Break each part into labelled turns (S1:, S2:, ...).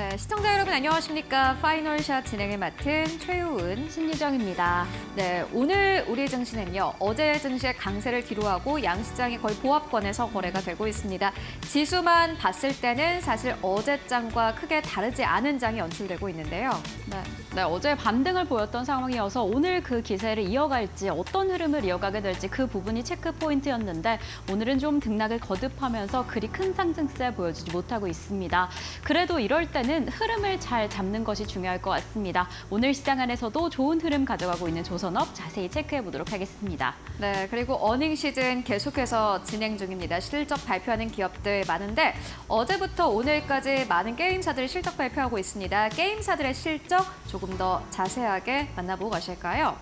S1: 네, 시청자 여러분 안녕하십니까? 파이널샷 진행을 맡은 최우은,
S2: 신유정입니다.
S1: 네, 오늘 우리 증시는요. 어제 증시의 강세를 뒤로하고 양시장이 거의 보합권에서 거래가 되고 있습니다. 지수만 봤을 때는 사실 어제장과 크게 다르지 않은 장이 연출되고 있는데요.
S2: 네, 어제 반등을 보였던 상황이어서 오늘 그 기세를 이어갈지 어떤 흐름을 이어가게 될지 그 부분이 체크 포인트였는데 오늘은 좀 등락을 거듭하면서 그리 큰 상승세 보여주지 못하고 있습니다. 그래도 이럴 때는 흐름을 잘 잡는 것이 중요할 것 같습니다. 오늘 시장 안에서도 좋은 흐름 가져가고 있는 조선업 자세히 체크해 보도록 하겠습니다.
S1: 네, 그리고 어닝 시즌 계속해서 진행 중입니다. 실적 발표하는 기업들 많은데 어제부터 오늘까지 많은 게임사들이 실적 발표하고 있습니다. 게임사들의 실적 조금 더 자세하게 만나보고 가실까요?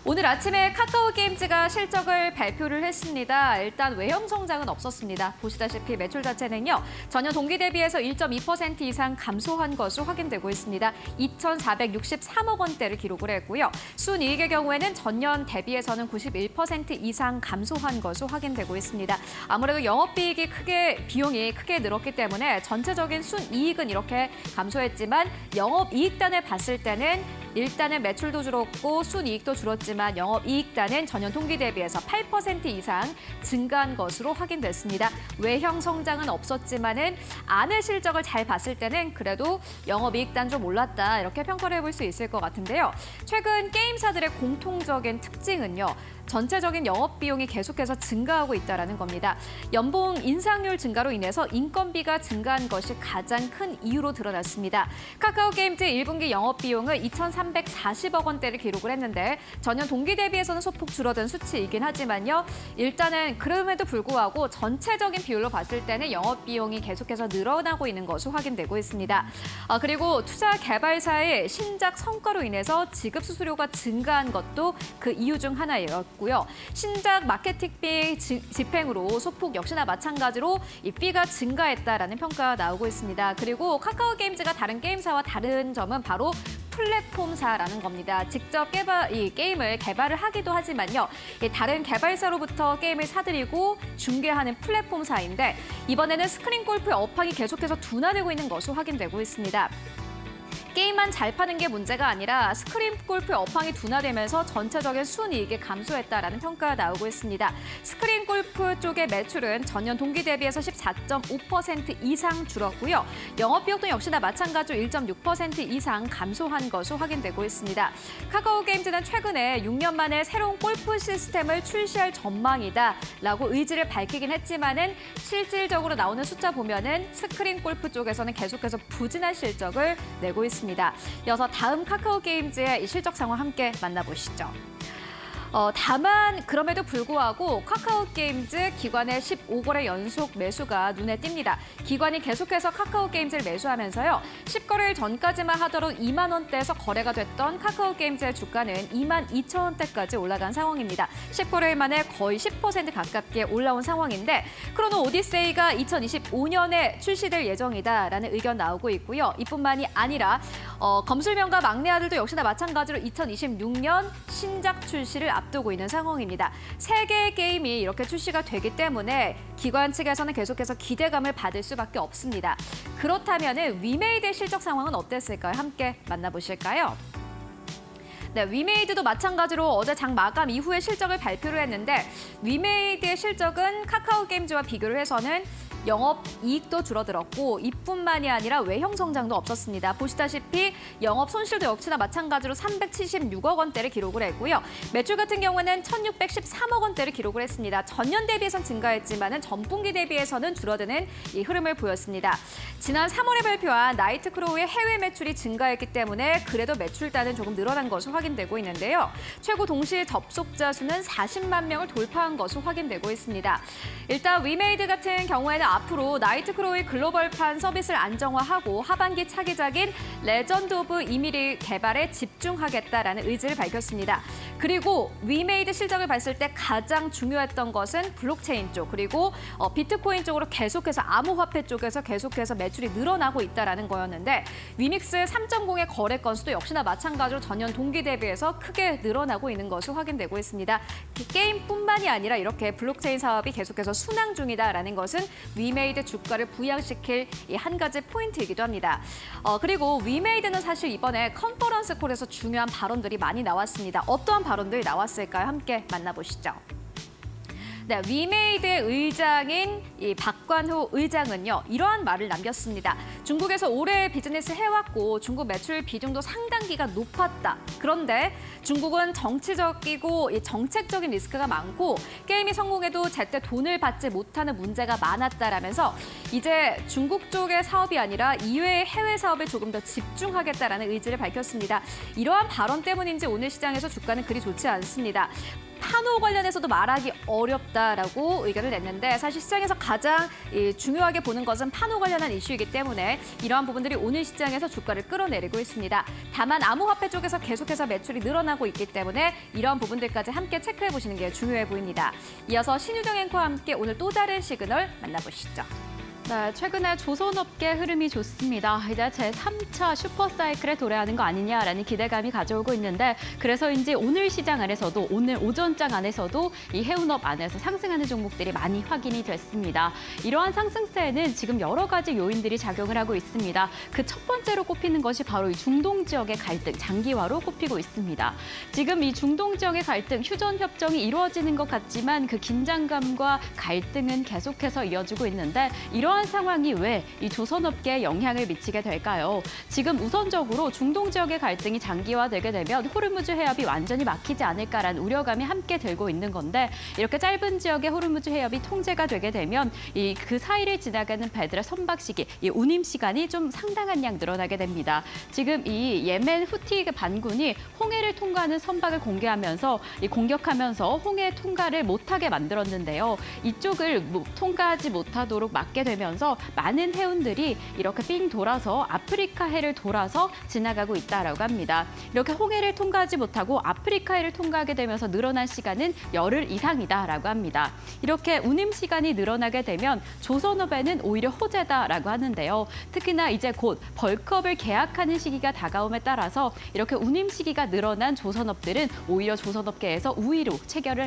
S1: 오늘 아침에 카카오게임즈가 실적을 발표를 했습니다. 일단 외형 성장은 없었습니다. 보시다시피 매출 자체는요. 전년 동기 대비해서 1.2% 이상 감소한 것으로 확인되고 있습니다. 2,463억 원대를 기록을 했고요. 순이익의 경우에는 전년 대비해서는 91% 이상 감소한 것으로 확인되고 있습니다. 아무래도 영업이익이 비용이 크게 늘었기 때문에 전체적인 순이익은 이렇게 감소했지만 영업이익단을 봤을 때는 일단은 매출도 줄었고 순이익도 줄었지만 영업이익단은 전년 동기 대비해서 8% 이상 증가한 것으로 확인됐습니다. 외형 성장은 없었지만은 안의 실적을 잘 봤을 때는 그래도 영업이익단 좀 올랐다 이렇게 평가를 해볼 수 있을 것 같은데요. 최근 게임사들의 공통적인 특징은요. 전체적인 영업 비용이 계속해서 증가하고 있다는 겁니다. 연봉 인상률 증가로 인해서 인건비가 증가한 것이 가장 큰 이유로 드러났습니다. 카카오게임즈 1분기 영업 비용을 2,340억 원대를 기록을 했는데 전년 동기 대비해서는 소폭 줄어든 수치이긴 하지만요. 일단은 그럼에도 불구하고 전체적인 비율로 봤을 때는 영업 비용이 계속해서 늘어나고 있는 것으로 확인되고 있습니다. 그리고 투자 개발사의 신작 성과로 인해서 지급 수수료가 증가한 것도 그 이유 중 하나예요. 신작 마케팅비 집행으로 소폭 역시나 마찬가지로 이 비가 증가했다라는 평가가 나오고 있습니다. 그리고 카카오게임즈가 다른 게임사와 다른 점은 바로 플랫폼사라는 겁니다. 직접 이 게임을 개발을 하기도 하지만요. 다른 개발사로부터 게임을 사들이고 중개하는 플랫폼사인데 이번에는 스크린 골프의 업황이 계속해서 둔화되고 있는 것으로 확인되고 있습니다. 게임만 잘 파는 게 문제가 아니라 스크린 골프의 업황이 둔화되면서 전체적인 순이익이 감소했다라는 평가가 나오고 있습니다. 스크린 골프 쪽의 매출은 전년 동기 대비해서 14.5% 이상 줄었고요. 영업비용도 역시나 마찬가지로 1.6% 이상 감소한 것으로 확인되고 있습니다. 카카오게임즈는 최근에 6년 만에 새로운 골프 시스템을 출시할 전망이다라고 의지를 밝히긴 했지만은 실질적으로 나오는 숫자 보면은 스크린 골프 쪽에서는 계속해서 부진한 실적을 내고 있습니다. 이어서 다음 카카오게임즈의 실적 상황 함께 만나보시죠. 다만 그럼에도 불구하고 카카오게임즈 기관의 15거래 연속 매수가 눈에 띕니다. 기관이 계속해서 카카오게임즈를 매수하면서요. 10거래일 전까지만 하더라도 2만 원대에서 거래가 됐던 카카오게임즈의 주가는 2만 2천 원대까지 올라간 상황입니다. 10거래일 만에 거의 10% 가깝게 올라온 상황인데 크로노 오디세이가 2025년에 출시될 예정이다라는 의견 나오고 있고요. 이뿐만이 아니라 검술명가 막내 아들도 역시나 마찬가지로 2026년 신작 출시를 앞두고 있는 상황입니다. 세 개의 게임이 이렇게 출시가 되기 때문에 기관 측에서는 계속해서 기대감을 받을 수밖에 없습니다. 그렇다면 위메이드의 실적 상황은 어땠을까요? 함께 만나보실까요? 네, 위메이드도 마찬가지로 어제 장 마감 이후에 실적을 발표를 했는데 위메이드의 실적은 카카오게임즈와 비교를 해서는 영업이익도 줄어들었고 이뿐만이 아니라 외형 성장도 없었습니다. 보시다시피 영업 손실도 역시나 마찬가지로 376억 원대를 기록을 했고요. 매출 같은 경우는 1,613억 원대를 기록을 했습니다. 전년 대비해서는 증가했지만 전분기 대비해서는 줄어드는 이 흐름을 보였습니다. 지난 3월에 발표한 나이트크로우의 해외 매출이 증가했기 때문에 그래도 매출단은 조금 늘어난 것으로 확인되고 있는데요. 최고 동시 접속자 수는 40만 명을 돌파한 것으로 확인되고 있습니다. 일단 위메이드 같은 경우에는 앞으로 나이트크로우의 글로벌판 서비스를 안정화하고 하반기 차기작인 레전드 오브 이밀리 개발에 집중하겠다라는 의지를 밝혔습니다. 그리고 위메이드 실적을 봤을 때 가장 중요했던 것은 블록체인 쪽 그리고 비트코인 쪽으로 계속해서 암호화폐 쪽에서 계속해서 매출이 늘어나고 있다는 거였는데 위믹스 3.0의 거래 건수도 역시나 마찬가지로 전년 동기 대비해서 크게 늘어나고 있는 것으로 확인되고 있습니다. 게임뿐만이 아니라 이렇게 블록체인 사업이 계속해서 순항 중이다라는 것은 위메이드 주가를 부양시킬 이 한 가지 포인트이기도 합니다. 그리고 위메이드는 사실 이번에 컨퍼런스 콜에서 중요한 발언들이 많이 나왔습니다. 어떠한 발언들이 나왔을까요? 함께 만나보시죠. 네, 위메이드의 의장인 이 박관후 의장은요, 이러한 말을 남겼습니다. 중국에서 오래 비즈니스 해왔고 중국 매출 비중도 상당기가 높았다. 그런데 중국은 정치적이고 이 정책적인 리스크가 많고 게임이 성공해도 제때 돈을 받지 못하는 문제가 많았다라면서 이제 중국 쪽의 사업이 아니라 이외의 해외 사업에 조금 더 집중하겠다라는 의지를 밝혔습니다. 이러한 발언 때문인지 오늘 시장에서 주가는 그리 좋지 않습니다. 판호 관련해서도 말하기 어렵다라고 의견을 냈는데 사실 시장에서 가장 중요하게 보는 것은 판호 관련한 이슈이기 때문에 이러한 부분들이 오늘 시장에서 주가를 끌어내리고 있습니다. 다만 암호화폐 쪽에서 계속해서 매출이 늘어나고 있기 때문에 이러한 부분들까지 함께 체크해 보시는 게 중요해 보입니다. 이어서 신유정 앵커와 함께 오늘 또 다른 시그널 만나보시죠.
S2: 네, 최근에 조선업계 흐름이 좋습니다. 이제 제3차 슈퍼사이클에 도래하는 거 아니냐라는 기대감이 가져오고 있는데 그래서인지 오늘 시장 안에서도 오늘 오전장 안에서도 이 해운업 안에서 상승하는 종목들이 많이 확인이 됐습니다. 이러한 상승세에는 지금 여러 가지 요인들이 작용을 하고 있습니다. 그 첫 번째로 꼽히는 것이 바로 이 중동 지역의 갈등, 장기화로 꼽히고 있습니다. 지금 이 중동 지역의 갈등, 휴전 협정이 이루어지는 것 같지만 그 긴장감과 갈등은 계속해서 이어지고 있는데 이러한 상황이 왜 이 조선업계에 영향을 미치게 될까요? 지금 우선적으로 중동 지역의 갈등이 장기화되게 되면 호르무즈 해협이 완전히 막히지 않을까라는 우려감이 함께 들고 있는 건데 이렇게 짧은 지역의 호르무즈 해협이 통제가 되게 되면 그 사이를 지나가는 배들의 선박 시기, 이 운임 시간이 좀 상당한 양 늘어나게 됩니다. 지금 이 예멘 후티 반군이 홍해를 통과하는 선박을 공격하면서 홍해 통과를 못하게 만들었는데요. 이쪽을 통과하지 못하도록 막게 되면서 많은 해운들이 이렇게 삥 돌아서 아프리카 해를 돌아서 지나가고 있다라고 합니다. 이렇게 홍해를 통과하지 못하고 아프리카 해를 통과하게 되면서 늘어난 시간은 열흘 이상이다라고 합니다. 이렇게 운임 시간이 늘어나게 되면 조선업에는 오히려 호재다라고 하는데요. 특히나 이제 곧 벌크업을 계약하는 시기가 다가옴에 따라서 이렇게 운임 시기가 늘어난 조선업들은 오히려 조선업계에서 우위로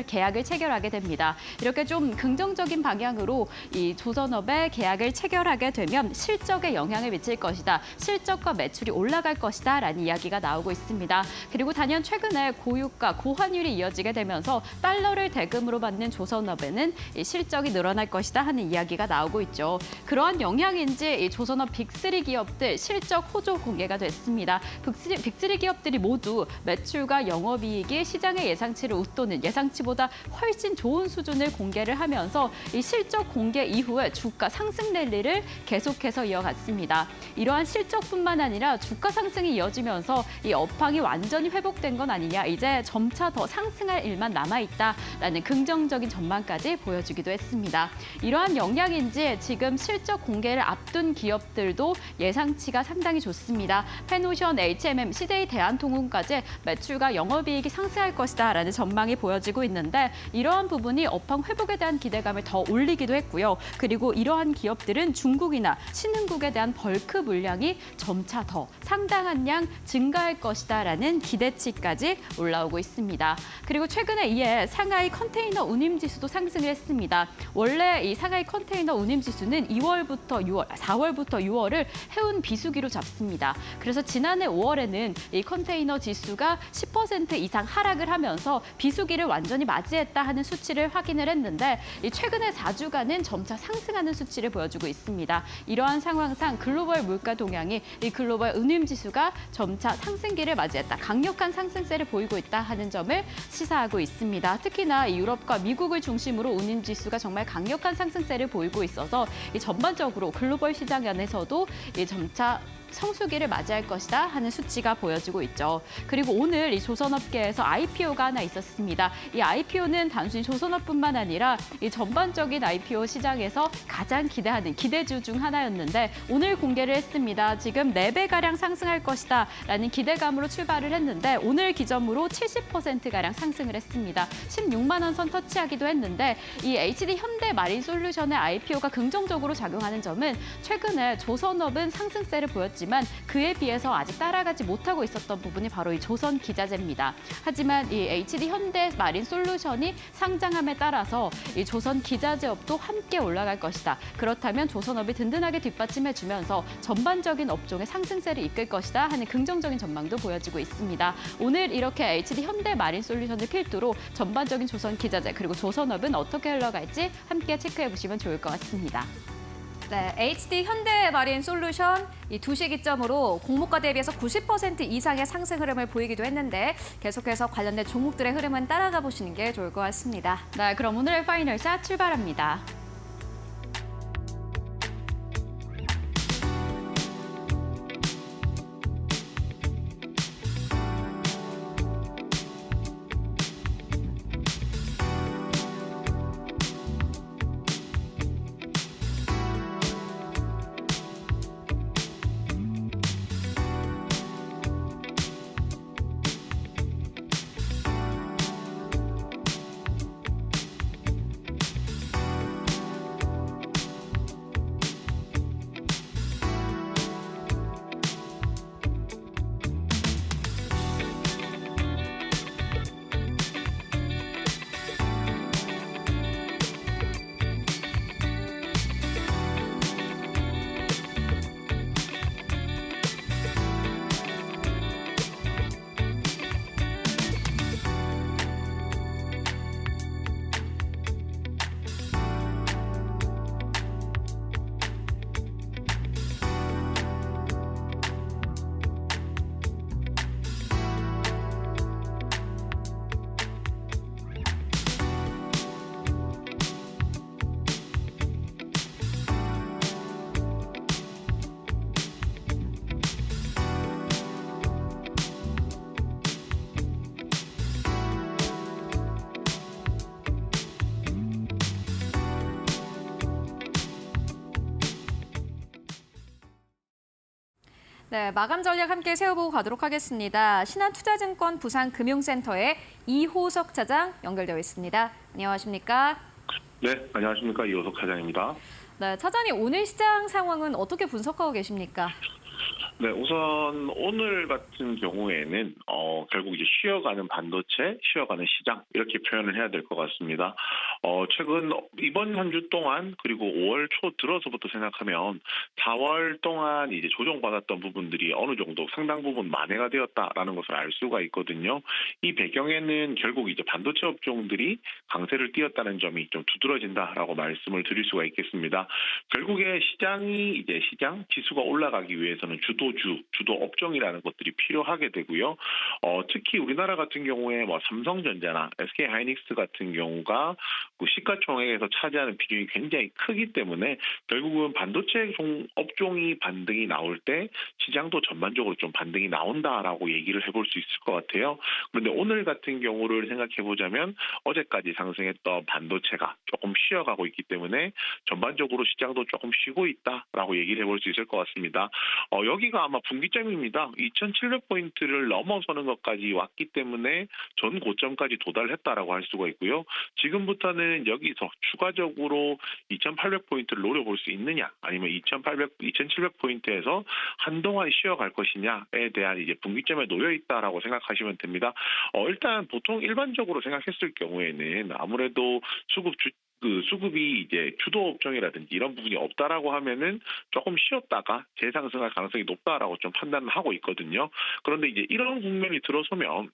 S2: 계약을 체결하게 됩니다. 이렇게 좀 긍정적인 방향으로 이 조선업의 계약을 체결하게 되면 실적에 영향을 미칠 것이다. 실적과 매출이 올라갈 것이다. 라는 이야기가 나오고 있습니다. 그리고 단연 최근에 고유가, 고환율이 이어지게 되면서 달러를 대금으로 받는 조선업에는 이 실적이 늘어날 것이다 하는 이야기가 나오고 있죠. 그러한 영향인지 이 조선업 빅3 기업들 실적 호조 공개가 됐습니다. 빅3 기업들이 모두 매출과 영업이익이 시장의 예상치를 웃도는 예상치보다 훨씬 좋은 수준을 공개를 하면서 이 실적 공개 이후에 주가 상승 랠리를 계속해서 이어갔습니다. 이러한 실적뿐만 아니라 주가 상승이 이어지면서 이 업황이 완전히 회복된 건 아니냐, 이제 점차 더 상승할 일만 남아있다라는 긍정적인 전망까지 보여주기도 했습니다. 이러한 영향인지 지금 실적 공개를 앞둔 기업들도 예상치가 상당히 좋습니다. 펜오션, HMM, CJ 대한통운까지 매출과 영업이익이 상승할 것이다라는 전망이 보여지고 있는데 이러한 부분이 업황 회복에 대한 기대감을 더 올리기도 했고요. 그리고 이러한 기업들은 중국이나 신흥국에 대한 벌크 물량이 점차 더 상당한 양 증가할 것이다라는 기대치까지 올라오고 있습니다. 그리고 최근에 이에 상하이 컨테이너 운임 지수도 상승을 했습니다. 원래 이 상하이 컨테이너 운임 지수는 4월부터 6월을 해운 비수기로 잡습니다. 그래서 지난해 5월에는 이 컨테이너 지수가 10% 이상 하락을 하면서 비수기를 완전히 맞이했다 하는 수치를 확인을 했는데 최근에 4주간은 점차 상승하는 수치를 보여주고 있습니다. 이러한 상황상 글로벌 물가 동향이 이 글로벌 운임 지수가 점차 상승기를 맞이했다, 강력한 상승세를 보이고 있다 하는 점을 시사하고 있습니다. 특히나 유럽과 미국을 중심으로 운임 지수가 정말 강력한 상승세를 보이고 있어서 이 전반적으로 글로벌 시장 안에서도 이 점차 성수기를 맞이할 것이다 하는 수치가 보여지고 있죠. 그리고 오늘 이 조선업계에서 IPO가 하나 있었습니다. 이 IPO는 단순히 조선업뿐만 아니라 이 전반적인 IPO 시장에서 가장 기대하는 기대주 중 하나였는데 오늘 공개를 했습니다. 지금 4배가량 상승할 것이다 라는 기대감으로 출발을 했는데 오늘 기점으로 70%가량 상승을 했습니다. 16만 원 선 터치하기도 했는데 이 HD 현대 마린솔루션의 IPO가 긍정적으로 작용하는 점은 최근에 조선업은 상승세를 보였지만 그에 비해서 아직 따라가지 못하고 있었던 부분이 바로 이 조선 기자재입니다. 하지만 이 HD 현대 마린솔루션이 상장함에 따라서 이 조선 기자재업도 함께 올라갈 것이다. 그렇다면 조선업이 든든하게 뒷받침해주면서 전반적인 업종의 상승세를 이끌 것이다 하는 긍정적인 전망도 보여지고 있습니다. 오늘 이렇게 HD 현대 마린솔루션을 필두로 전반적인 조선 기자재 그리고 조선업은 어떻게 흘러갈지 함께 체크해보시면 좋을 것 같습니다.
S1: 네, HD 현대 마린 솔루션 이 2시 기점으로 공모가 대비해서 90% 이상의 상승 흐름을 보이기도 했는데 계속해서 관련된 종목들의 흐름은 따라가 보시는 게 좋을 것 같습니다.
S2: 네, 그럼 오늘의 파이널샷 출발합니다.
S1: 네, 마감 전략 함께 세워보고 가도록 하겠습니다. 신한투자증권 부산금융센터의 이호석 차장 연결되어 있습니다. 안녕하십니까?
S3: 네, 안녕하십니까. 이호석 차장입니다.
S1: 네, 차장님 오늘 시장 상황은 어떻게 분석하고 계십니까?
S3: 네, 우선 오늘 같은 경우에는 결국 이제 쉬어가는 반도체, 쉬어가는 시장 이렇게 표현을 해야 될 것 같습니다. 최근 이번 한 주 동안 그리고 5월 초 들어서부터 생각하면 4월 동안 이제 조정받았던 부분들이 어느 정도 상당 부분 만회가 되었다라는 것을 알 수가 있거든요. 이 배경에는 결국 이제 반도체 업종들이 강세를 띄었다는 점이 좀 두드러진다라고 말씀을 드릴 수가 있겠습니다. 결국에 시장이 시장 지수가 올라가기 위해서는 주도 업종이라는 것들이 필요하게 되고요. 특히 우리나라 같은 경우에 뭐 삼성전자나 SK하이닉스 같은 경우가 그 시가총액에서 차지하는 비중이 굉장히 크기 때문에 결국은 반도체 업종이 반등이 나올 때 시장도 전반적으로 좀 반등이 나온다라고 얘기를 해볼 수 있을 것 같아요. 그런데 오늘 같은 경우를 생각해 보자면 어제까지 상승했던 반도체가 조금 쉬어가고 있기 때문에 전반적으로 시장도 조금 쉬고 있다라고 얘기를 해볼 수 있을 것 같습니다. 여기가 아마 분기점입니다. 2,700포인트를 넘어서는 것까지 왔기 때문에 전 고점까지 도달했다라고 할 수가 있고요. 지금부터는 여기서 추가적으로 2,800포인트를 노려볼 수 있느냐, 아니면 2,700포인트에서 한동안 쉬어갈 것이냐에 대한 이제 분기점에 놓여 있다라고 생각하시면 됩니다. 일단 보통 일반적으로 생각했을 경우에는 아무래도 수급이 이제 주도 업종이라든지 이런 부분이 없다라고 하면은 조금 쉬었다가 재상승할 가능성이 높다라고 좀 판단을 하고 있거든요. 그런데 이제 이런 국면이 들어서면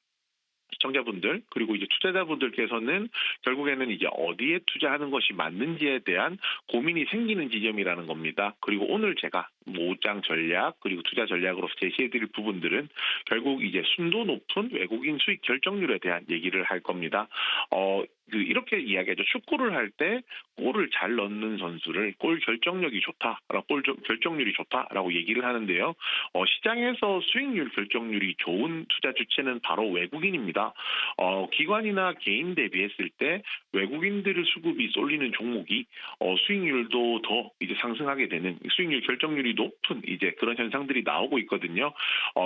S3: 시청자분들 그리고 이제 투자자분들께서는 결국에는 이제 어디에 투자하는 것이 맞는지에 대한 고민이 생기는 지점이라는 겁니다. 그리고 오늘 제가 모장 전략 그리고 투자 전략으로 제시해드릴 부분들은 결국 이제 순도 높은 외국인 수익 결정률에 대한 얘기를 할 겁니다. 이렇게 이야기하죠. 축구를 할 때 골을 잘 넣는 선수를 골 결정력이 좋다라고 결정률이 좋다라고 얘기를 하는데요. 시장에서 수익률 결정률이 좋은 투자 주체는 바로 외국인입니다. 기관이나 개인 대비했을 때 외국인들의 수급이 쏠리는 종목이 수익률도 더 이제 상승하게 되는 수익률 결정률이 높은 이제 그런 현상들이 나오고 있거든요.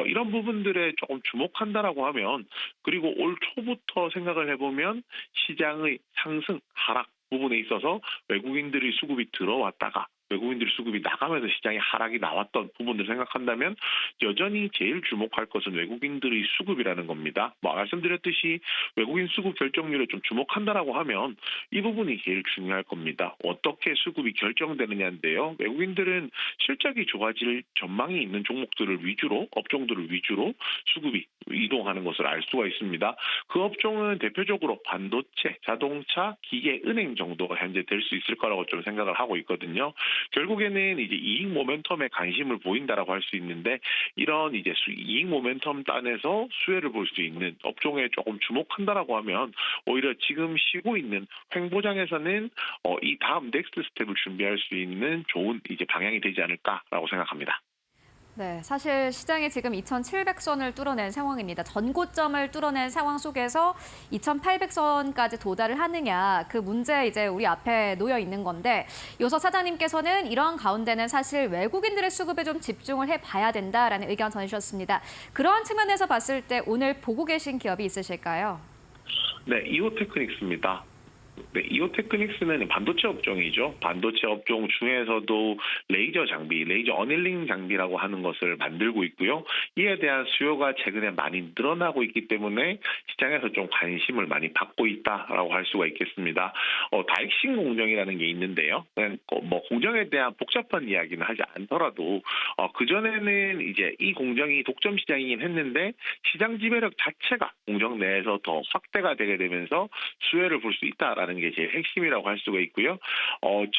S3: 이런 부분들에 조금 주목한다라고 하면 그리고 올 초부터 생각을 해보면 시장의 상승 하락 부분에 있어서 외국인들의 수급이 들어왔다가 외국인들 수급이 나가면서 시장에 하락이 나왔던 부분을 생각한다면 여전히 제일 주목할 것은 외국인들의 수급이라는 겁니다. 말씀드렸듯이 외국인 수급 결정률에 좀 주목한다라고 하면 이 부분이 제일 중요할 겁니다. 어떻게 수급이 결정되느냐인데요. 외국인들은 실적이 좋아질 전망이 있는 종목들을 위주로 업종들을 위주로 수급이 이동하는 것을 알 수가 있습니다. 그 업종은 대표적으로 반도체, 자동차, 기계, 은행 정도가 현재 될 수 있을 거라고 좀 생각을 하고 있거든요. 결국에는 이제 이익 모멘텀에 관심을 보인다라고 할 수 있는데 이런 이제 이익 모멘텀 단에서 수혜를 볼 수 있는 업종에 조금 주목한다라고 하면 오히려 지금 쉬고 있는 횡보장에서는 이 다음 넥스트 스텝을 준비할 수 있는 좋은 이제 방향이 되지 않을까라고 생각합니다.
S1: 네, 사실 시장이 지금 2,700선을 뚫어낸 상황입니다. 전고점을 뚫어낸 상황 속에서 2,800선까지 도달을 하느냐, 그 문제 이제 우리 앞에 놓여 있는 건데, 요서 사장님께서는 이런 가운데는 사실 외국인들의 수급에 좀 집중을 해봐야 된다라는 의견 전해주셨습니다. 그런 측면에서 봤을 때 오늘 보고 계신 기업이 있으실까요?
S3: 네, 이오테크닉스입니다. 네, 이오테크닉스는 반도체 업종이죠. 반도체 업종 중에서도 레이저 장비, 레이저 어닐링 장비라고 하는 것을 만들고 있고요. 이에 대한 수요가 최근에 많이 늘어나고 있기 때문에 시장에서 좀 관심을 많이 받고 있다라고 할 수가 있겠습니다. 다익신 공정이라는 게 있는데요. 뭐 공정에 대한 복잡한 이야기는 하지 않더라도 그전에는 이제 이 공정이 독점 시장이긴 했는데 시장 지배력 자체가 공정 내에서 더 확대가 되게 되면서 수혜를 볼 수 있다라는 게 제일 핵심이라고 할 수가 있고요.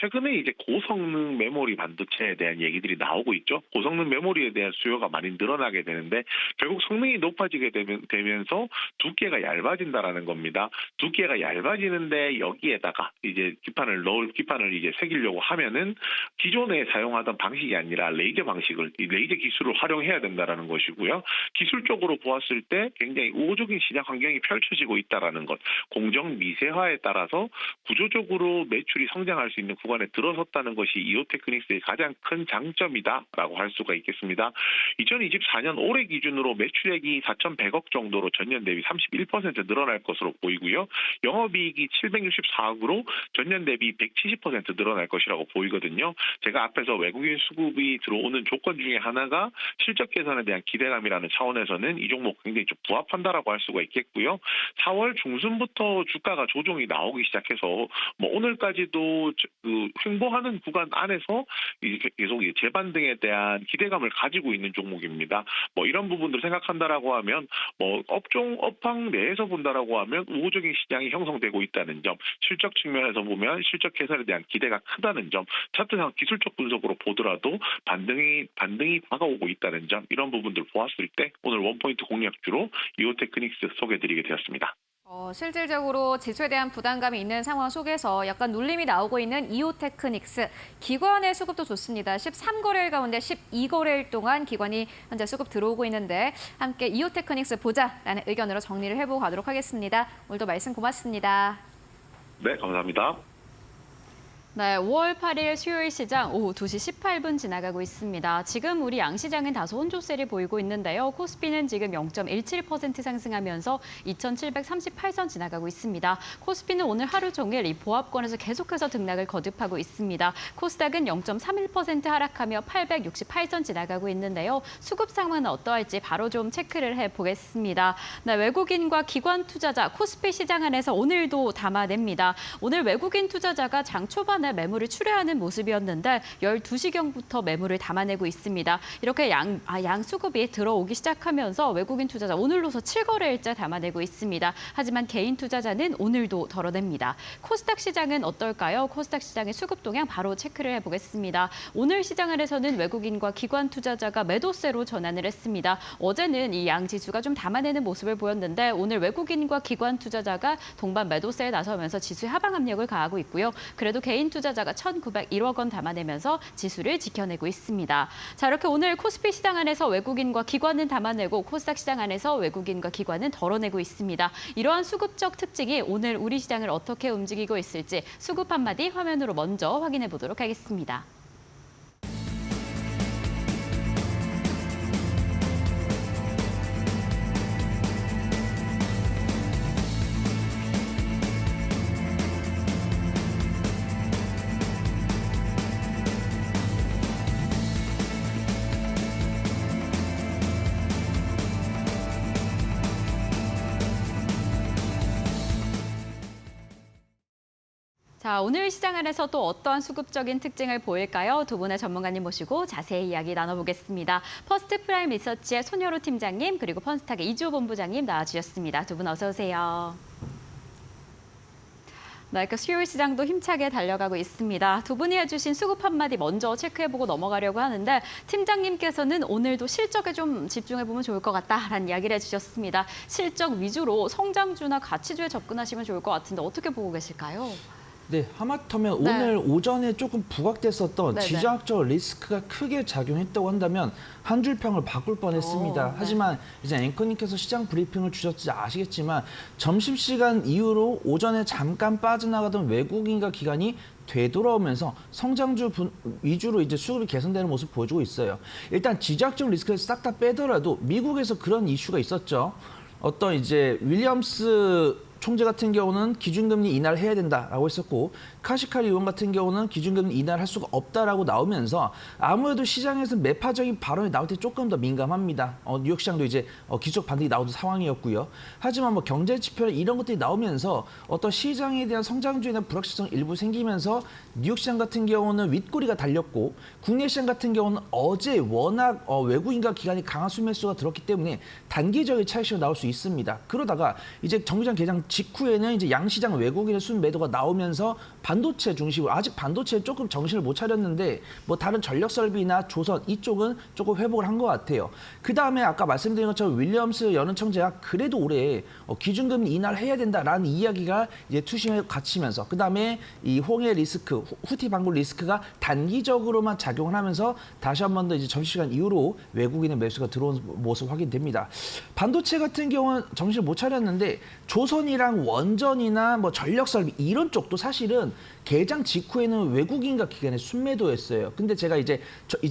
S3: 최근에 이제 고성능 메모리 반도체에 대한 얘기들이 나오고 있죠. 고성능 메모리에 대한 수요가 많이 늘어나게 되는데 결국 성능이 높아지게 되면서 두께가 얇아진다라는 겁니다. 두께가 얇아지는데 여기에다가 이제 기판을 이제 새기려고 하면은 기존에 사용하던 방식이 아니라 레이저 방식을 이 레이저 기술을 활용해야 된다라는 것이고요. 기술적으로 보았을 때 굉장히 우호적인 시장 환경이 펼쳐지고 있다라는 것. 공정 미세화에 따라서 구조적으로 매출이 성장할 수 있는 구간에 들어섰다는 것이 이오테크닉스의 가장 큰 장점이다라고 할 수가 있겠습니다. 2024년 올해 기준으로 매출액이 4,100억 정도로 전년 대비 31% 늘어날 것으로 보이고요. 영업이익이 764억으로 전년 대비 170% 늘어날 것이라고 보이거든요. 제가 앞에서 외국인 수급이 들어오는 조건 중에 하나가 실적 개선에 대한 기대감이라는 차원에서는 이 종목 굉장히 좀 부합한다라고 할 수가 있겠고요. 4월 중순부터 주가가 조정이 나오기 시작해서 뭐 오늘까지도 그 횡보하는 구간 안에서 계속 재반등에 대한 기대감을 가지고 있는 종목입니다. 뭐 이런 부분들 생각한다라고 하면 뭐 업황 내에서 본다라고 하면 우호적인 시장이 형성되고 있다는 점, 실적 측면에서 보면 실적 개선에 대한 기대가 크다는 점, 차트상 기술적 분석으로 보더라도 반등이 다가오고 있다는 점, 이런 부분들 보았을 때 오늘 원포인트 공략주로 이오테크닉스 소개드리게 되었습니다.
S1: 실질적으로 지수에 대한 부담감이 있는 상황 속에서 약간 눌림이 나오고 있는 이오테크닉스. 기관의 수급도 좋습니다. 13거래일 가운데 12거래일 동안 기관이 현재 수급 들어오고 있는데 함께 이오테크닉스 보자라는 의견으로 정리를 해보고 가도록 하겠습니다. 오늘도 말씀 고맙습니다.
S3: 네, 감사합니다.
S2: 네, 5월 8일 수요일 시장 오후 2시 18분 지나가고 있습니다. 지금 우리 양시장은 다소 혼조세를 보이고 있는데요. 코스피는 지금 0.17% 상승하면서 2,738선 지나가고 있습니다. 코스피는 오늘 하루 종일 이 보합권에서 계속해서 등락을 거듭하고 있습니다. 코스닥은 0.31% 하락하며 868선 지나가고 있는데요. 수급 상황은 어떠할지 바로 좀 체크를 해보겠습니다. 네, 외국인과 기관 투자자 코스피 시장 안에서 오늘도 담아냅니다. 오늘 외국인 투자자가 장 초반에 만에 매물을 출회하는 모습이었는데 12시경부터 매물을 담아내고 있습니다. 이렇게 양수급이 들어오기 시작하면서 외국인 투자자 오늘로서 7거래일째 담아내고 있습니다. 하지만 개인 투자자는 오늘도 덜어냅니다. 코스닥 시장은 어떨까요? 코스닥 시장의 수급 동향 바로 체크를 해보겠습니다. 오늘 시장 안에서는 외국인과 기관 투자자가 매도세로 전환을 했습니다. 어제는 이 양지수가 좀 담아내는 모습을 보였는데 오늘 외국인과 기관 투자자가 동반 매도세에 나서면서 지수의 하방 압력을 가하고 있고요. 그래도 개인 투자자가 1,901억 원 담아내면서 지수를 지켜내고 있습니다. 자, 이렇게 오늘 코스피 시장 안에서 외국인과 기관은 담아내고 코스닥 시장 안에서 외국인과 기관은 덜어내고 있습니다. 이러한 수급적 특징이 오늘 우리 시장을 어떻게 움직이고 있을지 수급 한마디 화면으로 먼저 확인해 보도록 하겠습니다. 자, 오늘 시장 안에서 또 어떠한 수급적인 특징을 보일까요? 두 분의 전문가님 모시고 자세히 이야기 나눠보겠습니다. 퍼스트 프라임 리서치의 손여루 팀장님 그리고 펀스탁의 이주호 본부장님 나와주셨습니다. 두 분 어서 오세요. 네, 수요일 시장도 힘차게 달려가고 있습니다. 두 분이 해주신 수급 한마디 먼저 체크해보고 넘어가려고 하는데 팀장님께서는 오늘도 실적에 좀 집중해보면 좋을 것 같다라는 이야기를 해주셨습니다. 실적 위주로 성장주나 가치주에 접근하시면 좋을 것 같은데 어떻게 보고 계실까요?
S4: 네, 하마터면
S2: 네.
S4: 오늘 오전에 조금 부각됐었던
S2: 네네.
S4: 지정학적 리스크가 크게 작용했다고 한다면 한 줄 평을 바꿀 뻔했습니다.
S2: 네.
S4: 하지만 이제 앵커님께서 시장 브리핑을 주셨지 아시겠지만 점심시간 이후로 오전에 잠깐 빠져나가던 외국인과 기관이 되돌아오면서 성장주 위주로 이제 수급이 개선되는 모습 보여주고 있어요. 일단 지정학적 리스크를 싹 다 빼더라도 미국에서 그런 이슈가 있었죠. 어떤 이제 윌리엄스 총재 같은 경우는 기준금리 인하를 해야 된다라고 했었고 카시카리 의원 같은 경우는 기준금리 인하를 할 수가 없다라고 나오면서 아무래도 시장에서 매파적인 발언이 나올 때 조금 더 민감합니다. 뉴욕 시장도 이제 기술적 반등이 나오는 상황이었고요. 하지만 뭐 경제 지표 이런 것들이 나오면서 어떤 시장에 대한 성장주에 대한 불확실성 일부 생기면서 뉴욕 시장 같은 경우는 윗꼬리가 달렸고 국내 시장 같은 경우는 어제 워낙 외국인과 기관이 강한 수매수가 들었기 때문에 단기적인 차익실이 나올 수 있습니다. 그러다가 이제 정기장 개장 직후에는 이제 양시장 외국인의 순매도가 나오면서 반도체 중심으로 아직 반도체에 조금 정신을 못 차렸는데 뭐 다른 전력 설비나 조선 이쪽은 조금 회복을 한 것 같아요. 그 다음에 아까 말씀드린 것처럼 윌리엄스 연은 총재가 그래도 올해 기준금리 인하를 해야 된다라는 이야기가 이제 투심에 갇히면서 그 다음에 이 홍해 리스크, 후티 반군 리스크가 단기적으로만 작용을 하면서 다시 한 번 더 이제 점심시간 이후로 외국인의 매수가 들어온 모습 확인됩니다. 반도체 같은 경우는 정신을 못 차렸는데 조선이랑 원전이나 뭐 전력 설비 이런 쪽도 사실은 개장 직후에는 외국인과 기관의 순매도였어요. 근데 제가 이제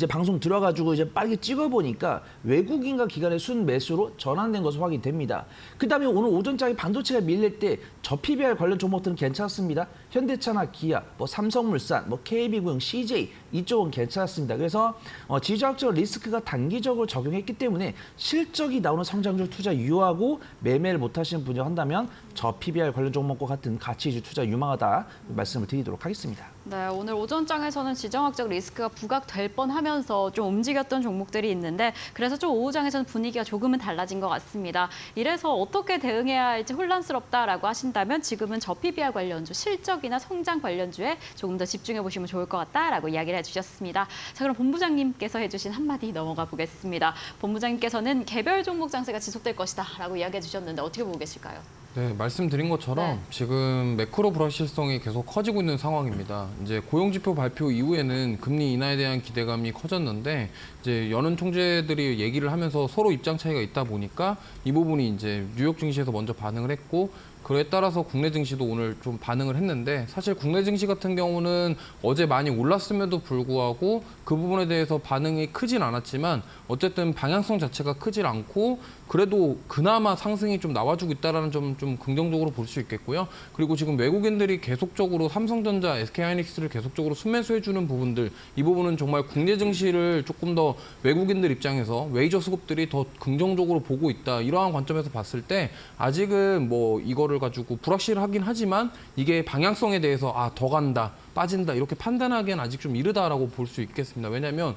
S4: 방송 들어가지고 이제 빠르게 찍어보니까 외국인과 기관의 순매수로 전환된 것으로 확인됩니다. 그 다음에 오늘 오전장에 반도체가 밀릴 때 저 PBR 관련 종목들은 괜찮습니다. 현대차나 기아, 뭐 삼성물산, 뭐 KB구형, CJ 이쪽은 괜찮았습니다. 그래서 지정학적 리스크가 단기적으로 적용했기 때문에 실적이 나오는 성장주 투자 유효하고 매매를 못하시는 분이 한다면 저 PBR 관련 종목과 같은 가치주 투자 유망하다 말씀을 드리도록 하겠습니다.
S2: 네, 오늘 오전장에서는 지정학적 리스크가 부각될 뻔하면서 좀 움직였던 종목들이 있는데 그래서 좀 오후장에서는 분위기가 조금은 달라진 것 같습니다. 이래서 어떻게 대응해야 할지 혼란스럽다라고 하신다면 지금은 저 PBR 관련주, 실적이나 성장 관련주에 조금 더 집중해 보시면 좋을 것 같다라고 이야기를 해주셨습니다. 자, 그럼 본부장님께서 해주신 한마디 넘어가 보겠습니다. 본부장님께서는 개별 종목 장세가 지속될 것이다라고 이야기해 주셨는데 어떻게 보고 계실까요?
S5: 네, 말씀드린 것처럼
S2: 네.
S5: 지금 매크로 불확실성이 계속 커지고 있는 상황입니다. 이제 고용지표 발표 이후에는 금리 인하에 대한 기대감이 커졌는데 이제 연은 총재들이 얘기를 하면서 서로 입장 차이가 있다 보니까 이 부분이 이제 뉴욕 증시에서 먼저 반응을 했고 그에 따라서 국내 증시도 오늘 좀 반응을 했는데 사실 국내 증시 같은 경우는 어제 많이 올랐음에도 불구하고 그 부분에 대해서 반응이 크진 않았지만 어쨌든 방향성 자체가 크질 않고 그래도 그나마 상승이 좀 나와주고 있다는 점 좀 긍정적으로 볼 수 있겠고요. 그리고 지금 외국인들이 계속적으로 삼성전자, SK하이닉스를 계속적으로 순매수해주는 부분들 이 부분은 정말 국내 증시를 조금 더 외국인들 입장에서 웨이저 수급들이 더 긍정적으로 보고 있다. 이러한 관점에서 봤을 때 아직은 뭐 이거를 거를 가지고 불확실하긴 하지만 이게 방향성에 대해서 더 간다, 빠진다 이렇게 판단하기엔 아직 좀 이르다라고 볼 수 있겠습니다. 왜냐하면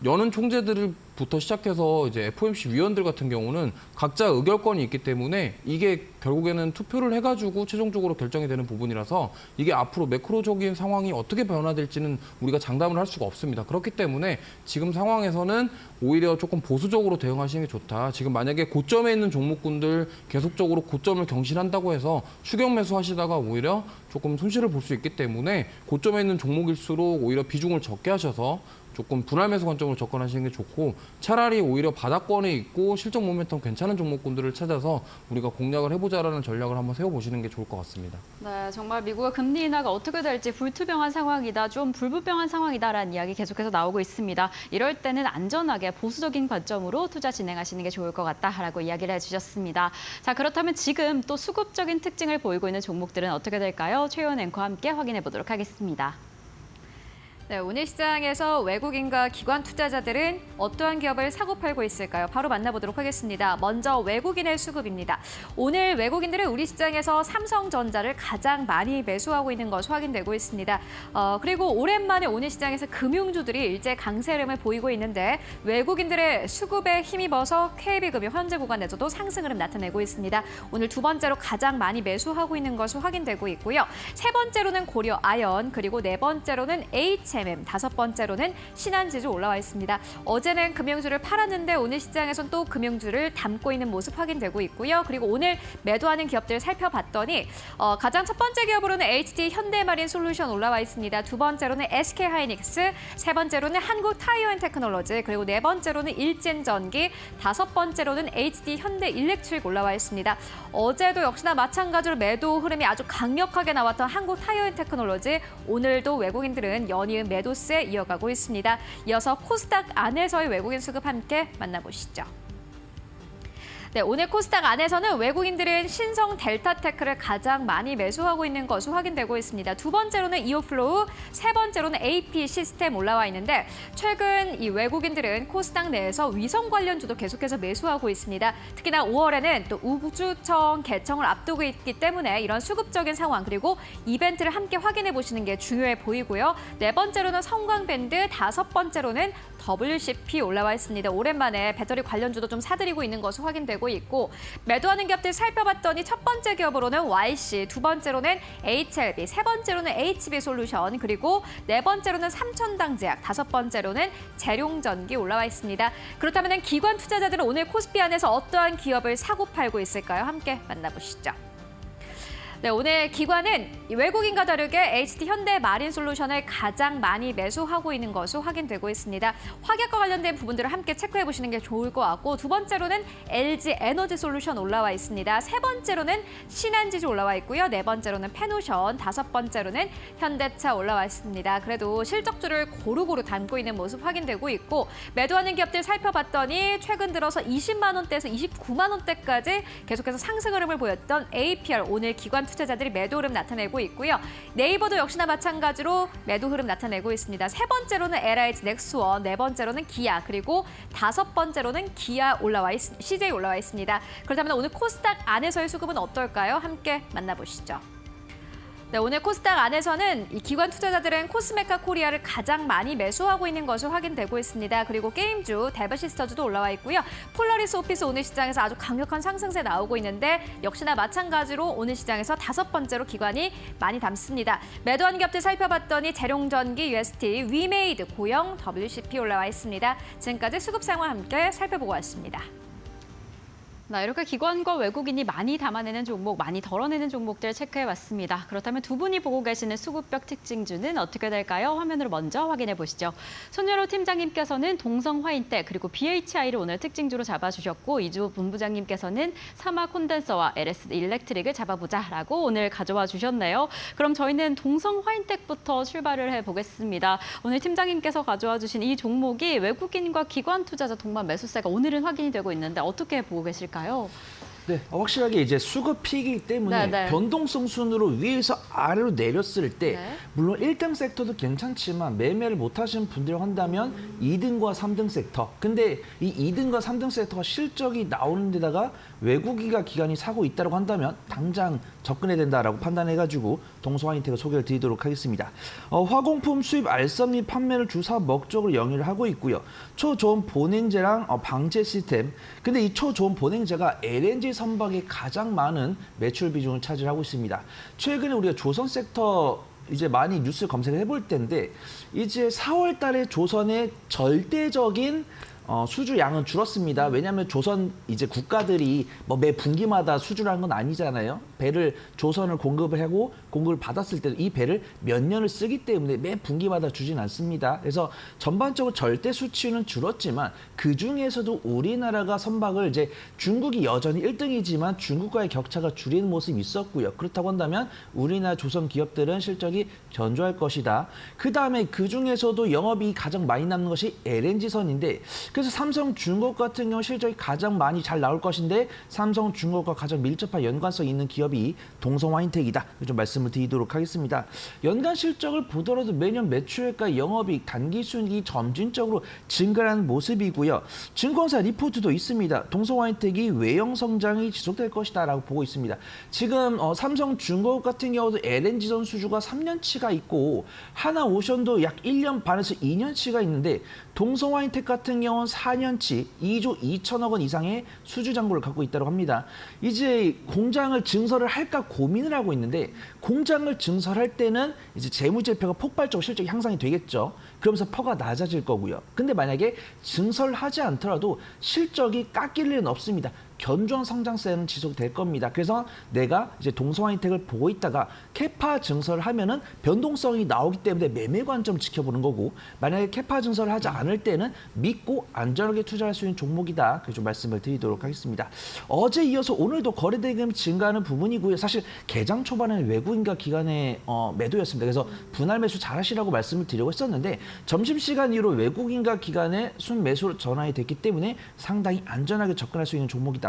S5: 여는 총재들부터 시작해서 이제 FOMC 위원들 같은 경우는 각자 의결권이 있기 때문에 이게 결국에는 투표를 해가지고 최종적으로 결정이 되는 부분이라서 이게 앞으로 매크로적인 상황이 어떻게 변화될지는 우리가 장담을 할 수가 없습니다. 그렇기 때문에 지금 상황에서는 오히려 조금 보수적으로 대응하시는 게 좋다. 지금 만약에 고점에 있는 종목군들 계속적으로 고점을 경신한다고 해서 추격 매수하시다가 오히려 조금 손실을 볼 수 있기 때문에 고점에 있는 종목일수록 오히려 비중을 적게 하셔서 조금 분할 매수 관점으로 접근하시는 게 좋고 차라리 오히려 바닥권에 있고 실적 모멘텀 괜찮은 종목군들을 찾아서 우리가 공략을 해보자라는 전략을 한번 세워보시는 게 좋을 것 같습니다.
S2: 네, 정말 미국의 금리 인하가 어떻게 될지 불투명한 상황이다, 좀 불분명한 상황이다라는 이야기 계속해서 나오고 있습니다. 이럴 때는 안전하게 보수적인 관점으로 투자 진행하시는 게 좋을 것 같다라고 이야기를 해주셨습니다. 자, 그렇다면 지금 또 수급적인 특징을 보이고 있는 종목들은 어떻게 될까요? 최윤 앵커와 함께 확인해 보도록 하겠습니다.
S1: 네, 오늘 시장에서 외국인과 기관 투자자들은 어떠한 기업을 사고 팔고 있을까요? 바로 만나보도록 하겠습니다. 먼저 외국인의 수급입니다. 오늘 외국인들은 우리 시장에서 삼성전자를 가장 많이 매수하고 있는 것으로 확인되고 있습니다. 그리고 오랜만에 오늘 시장에서 금융주들이 일제 강세 흐름을 보이고 있는데 외국인들의 수급에 힘입어서 KB금융 현재 구간에서도 상승 흐름 나타내고 있습니다. 오늘 두 번째로 가장 많이 매수하고 있는 것으로 확인되고 있고요. 세 번째로는 고려 아연, 그리고 네 번째로는 HMM, 다섯 번째로는 신한지주 올라와 있습니다. 어제는 금융주를 팔았는데 오늘 시장에선 또 금융주를 담고 있는 모습 확인되고 있고요. 그리고 오늘 매도하는 기업들을 살펴봤더니 가장 첫 번째 기업으로는 HD 현대마린솔루션 올라와 있습니다. 두 번째로는 SK하이닉스, 세 번째로는 한국타이어앤테크놀로지, 그리고 네 번째로는 일진전기, 다섯 번째로는 HD 현대일렉트릭 올라와 있습니다. 어제도 역시나 마찬가지로 매도 흐름이 아주 강력하게 나왔던 한국타이어앤테크놀로지, 오늘도 외국인들은 연이은 매도세 이어가고 있습니다. 이어서 코스닥 안에서의 외국인 수급 함께 만나보시죠. 네, 오늘 코스닥 안에서는 외국인들은 신성 델타테크를 가장 많이 매수하고 있는 것으로 확인되고 있습니다. 두 번째로는 이오플로우, 세 번째로는 AP 시스템 올라와 있는데 최근 이 외국인들은 코스닥 내에서 위성 관련주도 계속해서 매수하고 있습니다. 특히나 5월에는 또 우주청 개청을 앞두고 있기 때문에 이런 수급적인 상황 그리고 이벤트를 함께 확인해 보시는 게 중요해 보이고요. 네 번째로는 성광밴드, 다섯 번째로는 WCP 올라와 있습니다. 오랜만에 배터리 관련주도 좀 사들이고 있는 것으로 확인되고 있고 매도하는 기업들 살펴봤더니 첫 번째 기업으로는 YC, 두 번째로는 HLB, 세 번째로는 HB솔루션, 그리고 네 번째로는 삼천당제약, 다섯 번째로는 재룡전기 올라와 있습니다. 그렇다면 기관 투자자들은 오늘 코스피 안에서 어떠한 기업을 사고 팔고 있을까요? 함께 만나보시죠. 네, 오늘 기관은 외국인과 다르게 HD 현대마린솔루션을 가장 많이 매수하고 있는 것으로 확인되고 있습니다. 화약과 관련된 부분들을 함께 체크해 보시는 게 좋을 것 같고 두 번째로는 LG에너지솔루션 올라와 있습니다. 세 번째로는 신한지주 올라와 있고요. 네 번째로는 페노션, 다섯 번째로는 현대차 올라와 있습니다. 그래도 실적주를 고루고루 담고 있는 모습 확인되고 있고 매도하는 기업들 살펴봤더니 최근 들어서 20만 원대에서 29만 원대까지 계속해서 상승 흐름을 보였던 APR, 오늘 기관 투자자들이 매도 흐름 나타내고 있고요. 네이버도 역시나 마찬가지로 매도 흐름 나타내고 있습니다. 세 번째로는 LIG 넥스원, 네 번째로는 기아, 그리고 다섯 번째로는 CJ 올라와 있습니다. 그렇다면 오늘 코스닥 안에서의 수급은 어떨까요? 함께 만나보시죠. 네, 오늘 코스닥 안에서는 이 기관 투자자들은 코스메카 코리아를 가장 많이 매수하고 있는 것으로 확인되고 있습니다. 그리고 게임주, 데브시스터주도 올라와 있고요. 폴라리스 오피스 오늘 시장에서 아주 강력한 상승세 나오고 있는데 역시나 마찬가지로 오늘 시장에서 다섯 번째로 기관이 많이 담습니다. 매도한 기업들 살펴봤더니 재룡전기, UST, 위메이드, 고영, WCP 올라와 있습니다. 지금까지 수급 상황 함께 살펴보고 왔습니다.
S2: 네, 이렇게 기관과 외국인이 많이 담아내는 종목, 많이 덜어내는 종목들 체크해봤습니다. 그렇다면 두 분이 보고 계시는 수급벽 특징주는 어떻게 될까요? 화면으로 먼저 확인해 보시죠. 손여로 팀장님께서는 동성화인텍 그리고 BHI를 오늘 특징주로 잡아주셨고 이주 본부장님께서는 사마 콘덴서와 LS 일렉트릭을 잡아보자라고 오늘 가져와 주셨네요. 그럼 저희는 동성화인텍부터 출발을 해보겠습니다. 오늘 팀장님께서 가져와 주신 이 종목이 외국인과 기관 투자자 동반 매수세가 오늘은 확인이 되고 있는데 어떻게 보고 계실까요?
S4: 네, 확실하게 이제 수급 피이기 때문에
S1: 네.
S4: 변동성 순으로 위에서 아래로 내렸을 때
S1: 네.
S4: 물론 1등 섹터도 괜찮지만 매매를 못 하시는 분들이라고 한다면 2등과 3등 섹터. 근데 이 2등과 3등 섹터가 실적이 나오는 데다가 외국인과 기관이 사고 있다고 한다면 당장 접근해야 된다라고 판단해가지고 동서화인텍을 소개를 드리도록 하겠습니다. 화공품 수입 알선 및 판매를 주 사업 목적으로 영위를 하고 있고요. 초저온 보냉제랑 방제 시스템. 근데 이 초저온 보냉제가 LNG 선박에 가장 많은 매출 비중을 차지하고 있습니다. 최근에 우리가 조선 섹터 이제 많이 뉴스 검색을 해볼 텐데 이제 4월 달에 조선의 절대적인 수주 양은 줄었습니다. 왜냐하면 조선 이제 국가들이 뭐 매 분기마다 수주라는 건 아니잖아요. 배를 조선을 공급을 하고 공급을 받았을 때 이 배를 몇 년을 쓰기 때문에 매 분기마다 주진 않습니다. 그래서 전반적으로 절대 수치는 줄었지만 그 중에서도 우리나라가 선박을 이제 중국이 여전히 1등이지만 중국과의 격차가 줄이는 모습이 있었고요. 그렇다고 한다면 우리나라 조선 기업들은 실적이 견조할 것이다. 그 다음에 그 중에서도 영업이 가장 많이 남는 것이 LNG선인데 그래서 삼성중공업 같은 경우 실적이 가장 많이 잘 나올 것인데 삼성중공업과 가장 밀접한 연관성이 있는 기업이 동성화인텍이다. 좀 말씀을 드리도록 하겠습니다. 연간 실적을 보더라도 매년 매출액과 영업이익, 단기순이익이 점진적으로 증가하는 모습이고요. 증권사 리포트도 있습니다. 동성화인텍이 외형 성장이 지속될 것이다 라고 보고 있습니다. 지금 삼성중공업 같은 경우도 LNG선 수주가 3년치가 있고 하나오션도 약 1년 반에서 2년치가 있는데 동성화인텍 같은 경우는 4년치 2조 2천억 원 이상의 수주 잔고를 갖고 있다고 합니다. 이제 공장을 증설을 할까 고민을 하고 있는데 공장을 증설할 때는 이제 재무제표가 폭발적으로 실적이 향상이 되겠죠. 그러면서 퍼가 낮아질 거고요. 근데 만약에 증설하지 않더라도 실적이 깎일 일은 없습니다. 견조한 성장세는 지속될 겁니다. 그래서 내가 이제 동성화인텍을 보고 있다가 캐파 증설을 하면은 변동성이 나오기 때문에 매매 관점 지켜보는 거고 만약에 캐파 증설을 하지 않을 때는 믿고 안전하게 투자할 수 있는 종목이다. 그래서 좀 말씀을 드리도록 하겠습니다. 어제 이어서 오늘도 거래대금이 증가하는 부분이고요. 사실 개장 초반에는 외국인과 기관의 매도였습니다. 그래서 분할 매수 잘하시라고 말씀을 드리고 있었는데 점심시간 이후로 외국인과 기관의 순매수로 전환이 됐기 때문에 상당히 안전하게 접근할 수 있는 종목이다.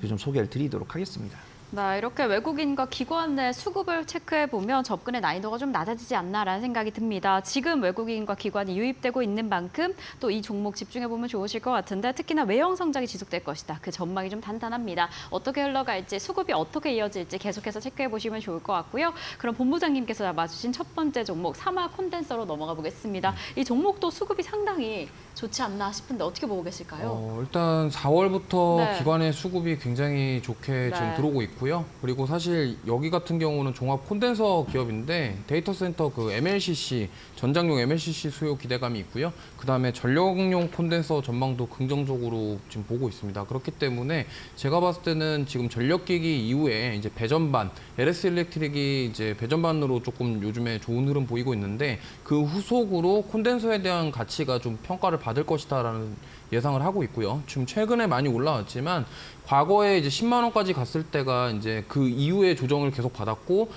S4: 좀 소개를 드리도록 하겠습니다.
S1: 네, 이렇게 외국인과 기관 내 수급을 체크해보면 접근의 난이도가 좀 낮아지지 않나라는 생각이 듭니다. 지금 외국인과 기관이 유입되고 있는 만큼 또 이 종목 집중해보면 좋으실 것 같은데 특히나 외형 성장이 지속될 것이다. 그 전망이 좀 단단합니다. 어떻게 흘러갈지 수급이 어떻게 이어질지 계속해서 체크해보시면 좋을 것 같고요. 그럼 본부장님께서 잡아주신 첫 번째 종목 사마 콘덴서로 넘어가 보겠습니다. 이 종목도 수급이 상당히 좋지 않나 싶은데 어떻게 보고 계실까요?
S5: 일단 4월부터
S1: 네.
S5: 기관의 수급이 굉장히 좋게 지금
S1: 네.
S5: 들어오고 있고요. 그리고 사실 여기 같은 경우는 종합 콘덴서 기업인데 데이터 센터 그 MLCC 전장용 MLCC 수요 기대감이 있고요. 그다음에 전력용 콘덴서 전망도 긍정적으로 지금 보고 있습니다. 그렇기 때문에 제가 봤을 때는 지금 전력기기 이후에 이제 배전반 LS 일렉트릭이 이제 배전반으로 조금 요즘에 좋은 흐름 보이고 있는데 그 후속으로 콘덴서에 대한 가치가 좀 평가를 받을 것이다라는 예상을 하고 있고요. 지금 최근에 많이 올라왔지만 과거에 이제 10만 원까지 갔을 때가 이제 그 이후에 조정을 계속 받았고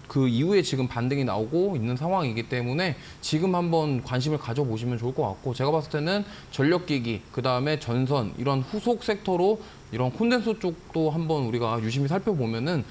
S5: 그 이후에 지금 반등이 나오고 있는 상황이기 때문에 지금 한번 관심을 가져보시면 좋을 것 같고 제가 봤을 때는 전력기기, 그다음에 전선 이런 후속 섹터로 이런 콘덴서 쪽도 한번 우리가 유심히 살펴보면은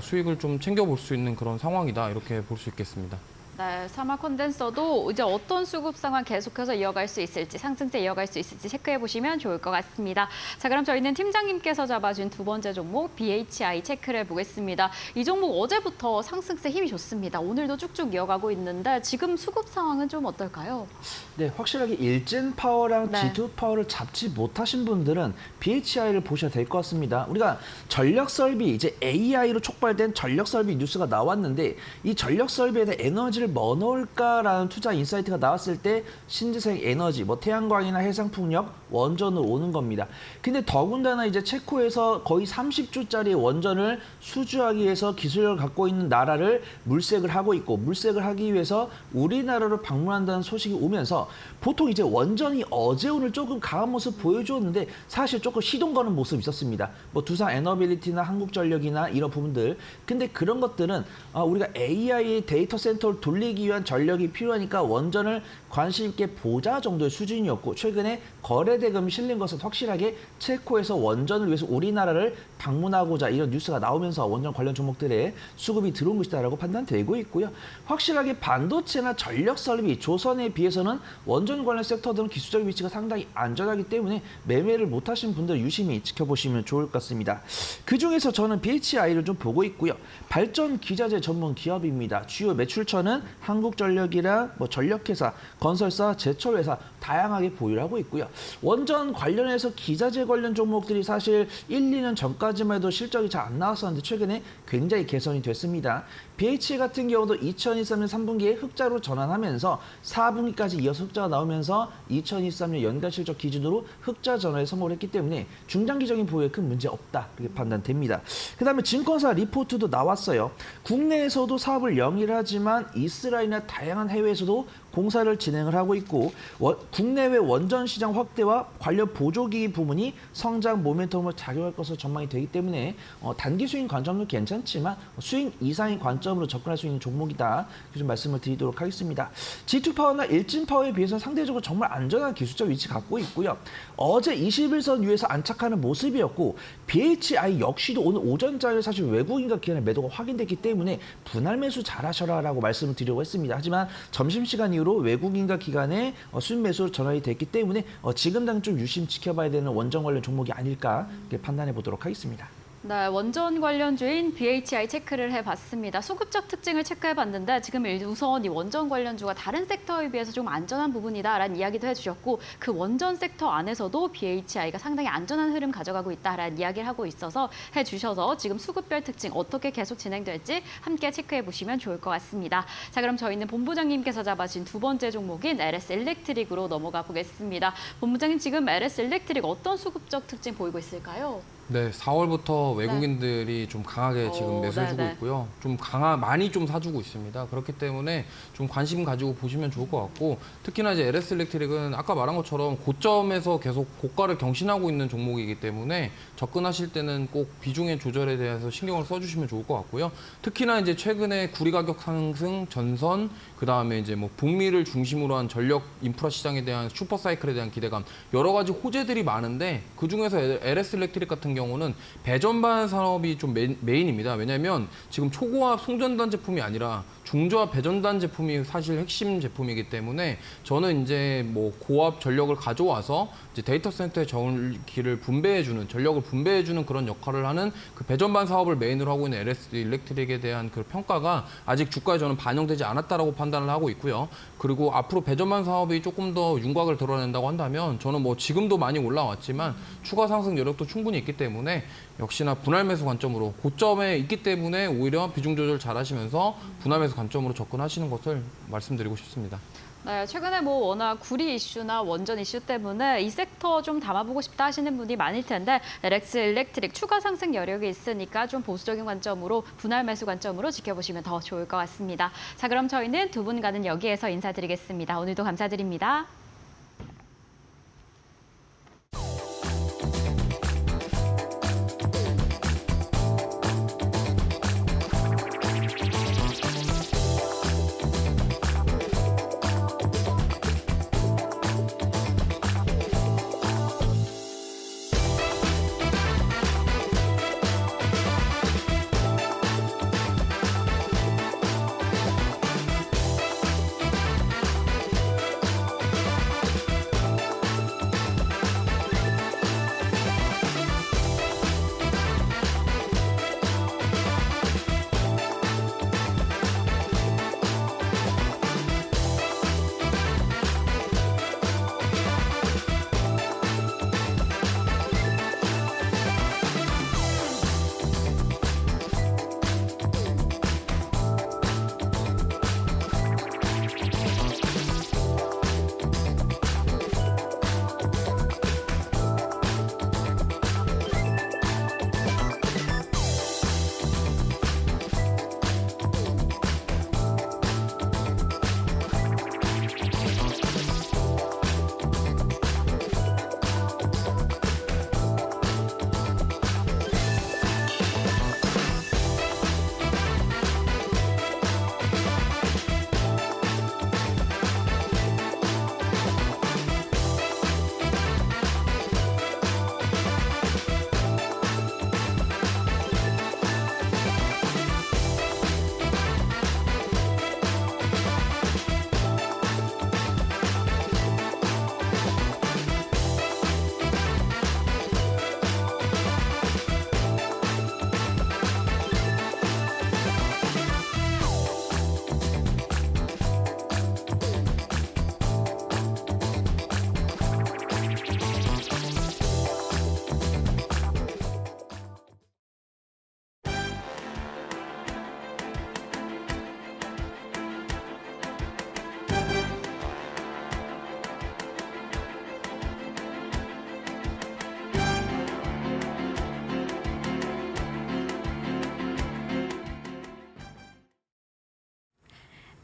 S5: 수익을 좀 챙겨볼 수 있는 그런 상황이다 이렇게 볼 수 있겠습니다.
S1: 네, 사마 콘덴서도 이제 어떤 수급 상황 계속해서 이어갈 수 있을지, 상승세 이어갈 수 있을지 체크해 보시면 좋을 것 같습니다. 자, 그럼 저희는 팀장님께서 잡아준 두 번째 종목 BHI 체크를 해보겠습니다. 이 종목 어제부터 상승세 힘이 좋습니다. 오늘도 쭉쭉 이어가고 있는데 지금 수급 상황은 좀 어떨까요?
S4: 네, 확실하게 일진 파워랑
S1: 네.
S4: G2 파워를 잡지 못하신 분들은 BHI를 보셔야 될 것 같습니다. 우리가 전력 설비, 이제 AI로 촉발된 전력 설비 뉴스가 나왔는데 이 전력 설비에 대한 에너지를 뭐 넣을까라는 투자 인사이트가 나왔을 때 신재생 에너지, 뭐 태양광이나 해상풍력, 원전으로 오는 겁니다. 근데 더군다나 이제 체코에서 거의 30조짜리 원전을 수주하기 위해서 기술력을 갖고 있는 나라를 물색을 하고 있고 물색을 하기 위해서 우리나라로 방문한다는 소식이 오면서 보통 이제 원전이 어제 오늘 조금 강한 모습 보여줬는데 사실 조금 시동 거는 모습이 있었습니다. 뭐 두산 에너빌리티나 한국전력이나 이런 부분들. 근데 그런 것들은 우리가 AI 데이터 센터를 돌리기 위한 전력이 필요하니까 원전을 관심 있게 보자 정도의 수준이었고 최근에 거래 대금이 실린 것은 확실하게 체코에서 원전을 위해서 우리나라를 방문하고자 이런 뉴스가 나오면서 원전 관련 종목들에 수급이 들어온 것이다라고 판단되고 있고요. 확실하게 반도체나 전력 설비, 조선에 비해서는 원전 관련 섹터들은 기술적 위치가 상당히 안전하기 때문에 매매를 못하신 분들 유심히 지켜보시면 좋을 것 같습니다. 그중에서 저는 BHI를 좀 보고 있고요. 발전 기자재 전문 기업입니다. 주요 매출처는 한국전력이랑 전력회사, 건설사, 제철회사 다양하게 보유를 하고 있고요. 원전 관련해서 기자재 관련 종목들이 사실 1, 2년 전까지만 해도 실적이 잘 안 나왔었는데 최근에 굉장히 개선이 됐습니다. BH 같은 경우도 2023년 3분기에 흑자로 전환하면서 4분기까지 이어서 흑자가 나오면서 2023년 연간 실적 기준으로 흑자 전환에 성공을 했기 때문에 중장기적인 보유에 큰 문제 없다 이렇게 판단됩니다. 그다음에 증권사 리포트도 나왔어요. 국내에서도 사업을 영위를 하지만 이스라엘이나 다양한 해외에서도 공사를 진행을 하고 있고 국내외 원전 시장 확대와 관련 보조기기 부문이 성장 모멘텀을 작용할 것으로 전망이 되기 때문에 단기 수익 관점도 괜찮지만 수익 이상의 관점으로 접근할 수 있는 종목이다. 좀 말씀을 드리도록 하겠습니다. G2파워나 일진파워에 비해서는 상대적으로 정말 안전한 기술적 위치 갖고 있고요. 어제 21선 위에서 안착하는 모습이었고 BHI 역시도 오늘 오전장에 사실 외국인과 기관의 매도가 확인됐기 때문에 분할 매수 잘하셔라라고 말씀을 드리려고 했습니다. 하지만 점심시간 이후로 외국인과 기관의 수익 매수로 전환이 됐기 때문에 지금 당장 좀 유심 지켜봐야 되는 원전 관련 종목이 아닐까 이렇게 판단해 보도록 하겠습니다.
S2: 네, 원전 관련주인 BHI 체크를 해봤습니다. 수급적 특징을 체크해봤는데 지금 우선 이 원전 관련주가 다른 섹터에 비해서 좀 안전한 부분이다라는 이야기도 해주셨고 그 원전 섹터 안에서도 BHI가 상당히 안전한 흐름 가져가고 있다라는 이야기를 하고 있어서 해주셔서 지금 수급별 특징 어떻게 계속 진행될지 함께 체크해보시면 좋을 것 같습니다. 자, 그럼 저희는 본부장님께서 잡아주신 두 번째 종목인 LS 일렉트릭으로 넘어가 보겠습니다. 본부장님 지금 LS 일렉트릭 어떤 수급적 특징 보이고 있을까요?
S5: 네, 4월부터 외국인들이 좀 강하게 지금 매수해주고
S2: 네네.
S5: 있고요. 좀 많이 좀 사주고 있습니다. 그렇기 때문에 좀 관심 가지고 보시면 좋을 것 같고 특히나 이제 LS 일렉트릭은 아까 말한 것처럼 고점에서 계속 고가를 경신하고 있는 종목이기 때문에 접근하실 때는 꼭 비중의 조절에 대해서 신경을 써주시면 좋을 것 같고요. 특히나 이제 최근에 구리 가격 상승, 전선, 그 다음에 이제 뭐 북미를 중심으로 한 전력 인프라 시장에 대한 슈퍼 사이클에 대한 기대감 여러 가지 호재들이 많은데 그 중에서 LS 일렉트릭 같은 경우는 배전반 산업이 좀 메인입니다. 왜냐하면 지금 초고압 송전단 제품이 아니라 중저압 배전단 제품이 사실 핵심 제품이기 때문에 저는 이제 뭐 고압 전력을 가져와서 이제 데이터 센터의 전기를 분배해주는 전력을 분배해주는 그런 역할을 하는 그 배전반 사업을 메인으로 하고 있는 LS 일렉트릭에 대한 그 평가가 아직 주가에 저는 반영되지 않았다라고 판단을 하고 있고요. 그리고 앞으로 배전반 사업이 조금 더 윤곽을 드러낸다고 한다면 저는 뭐 지금도 많이 올라왔지만 추가 상승 여력도 충분히 있기 때문에 역시나 분할 매수 관점으로 고점에 있기 때문에 오히려 비중 조절 잘 하시면서 분할 매수 관점으로 접근하시는 것을 말씀드리고 싶습니다.
S2: 네, 최근에 뭐 워낙 구리 이슈나 원전 이슈 때문에 이 섹터 좀 담아보고 싶다 하시는 분이 많을 텐데 LS 일렉트릭 추가 상승 여력이 있으니까 좀 보수적인 관점으로 분할 매수 관점으로 지켜보시면 더 좋을 것 같습니다. 자, 그럼 저희는 두 분과는 여기에서 인사드리겠습니다. 오늘도 감사드립니다.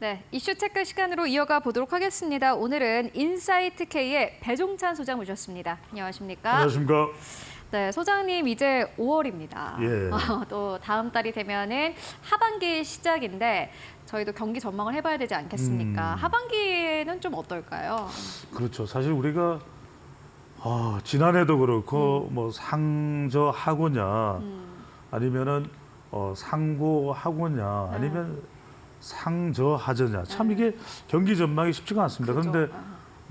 S1: 네, 이슈 체크 시간으로 이어가 보도록 하겠습니다. 오늘은 인사이트 K의 배종찬 소장 모셨습니다. 안녕하십니까?
S6: 안녕하십니까?
S1: 네, 소장님 이제 5월입니다.
S6: 예.
S1: 또 다음 달이 되면은 하반기 시작인데 저희도 경기 전망을 해봐야 되지 않겠습니까? 하반기에는 좀 어떨까요?
S6: 그렇죠. 사실 우리가 지난해도 그렇고 뭐 상저하고냐 아니면은 상고하고냐 아니면 상저하저냐 참 이게 경기 전망이 쉽지가 않습니다.
S1: 그죠.
S6: 그런데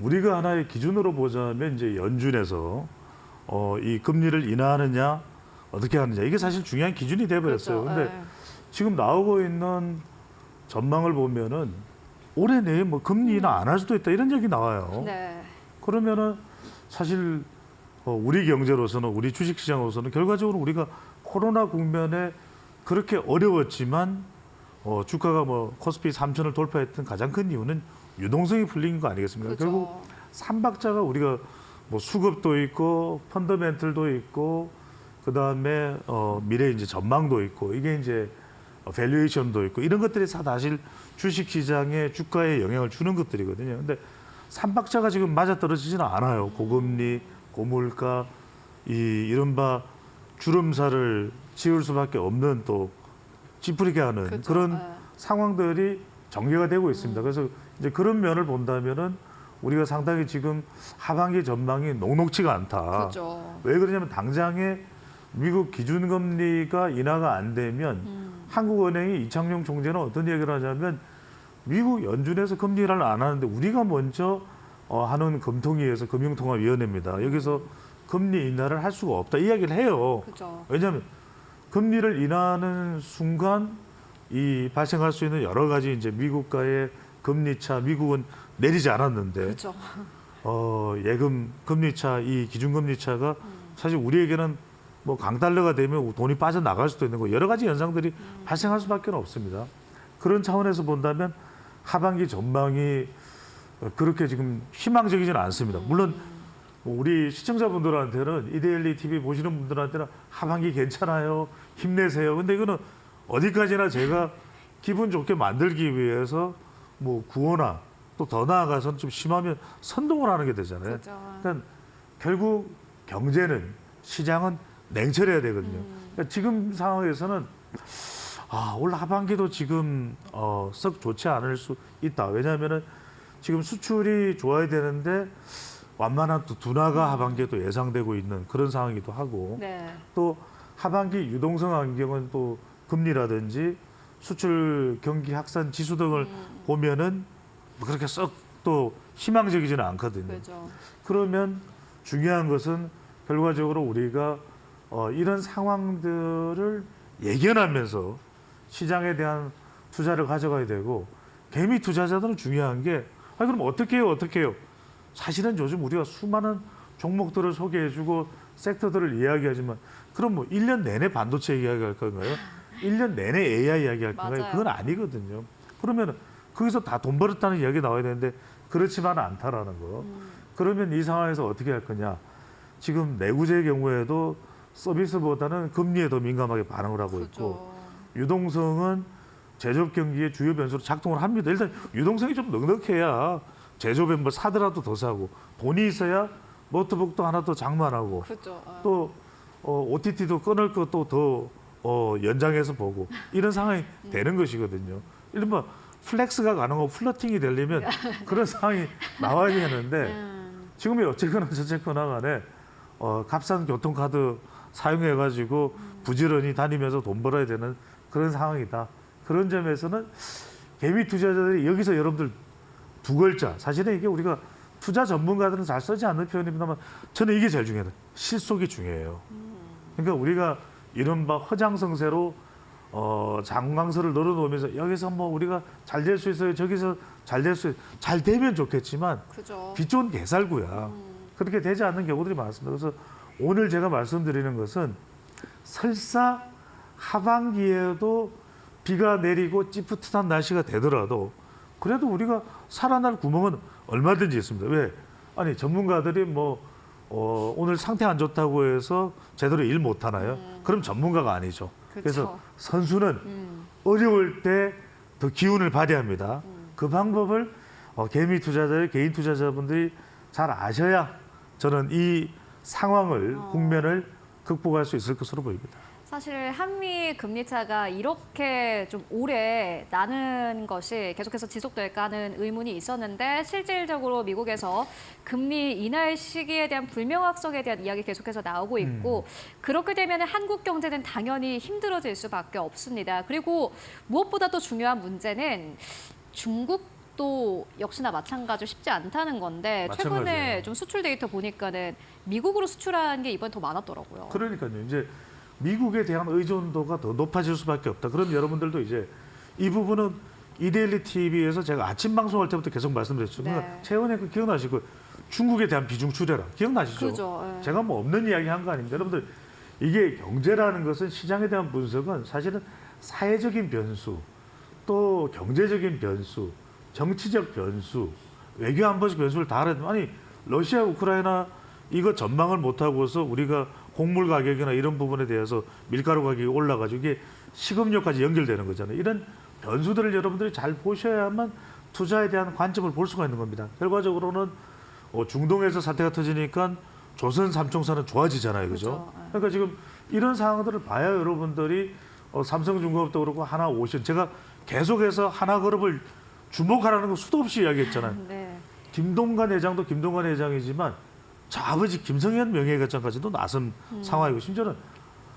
S6: 우리가 하나의 기준으로 보자면 이제 연준에서 이 금리를 인하하느냐 어떻게 하느냐 이게 사실 중요한 기준이 돼버렸어요.
S1: 그렇죠.
S6: 근데 지금 나오고 있는 전망을 보면은 올해 내에 뭐 금리 인하 안 할 수도 있다 이런 얘기 나와요.
S1: 네.
S6: 그러면은 사실 우리 경제로서는 우리 주식시장으로서는 결과적으로 우리가 코로나 국면에 그렇게 어려웠지만 주가가 뭐 코스피 3천을 돌파했던 가장 큰 이유는 유동성이 풀린 거 아니겠습니까?
S1: 그죠.
S6: 결국 삼박자가 우리가 뭐 수급도 있고 펀더멘털도 있고 그다음에 미래 이제 전망도 있고 이게 이제 밸류에이션도 있고 이런 것들이 다 사실 주식시장의 주가에 영향을 주는 것들이거든요. 근데 삼박자가 지금 맞아떨어지지는 않아요. 고금리, 고물가, 이 이른바 주름살을 지을 수밖에 없는 또 찌푸리게 하는
S1: 그죠.
S6: 그런
S1: 네.
S6: 상황들이 전개가 되고 있습니다. 그래서 이제 그런 면을 본다면은 우리가 상당히 지금 하반기 전망이 녹록치가 않다.
S1: 그죠.
S6: 왜 그러냐면 당장에 미국 기준금리가 인하가 안 되면 한국은행이 이창용 총재는 어떤 얘기를 하냐면 미국 연준에서 금리 인하를 안 하는데 우리가 먼저 하는 금통위에서 금융통화위원회입니다. 여기서 금리 인하를 할 수가 없다. 이 이야기를 해요.
S1: 그죠.
S6: 왜냐하면 금리를 인하하는 순간 이 발생할 수 있는 여러 가지 이제 미국과의 금리차, 미국은 내리지 않았는데
S1: 그죠.
S6: 예금 금리차, 이 기준금리차가 사실 우리에게는 뭐 강달러가 되면 돈이 빠져나갈 수도 있는 거 여러 가지 현상들이 발생할 수밖에 없습니다. 그런 차원에서 본다면 하반기 전망이 그렇게 지금 희망적이지는 않습니다. 물론 뭐 우리 시청자분들한테는 이데일리 TV 보시는 분들한테는 하반기 괜찮아요, 힘내세요. 근데 이거는 어디까지나 제가 기분 좋게 만들기 위해서 뭐 구호나 또 더 나아가서는 좀 심하면 선동을 하는 게 되잖아요.
S1: 그죠.
S6: 그러니까 결국 경제는 시장은 냉철해야 되거든요. 그러니까 지금 상황에서는 올 하반기도 지금 썩 좋지 않을 수 있다. 왜냐하면은 지금 수출이 좋아야 되는데 완만한 또 둔화가 하반기에도 예상되고 있는 그런 상황이기도 하고
S1: 네.
S6: 또 하반기 유동성 안경은 또 금리라든지 수출 경기 확산 지수 등을 보면은 그렇게 썩 또 희망적이지는 않거든요.
S1: 그죠.
S6: 그러면 중요한 것은 결과적으로 우리가 이런 상황들을 예견하면서 시장에 대한 투자를 가져가야 되고 개미 투자자들은 중요한 게 그럼 어떻게 해요? 사실은 요즘 우리가 수많은 종목들을 소개해주고 섹터들을 이야기하지만 그럼 뭐 1년 내내 반도체 이야기할 건가요? 1년 내내 AI 이야기할 건가요?
S1: 맞아요.
S6: 그건 아니거든요. 그러면 거기서 다 돈 벌었다는 이야기 나와야 되는데 그렇지만 않다라는 거. 그러면 이 상황에서 어떻게 할 거냐? 지금 내구재의 경우에도 서비스보다는 금리에 더 민감하게 반응을 하고 있고
S1: 그죠.
S6: 유동성은 제조업 경기의 주요 변수로 작동을 합니다. 일단 유동성이 좀 넉넉해야 제조업에 뭐 사더라도 더 사고 돈이 있어야 노트북도 하나 더 장만하고
S1: 그죠.
S6: 또 OTT도 끊을 것도 더 연장해서 보고 이런 상황이 되는 것이거든요. 이른바 플렉스가 가능하고 플러팅이 되려면 그런 상황이 나와야 되는데 지금이 어쨌거나 저쨌거나 간에 값싼 교통카드 사용해가지고 부지런히 다니면서 돈 벌어야 되는 그런 상황이다. 그런 점에서는 개미 투자자들이 여기서 여러분들 두 글자 사실은 이게 우리가 투자 전문가들은 잘 쓰지 않는 표현입니다만 저는 이게 제일 중요해요. 실속이 중요해요. 그러니까 우리가 이른바 허장성세로 장광설을 널어놓으면서 여기서 뭐 우리가 잘 될 수 있어요. 저기서 잘 될 수 있어요. 잘 되면 좋겠지만
S1: 그죠.
S6: 빚 좋은 개살구야. 그렇게 되지 않는 경우들이 많습니다. 그래서 오늘 제가 말씀드리는 것은 설사 하반기에도 비가 내리고 찌뿌듯한 날씨가 되더라도 그래도 우리가 살아날 구멍은 얼마든지 있습니다. 왜? 아니 전문가들이 뭐 오늘 상태 안 좋다고 해서 제대로 일 못 하나요? 그럼 전문가가 아니죠.
S1: 그쵸.
S6: 그래서 선수는 어려울 때 더 기운을 발휘합니다. 그 방법을 개미 투자자들, 개인 투자자분들이 잘 아셔야 저는 이 상황을 국면을 극복할 수 있을 것으로 보입니다.
S1: 사실 한미 금리 차가 이렇게 좀 오래 나는 것이 계속해서 지속될까 하는 의문이 있었는데 실질적으로 미국에서 금리 인하의 시기에 대한 불명확성에 대한 이야기 계속해서 나오고 있고 그렇게 되면 한국 경제는 당연히 힘들어질 수밖에 없습니다. 그리고 무엇보다 도 중요한 문제는 중국도 역시나 마찬가지로 쉽지 않다는 건데 최근에
S6: 마찬가지예요.
S1: 좀 수출 데이터 보니까는 미국으로 수출한 게 이번에 더 많았더라고요.
S6: 그러니까요. 이제 미국에 대한 의존도가 더 높아질 수밖에 없다. 그럼 여러분들도 이제 이 부분은 이데일리 TV에서 제가 아침 방송할 때부터 계속 말씀드렸죠.
S1: 네.
S6: 그러니까 최근에 그 기억나시고 중국에 대한 비중 줄여라. 기억나시죠?
S1: 그죠. 예.
S6: 제가 뭐 없는 이야기 한 거 아닙니다. 여러분들 이게 경제라는 것은 시장에 대한 분석은 사실은 사회적인 변수, 또 경제적인 변수, 정치적 변수, 외교 안보적 변수를 다 알아야 됩니다. 아니 러시아, 우크라이나 이거 전망을 못하고서 우리가 곡물 가격이나 이런 부분에 대해서 밀가루 가격이 올라가지고 이게 식음료까지 연결되는 거잖아요. 이런 변수들을 여러분들이 잘 보셔야만 투자에 대한 관점을 볼 수가 있는 겁니다. 결과적으로는 중동에서 사태가 터지니까 조선 삼총사는 좋아지잖아요. 그죠?
S1: 그렇죠.
S6: 그러니까 지금 이런 상황들을 봐야 여러분들이 삼성중공업도 그렇고 하나오션 제가 계속해서 하나그룹을 주목하라는 거 수도 없이 이야기했잖아요.
S1: 네.
S6: 김동관 회장도 김동관 회장이지만 저 아버지 김성현 명예회장까지도 나선 상황이고 심지어는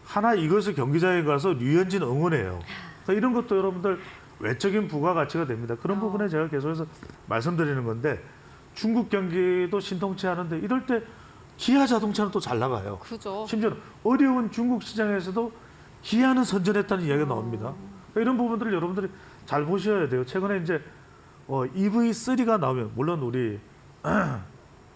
S6: 하나 이것을 경기장에 가서 류현진 응원해요. 그러니까 이런 것도 여러분들 외적인 부가가치가 됩니다. 그런 부분에 제가 계속해서 말씀드리는 건데 중국 경기도 신통치 않은데 이럴 때 기아 자동차는 또 잘 나가요.
S1: 그죠.
S6: 심지어는 어려운 중국 시장에서도 기아는 선전했다는 이야기가 나옵니다. 그러니까 이런 부분들을 여러분들이 잘 보셔야 돼요. 최근에 이제 EV3가 나오면 물론 우리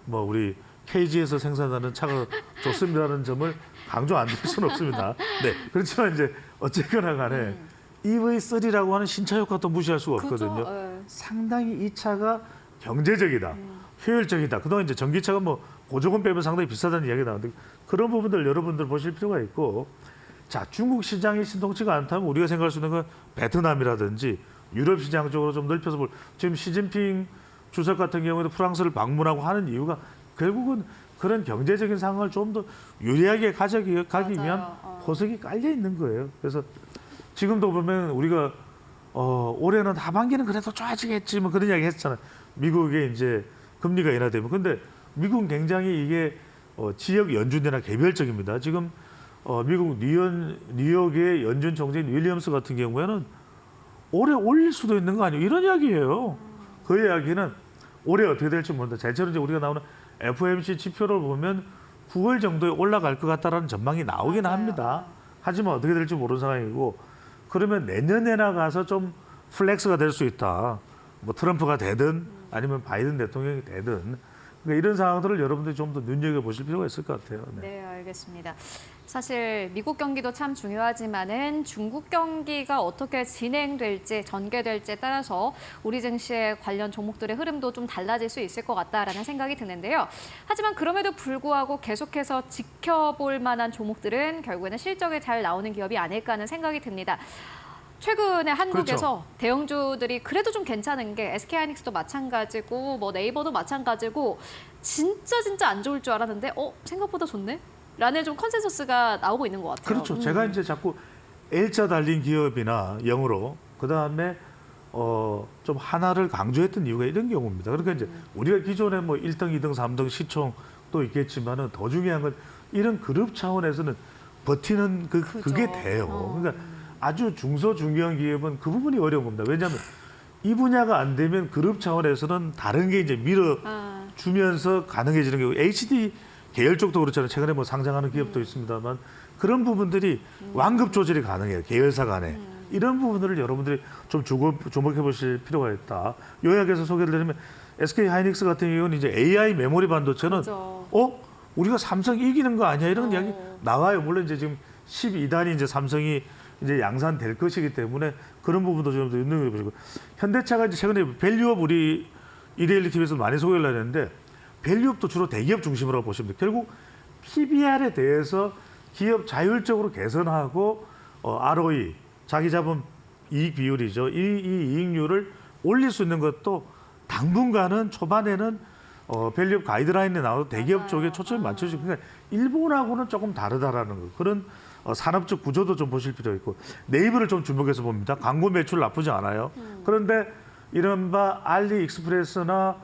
S6: 우리 KG에서 생산하는 차가 좋습니다라는 점을 강조 안 드릴 수는 없습니다. 네, 그렇지만 이제 어쨌거나 간에 EV3라고 하는 신차 효과도 무시할 수가 없거든요.
S1: 그죠. 예.
S6: 상당히 이 차가 경제적이다, 효율적이다. 그동안 이제 전기차가 뭐 보조금 빼면 상당히 비싸다는 이야기가 나오는데 그런 부분들 여러분들 보실 필요가 있고, 자 중국 시장이 신통치가 않다면 우리가 생각할 수 있는 건 베트남이라든지 유럽 시장 쪽으로 좀 넓혀서 지금 시진핑 주석 같은 경우에도 프랑스를 방문하고 하는 이유가 결국은 그런 경제적인 상황을 좀 더 유리하게 가기 위한 포석이 깔려 있는 거예요. 그래서 지금도 보면 우리가 올해는 하반기는 그래도 좋아지겠지 뭐 그런 이야기 했잖아요. 미국의 이제 금리가 인하되면. 근데 미국은 굉장히 이게 지역 연준이나 개별적입니다. 지금 미국 뉴욕의 연준 총재인 윌리엄스 같은 경우에는 올해 올릴 수도 있는 거 아니에요? 이런 이야기예요. 그 이야기는 올해 어떻게 될지 모른다. 대체로 이제 우리가 나오는 FOMC 지표를 보면 9월 정도에 올라갈 것 같다라는 전망이 나오긴
S1: 맞아요.
S6: 합니다. 하지만 어떻게 될지 모르는 상황이고, 그러면 내년에나 가서 좀 플렉스가 될 수 있다. 뭐 트럼프가 되든 아니면 바이든 대통령이 되든, 그러니까 이런 상황들을 여러분들이 좀 더 눈여겨보실 필요가 있을 것 같아요.
S1: 네, 알겠습니다. 사실 미국 경기도 참 중요하지만은 중국 경기가 어떻게 진행될지, 전개될지에 따라서 우리 증시의 관련 종목들의 흐름도 좀 달라질 수 있을 것 같다라는 생각이 드는데요. 하지만 그럼에도 불구하고 계속해서 지켜볼 만한 종목들은 결국에는 실적이 잘 나오는 기업이 아닐까 하는 생각이 듭니다. 최근에 한국에서 대형주들이 그래도 좀 괜찮은 게 SK하이닉스도 마찬가지고 뭐 네이버도 마찬가지고 진짜 안 좋을 줄 알았는데 생각보다 좋네? 라는 좀 컨센서스가 나오고 있는 것 같아요.
S6: 그렇죠. 제가 이제 자꾸 L자 달린 기업이나 영으로 그다음에 좀 하나를 강조했던 이유가 이런 경우입니다. 그러니까 이제 우리가 기존에 뭐 1등, 2등, 3등 시총도 있겠지만은 더 중요한 건 이런 그룹 차원에서는 버티는 그게 돼요. 그러니까 아주 중소 중견 기업은 그 부분이 어려운 겁니다. 왜냐하면 이 분야가 안 되면 그룹 차원에서는 다른 게 이제 밀어주면서 가능해지는 게 HD 계열 쪽도 그렇잖아요. 최근에 뭐 상장하는 기업도 있습니다만 그런 부분들이 완급 조절이 가능해요. 계열사 간에. 이런 부분들을 여러분들이 좀 주목해 보실 필요가 있다. 요약해서 소개를 드리면 SK하이닉스 같은 경우는 이제 AI 메모리 반도체는
S1: 그렇죠.
S6: 우리가 삼성 이기는 거 아니야? 이런 이야기 나와요. 물론 이제 지금 12단이 이제 삼성이 이제 양산될 것이기 때문에 그런 부분도 좀 더 눈여겨 보시고, 현대차가 이제 최근에 밸류업 우리 이데일리 TV에서 많이 소개를 하는데 밸류업도 주로 대기업 중심으로 보시면 돼요. 결국 PBR에 대해서 기업 자율적으로 개선하고 ROE 자기 자본 이익 비율이죠. 이 이익률을 올릴 수 있는 것도 당분간은 초반에는 밸류 가이드라인에 나와도 대기업
S1: 맞아요.
S6: 쪽에 초점이 맞춰지고 그러니까 일본하고는 조금 다르다라는 거 그런 산업적 구조도 좀 보실 필요가 있고 네이버를 좀 주목해서 봅니다. 광고 매출 나쁘지 않아요. 그런데 이른바 알리익스프레스나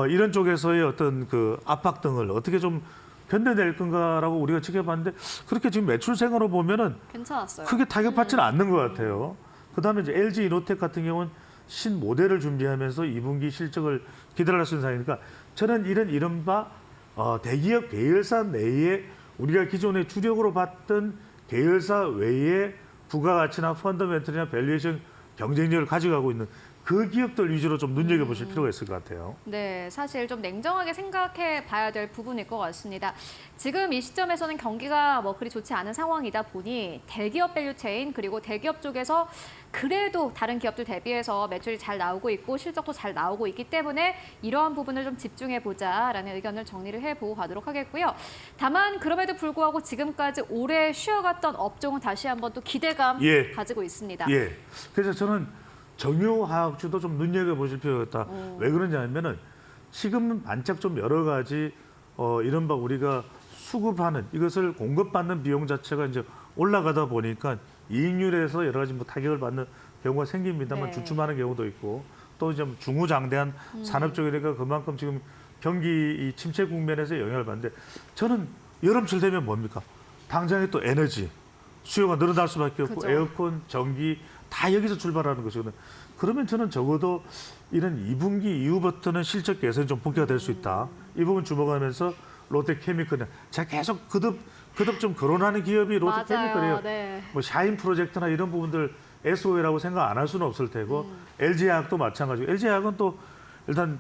S6: 이런 쪽에서의 어떤 그 압박 등을 어떻게 좀 견뎌낼 건가라고 우리가 지켜봤는데 그렇게 지금 매출생으로 보면은
S1: 괜찮았어요.
S6: 크게 타격받지는 않는 것 같아요. 그다음에 이제 LG 이노텍 같은 경우는 신 모델을 준비하면서 2분기 실적을 기대할 수 있는 상황이니까 저는 이런 이른바 대기업 계열사 내에 우리가 기존에 주력으로 봤던 계열사 외에 부가가치나 펀더멘털이나 밸류에이션 경쟁력을 가져가고 있는 그 기업들 위주로 좀 눈여겨보실 필요가 있을 것 같아요.
S1: 네, 사실 좀 냉정하게 생각해 봐야 될 부분일 것 같습니다. 지금 이 시점에서는 경기가 뭐 그리 좋지 않은 상황이다 보니 대기업 밸류체인 그리고 대기업 쪽에서 그래도 다른 기업들 대비해서 매출이 잘 나오고 있고 실적도 잘 나오고 있기 때문에 이러한 부분을 좀 집중해 보자라는 의견을 정리를 해보고 가도록 하겠고요. 다만 그럼에도 불구하고 지금까지 오래 쉬어갔던 업종은 다시 한번 또 기대감
S6: 예.
S1: 가지고 있습니다.
S6: 예. 그래서 저는 정유화학주도 좀 눈여겨보실 필요가 있다. 왜 그러냐면은 지금은 반짝 좀 여러 가지 이른바 우리가 수급하는 이것을 공급받는 비용 자체가 이제 올라가다 보니까 이익률에서 여러 가지 뭐 타격을 받는 경우가 생깁니다만
S1: 네.
S6: 주춤하는 경우도 있고 또 이제 중후장대한 산업 쪽이니까 그만큼 지금 경기 이 침체 국면에서 영향을 받는데 저는 여름철 되면 뭡니까? 당장에 또 에너지 수요가 늘어날 수밖에 없고
S1: 그죠.
S6: 에어컨, 전기 다 여기서 출발하는 것이거든요. 그러면 저는 적어도 이런 2분기 이후부터는 실적 개선이 좀 본격화 될 수 있다. 이 부분 주목하면서 롯데케미컬이나 제가 계속 거듭 좀 거론하는 기업이 롯데케미컬이에요.
S1: 맞아요. 네.
S6: 뭐 샤인 프로젝트나 이런 부분들 SOA라고 생각 안 할 수는 없을 테고 LG화학도 마찬가지고 LG화학은 또 일단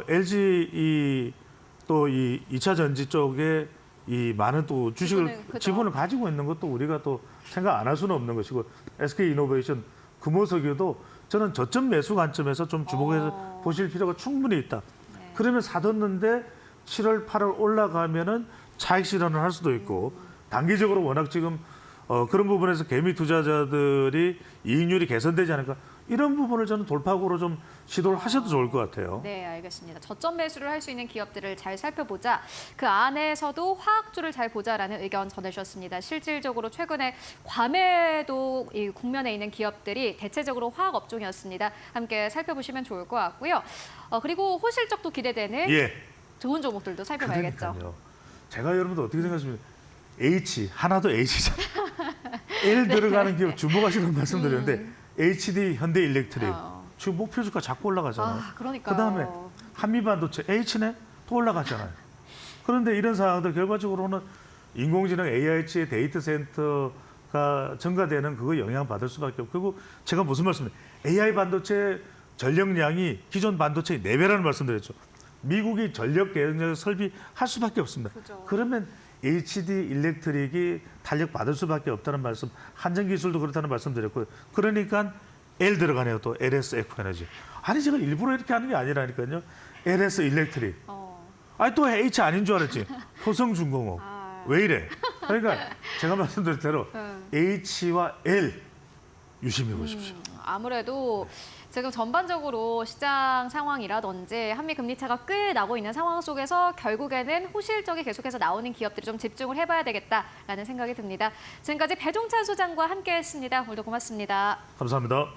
S6: LG 또 이 2차 전지 쪽에 이 많은 또 주식을
S1: 그죠.
S6: 지분을 가지고 있는 것도 우리가 또 생각 안 할 수는 없는 것이고 SK 이노베이션 금호석유도 저는 저점 매수 관점에서 좀 주목해서 보실 필요가 충분히 있다.
S1: 네.
S6: 그러면 사뒀는데 7월, 8월 올라가면은 차익 실현을 할 수도 있고 단기적으로 워낙 지금 그런 부분에서 개미 투자자들이 이익률이 개선되지 않을까 이런 부분을 저는 돌파구로 좀 시도를 하셔도 좋을 것 같아요.
S1: 네, 알겠습니다. 저점 매수를 할 수 있는 기업들을 잘 살펴보자. 그 안에서도 화학주를 잘 보자라는 의견 전해주셨습니다. 실질적으로 최근에 괌에도 이 국면에 있는 기업들이 대체적으로 화학 업종이었습니다. 함께 살펴보시면 좋을 것 같고요. 그리고 호실적도 기대되는
S6: 예.
S1: 좋은 종목들도 살펴봐야겠죠.
S6: 그러니까요. 제가 여러분들 어떻게 생각하십니까? H 하나도 H잖아요. L 들어가는 기업 주목하시는 말씀드렸는데 HD 현대일렉트릭 지금 목표 주가 자꾸 올라가잖아요.
S1: 그러니까요.
S6: 그다음에 한미반도체 H네 또 올라가잖아요. 그런데 이런 상황들 결과적으로는 인공지능 AI의 데이터 센터가 증가되는 그거 영향 받을 수밖에 없고 그리고 제가 무슨 말씀드려요? AI 반도체 전력량이 기존 반도체의 4배라는 말씀드렸죠. 미국이 전력 계획 설비할 수밖에 없습니다.
S1: 그죠.
S6: 그러면 HD 일렉트릭이 탄력 받을 수밖에 없다는 말씀, 한전 기술도 그렇다는 말씀드렸고요. 그러니까 L 들어가네요. 또 LS 에코에너지. 아니 제가 일부러 이렇게 하는 게 아니라니까요. LS 일렉트릭. 아니 또 H 아닌 줄 알았지. 호성중공업. 왜 이래? 그러니까 제가 말씀드린 대로 H와 L 유심히 보십시오.
S1: 아무래도 지금 전반적으로 시장 상황이라든지 한미 금리 차가 꽤 나고 있는 상황 속에서 결국에는 호실적이 계속해서 나오는 기업들이 좀 집중을 해봐야 되겠다라는 생각이 듭니다. 지금까지 배종찬 소장과 함께했습니다. 오늘도 고맙습니다.
S6: 감사합니다.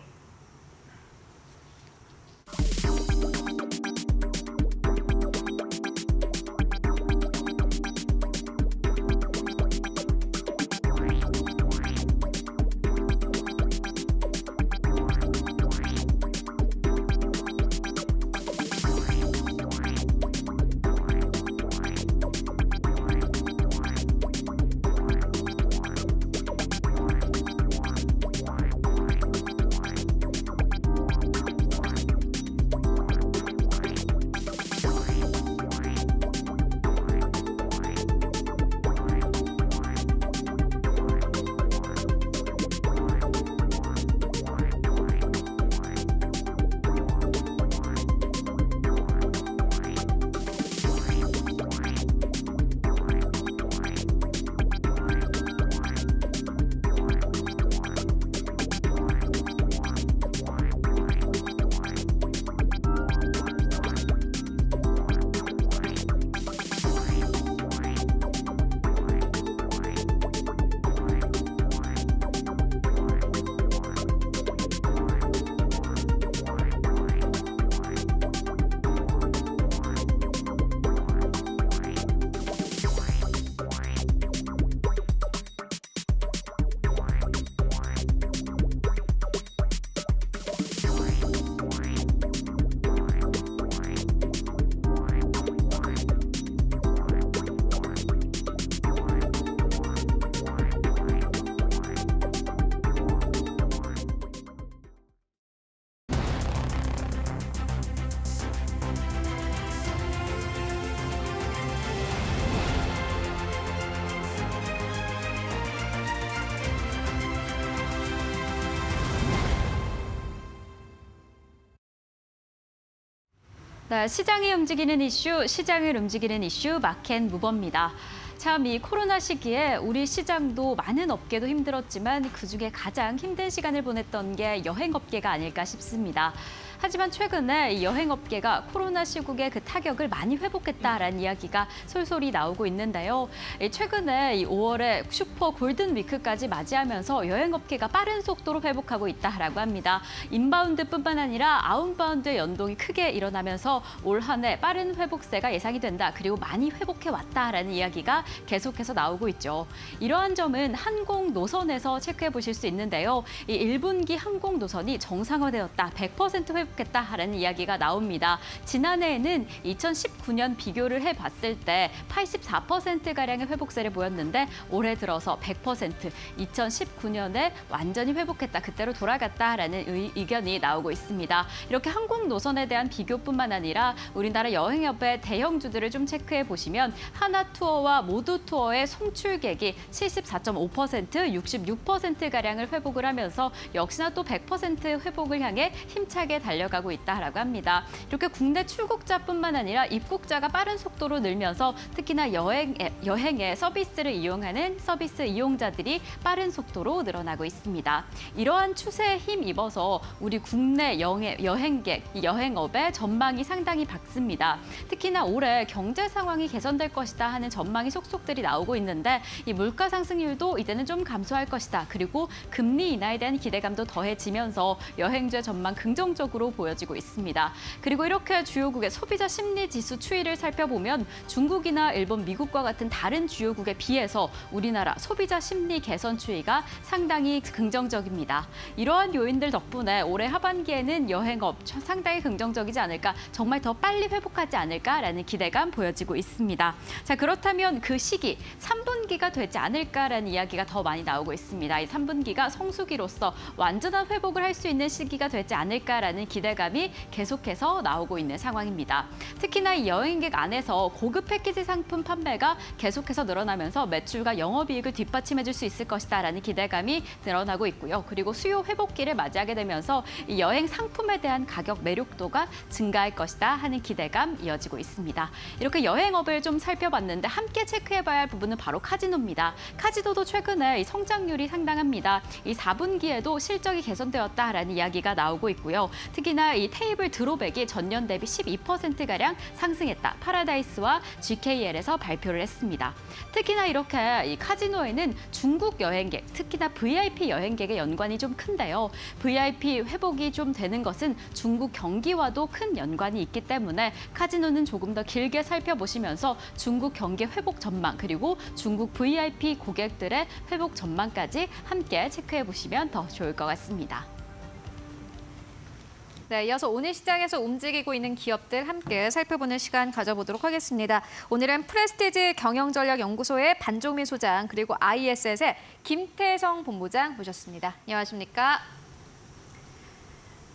S2: 네, 시장이 움직이는 이슈, 시장을 움직이는 이슈 마켓 무버입니다. 참 이 코로나 시기에 우리 시장도 많은 업계도 힘들었지만 그중에 가장 힘든 시간을 보냈던 게 여행업계가 아닐까 싶습니다. 하지만 최근에 이 여행업계가 코로나 시국의 그 타격을 많이 회복했다라는 이야기가 솔솔이 나오고 있는데요. 최근에 이 5월에 슈퍼 골든 위크까지 맞이하면서 여행업계가 빠른 속도로 회복하고 있다라고 합니다. 인바운드뿐만 아니라 아웃바운드 연동이 크게 일어나면서 올 한 해 빠른 회복세가 예상이 된다. 그리고 많이 회복해 왔다라는 이야기가 계속해서 나오고 있죠. 이러한 점은 항공 노선에서 체크해 보실 수 있는데요. 이 1분기 항공 노선이 정상화되었다. 100% 회복했다라는 이야기가 나옵니다. 지난해에는 2019년 비교를 해봤을 때 84%가량의 회복세를 보였는데 올해 들어서 100%, 2019년에 완전히 회복했다. 그때로 돌아갔다라는 의견이 나오고 있습니다. 이렇게 항공 노선에 대한 비교뿐만 아니라 우리나라 여행업의 대형주들을 좀 체크해 보시면 하나투어와 모두투어의 송출객이 74.5%, 66%가량을 회복을 하면서 역시나 또 100% 회복을 향해 힘차게 달려가고 있다라고 합니다. 이렇게 국내 출국자뿐만 아니라 입국자가 빠른 속도로 늘면서 특히나 여행의 서비스를 이용하는 서비스 이용자들이 빠른 속도로 늘어나고 있습니다. 이러한 추세에 힘입어서 우리 국내 여행객, 여행업의 전망이 상당히 밝습니다. 특히나 올해 경제 상황이 개선될 것이다 하는 전망이 속속들이 나오고 있는데 이 물가 상승률도 이제는 좀 감소할 것이다. 그리고 금리 인하에 대한 기대감도 더해지면서 여행주의 전망 긍정적으로 보여지고 있습니다. 그리고 이렇게 주요국의 소비자 심리 지수 추이를 살펴보면 중국이나 일본, 미국과 같은 다른 주요국에 비해서 우리나라 소비자 심리 개선 추이가 상당히 긍정적입니다. 이러한 요인들 덕분에 올해 하반기에는 여행업 상당히 긍정적이지 않을까, 정말 더 빨리 회복하지 않을까라는 기대감 보여지고 있습니다. 자, 그렇다면 그 시기 3분기가 되지 않을까라는 이야기가 더 많이 나오고 있습니다. 이 3분기가 성수기로서 완전한 회복을 할 수 있는 시기가 되지 않을까라는 기대감이 계속해서 나오고 있는 상황입니다. 특히나 이 여행객 안에서 고급 패키지 상품 판매가 계속해서 늘어나면서 매출과 영업이익을 뒷받침해줄 수 있을 것이다라는 기대감이 늘어나고 있고요. 그리고 수요 회복기를 맞이하게 되면서 이 여행 상품에 대한 가격 매력도가 증가할 것이다 하는 기대감 이어지고 있습니다. 이렇게 여행업을 좀 살펴봤는데 함께 체크해봐야 할 부분은 바로 카지노입니다. 카지노도 최근에 이 성장률이 상당합니다. 이 4분기에도 실적이 개선되었다라는 이야기가 나오고 있고요. 특히나 이 테이블 드로백이 전년 대비 12%가량 상승했다. 파라다이스와 GKL에서 발표를 했습니다. 특히나 이렇게 이 카지노에는 중국 여행객, 특히나 VIP 여행객의 연관이 좀 큰데요. VIP 회복이 좀 되는 것은 중국 경기와도 큰 연관이 있기 때문에 카지노는 조금 더 길게 살펴보시면서 중국 경기 회복 전망 그리고 중국 VIP 고객들의 회복 전망까지 함께 체크해 보시면 더 좋을 것 같습니다.
S1: 네, 이어서 오늘 시장에서 움직이고 있는 기업들 함께 살펴보는 시간 가져보도록 하겠습니다. 오늘은 프레스티지 경영전략연구소의 반종민 소장 그리고 ISS의 김태성 본부장 모셨습니다. 안녕하십니까?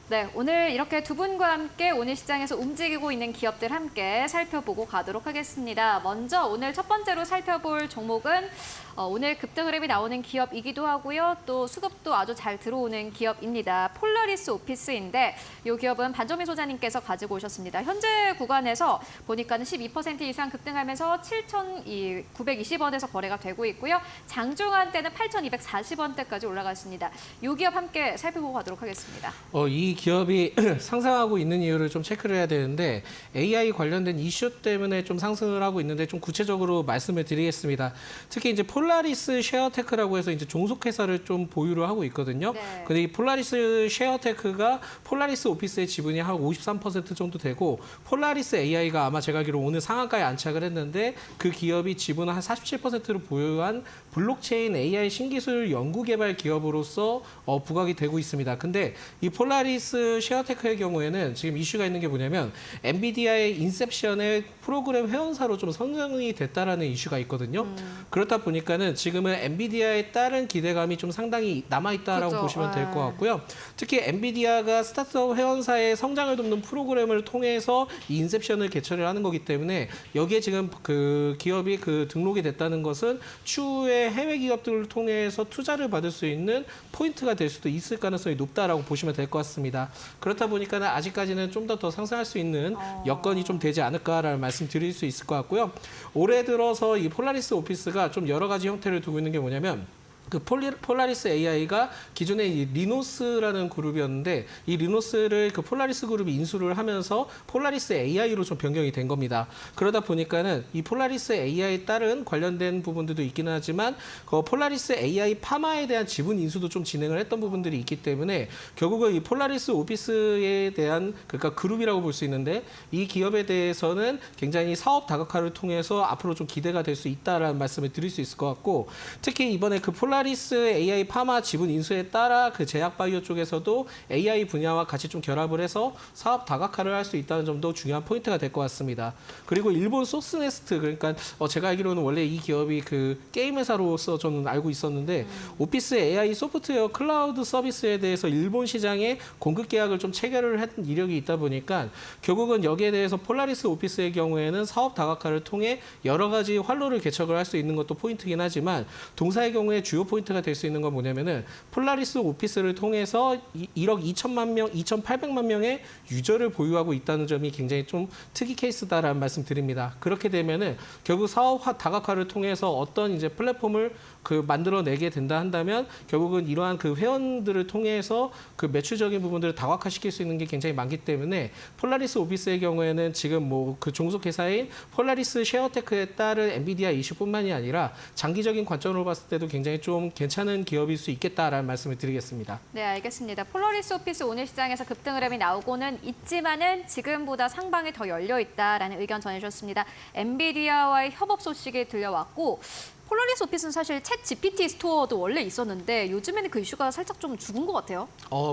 S1: 네, 오늘 이렇게 두 분과 함께 오늘 시장에서 움직이고 있는 기업들 함께 살펴보고 가도록 하겠습니다. 먼저 오늘 첫 번째로 살펴볼 종목은 오늘 급등 흐름이 나오는 기업이기도 하고요. 또 수급도 아주 잘 들어오는 기업입니다. 폴라리스 오피스인데 이 기업은 반종민 소장님께서 가지고 오셨습니다. 현재 구간에서 보니까는 12% 이상 급등하면서 7,920원에서 거래가 되고 있고요. 장중한 때는 8,240원대까지 올라갔습니다. 이 기업 함께 살펴보고 가도록 하겠습니다.
S7: 이 기업이 상승하고 있는 이유를 좀 체크를 해야 되는데 AI 관련된 이슈 때문에 좀 상승을 하고 있는데 좀 구체적으로 말씀을 드리겠습니다. 특히 이제 폴라리스 쉐어테크라고 해서 이제 종속회사를 좀 보유를 하고 있거든요.
S1: 네.
S7: 근데 이 폴라리스 쉐어테크가 폴라리스 오피스의 지분이 한 53% 정도 되고 폴라리스 AI가 아마 제가 알기로 오늘 상한가에 안착을 했는데 그 기업이 지분을 한 47%를 보유한 블록체인 AI 신기술 연구개발 기업으로서 부각이 되고 있습니다. 근데 이 폴라리스 쉐어테크의 경우에는 지금 이슈가 있는 게 뭐냐면 엔비디아의 인셉션의 프로그램 회원사로 좀 선정이 됐다라는 이슈가 있거든요. 그렇다 보니까 보니까는 지금은 엔비디아에 따른 기대감이 좀 상당히 남아있다라고
S1: 그렇죠.
S7: 보시면 될 것
S1: 아.
S7: 같고요. 특히 엔비디아가 스타트업 회원사의 성장을 돕는 프로그램을 통해서 이 인셉션을 개최를 하는 거기 때문에 여기에 지금 그 기업이 그 등록이 됐다는 것은 추후에 해외 기업들을 통해서 투자를 받을 수 있는 포인트가 될 수도 있을 가능성이 높다라고 보시면 될 것 같습니다. 그렇다 보니까는 아직까지는 좀 더 상승할 수 있는 여건이 좀 되지 않을까라는 말씀 드릴 수 있을 것 같고요. 올해 들어서 이 폴라리스 오피스가 좀 여러 가지 형태를 두고 있는 게 뭐냐면 그 폴라리스 AI가 기존에 이 리노스라는 그룹이었는데 이 리노스를 그 폴라리스 그룹이 인수를 하면서 폴라리스 AI로 좀 변경이 된 겁니다. 그러다 보니까는 이 폴라리스 AI에 따른 관련된 부분들도 있기는 하지만 그 폴라리스 AI 파마에 대한 지분 인수도 좀 진행을 했던 부분들이 있기 때문에 결국은 이 폴라리스 오피스에 대한 그러니까 그룹이라고 볼 수 있는데 이 기업에 대해서는 굉장히 사업 다각화를 통해서 앞으로 좀 기대가 될 수 있다라는 말씀을 드릴 수 있을 것 같고 특히 이번에 그 폴라리스 AI 파마 지분 인수에 따라 그 제약바이오 쪽에서도 AI 분야와 같이 좀 결합을 해서 사업 다각화를 할 수 있다는 점도 중요한 포인트가 될 것 같습니다. 그리고 일본 소스네스트 그러니까 제가 알기로는 원래 이 기업이 그 게임 회사로서 저는 알고 있었는데 오피스 AI 소프트웨어 클라우드 서비스에 대해서 일본 시장에 공급 계약을 좀 체결을 한 이력이 있다 보니까 결국은 여기에 대해서 폴라리스 오피스의 경우에는 사업 다각화를 통해 여러 가지 활로를 개척을 할 수 있는 것도 포인트긴 하지만 동사의 경우에 주요 포인트가 될 수 있는 건 뭐냐면은 폴라리스 오피스를 통해서 1억 2천만 명, 2,800만 명의 유저를 보유하고 있다는 점이 굉장히 좀 특이 케이스다라는 말씀 드립니다. 그렇게 되면은 결국 사업화 다각화를 통해서 어떤 이제 플랫폼을 그 만들어내게 된다 한다면 결국은 이러한 그 회원들을 통해서 그 매출적인 부분들을 다각화시킬 수 있는 게 굉장히 많기 때문에 폴라리스 오피스의 경우에는 지금 뭐 그 종속 회사인 폴라리스 쉐어테크에 따른 엔비디아 이슈뿐만이 아니라 장기적인 관점으로 봤을 때도 굉장히 좀 괜찮은 기업일 수 있겠다라는 말씀을 드리겠습니다.
S1: 네, 알겠습니다. 폴라리스 오피스 오늘 시장에서 급등 흐름이 나오고는 있지만은 지금보다 상방이 더 열려 있다라는 의견 전해주셨습니다. 엔비디아와의 협업 소식이 들려왔고 폴라리스 오피스는 사실 챗 GPT 스토어도 원래 있었는데 요즘에는 그 이슈가 살짝 좀 죽은 것 같아요.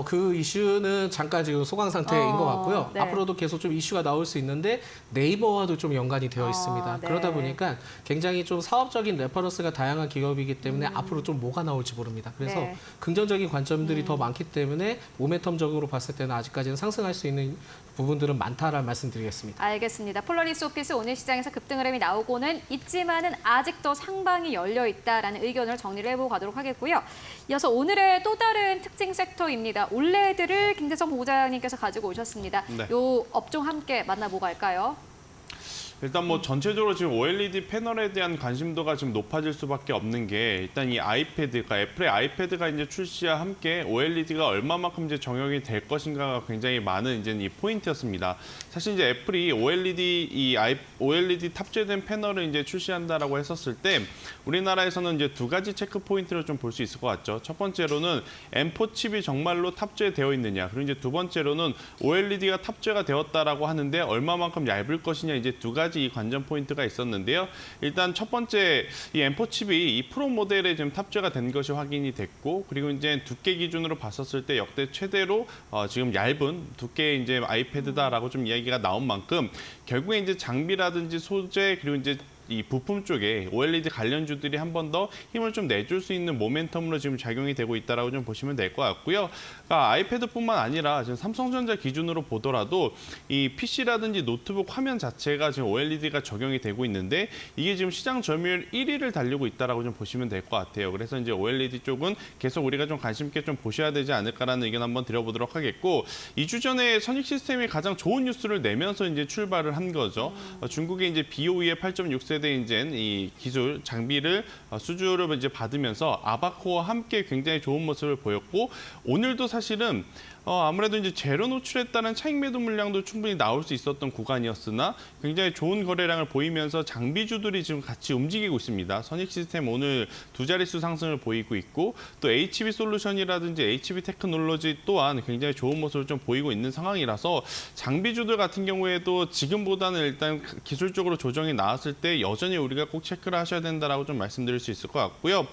S7: 그 이슈는 잠깐 지금 소강 상태인 것 같고요.
S1: 네.
S7: 앞으로도 계속 좀 이슈가 나올 수 있는데 네이버와도 좀 연관이 되어 있습니다.
S1: 네.
S7: 그러다 보니까 굉장히 좀 사업적인 레퍼런스가 다양한 기업이기 때문에 앞으로 좀 뭐가 나올지 모릅니다. 그래서
S1: 네.
S7: 긍정적인 관점들이 더 많기 때문에 모멘텀적으로 봤을 때는 아직까지는 상승할 수 있는 부분들은 많다라는 말씀드리겠습니다.
S1: 알겠습니다. 폴라리스 오피스 오늘 시장에서 급등 흐름이 나오고는 있지만은 아직도 상방이 열려 있다라는 의견을 정리를 해보고 가도록 하겠고요. 이어서 오늘의 또 다른 특징 섹터입니다. 올레드를 김대성 본부장님께서 가지고 오셨습니다.
S8: 네.
S1: 요 업종 함께 만나보고 갈까요?
S8: 일단 뭐 전체적으로 지금 OLED 패널에 대한 관심도가 좀 높아질 수밖에 없는 게 일단 이 아이패드가 애플의 아이패드가 이제 출시와 함께 OLED가 얼마만큼 이제 정형이 될 것인가가 굉장히 많은 이제 이 포인트였습니다. 사실 이제 애플이 OLED 탑재된 패널을 이제 출시한다라고 했었을 때 우리나라에서는 이제 두 가지 체크 포인트를 좀 볼 수 있을 것 같죠. 첫 번째로는 M4 칩이 정말로 탑재되어 있느냐, 그리고 이제 두 번째로는 OLED가 탑재가 되었다라고 하는데 얼마만큼 얇을 것이냐 이제 두 가지 이 관전 포인트가 있었는데요. 일단 첫 번째 이 M4 칩이 이 프로 모델에 지금 탑재가 된 것이 확인이 됐고, 그리고 이제 두께 기준으로 봤었을 때 역대 최대로 지금 얇은 두께의 이제 아이패드다라고 좀 이야기가 나온 만큼 결국에 이제 장비라든지 소재 그리고 이제 이 부품 쪽에 OLED 관련주들이 한 번 더 힘을 좀 내줄 수 있는 모멘텀으로 지금 작용이 되고 있다라고 좀 보시면 될 것 같고요. 그러니까 아이패드뿐만 아니라 지금 삼성전자 기준으로 보더라도 이 PC라든지 노트북 화면 자체가 지금 OLED가 적용이 되고 있는데 이게 지금 시장 점유율 1위를 달리고 있다라고 좀 보시면 될 것 같아요. 그래서 이제 OLED 쪽은 계속 우리가 좀 관심 있게 좀 보셔야 되지 않을까라는 의견 한번 드려보도록 하겠고, 2주 전에 선익 시스템이 가장 좋은 뉴스를 내면서 이제 출발을 한 거죠. 중국의 이제 BOE의 8.6세대 이제 이 기술 장비를 수주를 이제 받으면서 아바코와 함께 굉장히 좋은 모습을 보였고, 오늘도 사실은 아무래도 이제 재료 노출에 따른 차익 매도 물량도 충분히 나올 수 있었던 구간이었으나 굉장히 좋은 거래량을 보이면서 장비주들이 지금 같이 움직이고 있습니다. 선익 시스템 오늘 두 자릿수 상승을 보이고 있고, 또 HB 솔루션이라든지 HB 테크놀로지 또한 굉장히 좋은 모습을 좀 보이고 있는 상황이라서 장비주들 같은 경우에도 지금보다는 일단 기술적으로 조정이 나왔을 때 여전히 우리가 꼭 체크를 하셔야 된다라고 좀 말씀드릴 수 있을 것 같고요.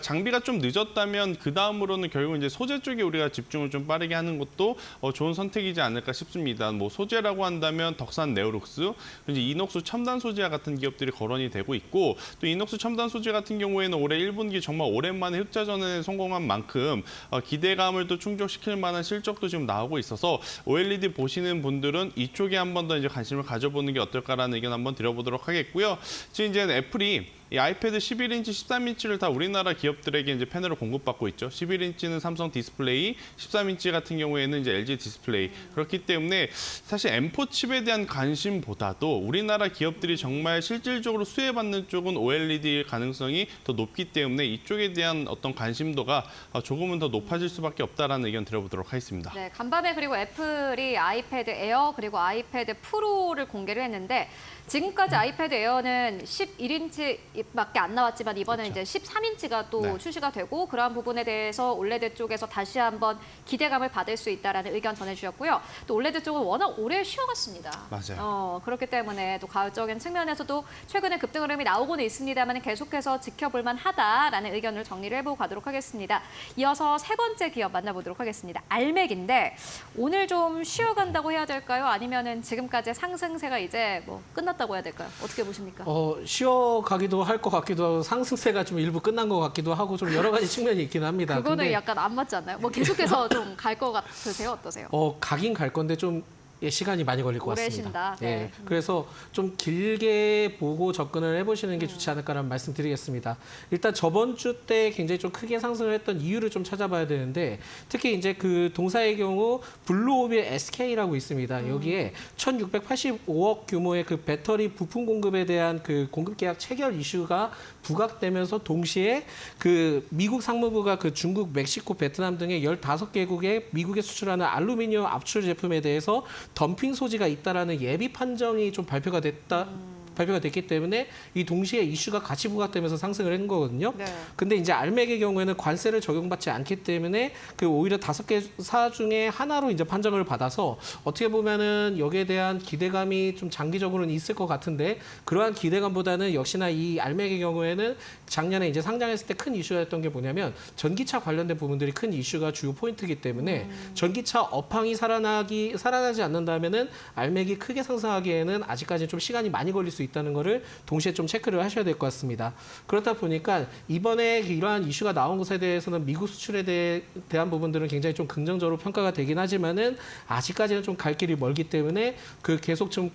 S8: 장비가 좀 늦었다면 그 다음으로는 결국 이제 소재 쪽에 우리가 집중을 좀 빠르게 하는 하는 것도 좋은 선택이지 않을까 싶습니다. 뭐 소재라고 한다면 덕산 네오룩스, 이제 이녹스 첨단 소재와 같은 기업들이 거론이 되고 있고 또 이녹스 첨단 소재 같은 경우에는 올해 1분기 정말 오랜만에 흑자 전환에 성공한 만큼 기대감을 또 충족시킬 만한 실적도 지금 나오고 있어서 OLED 보시는 분들은 이쪽에 한 번 더 이제 관심을 가져보는 게 어떨까라는 의견 한번 드려보도록 하겠고요. 지금 이제 애플이 이 아이패드 11인치, 13인치를 다 우리나라 기업들에게 이제 패널을 공급받고 있죠. 11인치는 삼성 디스플레이, 13인치 같은 경우에는 이제 LG 디스플레이. 그렇기 때문에 사실 M4 칩에 대한 관심보다도 우리나라 기업들이 정말 실질적으로 수혜받는 쪽은 OLED일 가능성이 더 높기 때문에 이쪽에 대한 어떤 관심도가 조금은 더 높아질 수밖에 없다라는 의견 드려보도록 하겠습니다.
S1: 네, 간밤에 그리고 애플이 아이패드 에어 그리고 아이패드 프로를 공개를 했는데 지금까지 아이패드 에어는 11인치밖에 안 나왔지만 이번에 이제 13인치가 또 출시가 되고 그러한 부분에 대해서 올레드 쪽에서 다시 한번 기대감을 받을 수 있다라는 의견 전해주셨고요. 또 올레드 쪽은 워낙 오래 쉬어갔습니다.
S8: 맞아요.
S1: 그렇기 때문에 또 가을적인 측면에서도 최근에 급등 흐름이 나오고는 있습니다만 계속해서 지켜볼 만하다라는 의견을 정리를 해보고 가도록 하겠습니다. 이어서 세 번째 기업 만나보도록 하겠습니다. 알맥인데 오늘 좀 쉬어간다고 해야 될까요? 아니면은 지금까지 상승세가 이제 뭐 끝났다고 해야 될까요? 어떻게 보십니까?
S7: 쉬어가기도 할 것 같기도 하고 상승세가 좀 일부 끝난 것 같기도 하고 좀 여러 가지 측면이 있긴 합니다.
S1: 그거는
S7: 근데,
S1: 약간 안 맞지 않나요? 뭐 계속해서 좀 갈 것 같으세요? 어떠세요?
S7: 가긴 갈 건데 좀 시간이 많이 걸릴 것
S1: 오래
S7: 같습니다.
S1: 쉰다. 네.
S7: 그래서 좀 길게 보고 접근을 해보시는 게 좋지 않을까라는 말씀드리겠습니다. 일단 저번 주 때 굉장히 좀 크게 상승을 했던 이유를 좀 찾아봐야 되는데 특히 이제 그 동사의 경우 블루오빌 SK라고 있습니다. 여기에 1,685억 규모의 그 배터리 부품 공급에 대한 그 공급 계약 체결 이슈가 부각되면서 동시에 그 미국 상무부가 그 중국, 멕시코, 베트남 등의 15개국에 미국에 수출하는 알루미늄 압출 제품에 대해서 덤핑 소지가 있다라는 예비 판정이 좀 발표가 됐기 때문에 이 동시에 이슈가 같이 부각되면서 상승을 한 거거든요.
S1: 네.
S7: 근데 이제 알맥의 경우에는 관세를 적용받지 않기 때문에 그 오히려 5개사 중에 하나로 이제 판정을 받아서 어떻게 보면은 여기에 대한 기대감이 좀 장기적으로는 있을 것 같은데 그러한 기대감보다는 역시나 이 알맥의 경우에는 작년에 이제 상장했을 때 큰 이슈였던 게 뭐냐면 전기차 관련된 부분들이 큰 이슈가 주요 포인트이기 때문에 전기차 업황이 살아나지 않는다면은 알맥이 크게 상승하기에는 아직까지 좀 시간이 많이 걸릴 수 있다는 거를 동시에 좀 체크를 하셔야 될 것 같습니다. 그렇다 보니까 이번에 이러한 이슈가 나온 것에 대해서는 미국 수출에 대한 부분들은 굉장히 좀 긍정적으로 평가가 되긴 하지만은 아직까지는 좀 갈 길이 멀기 때문에 그 계속 좀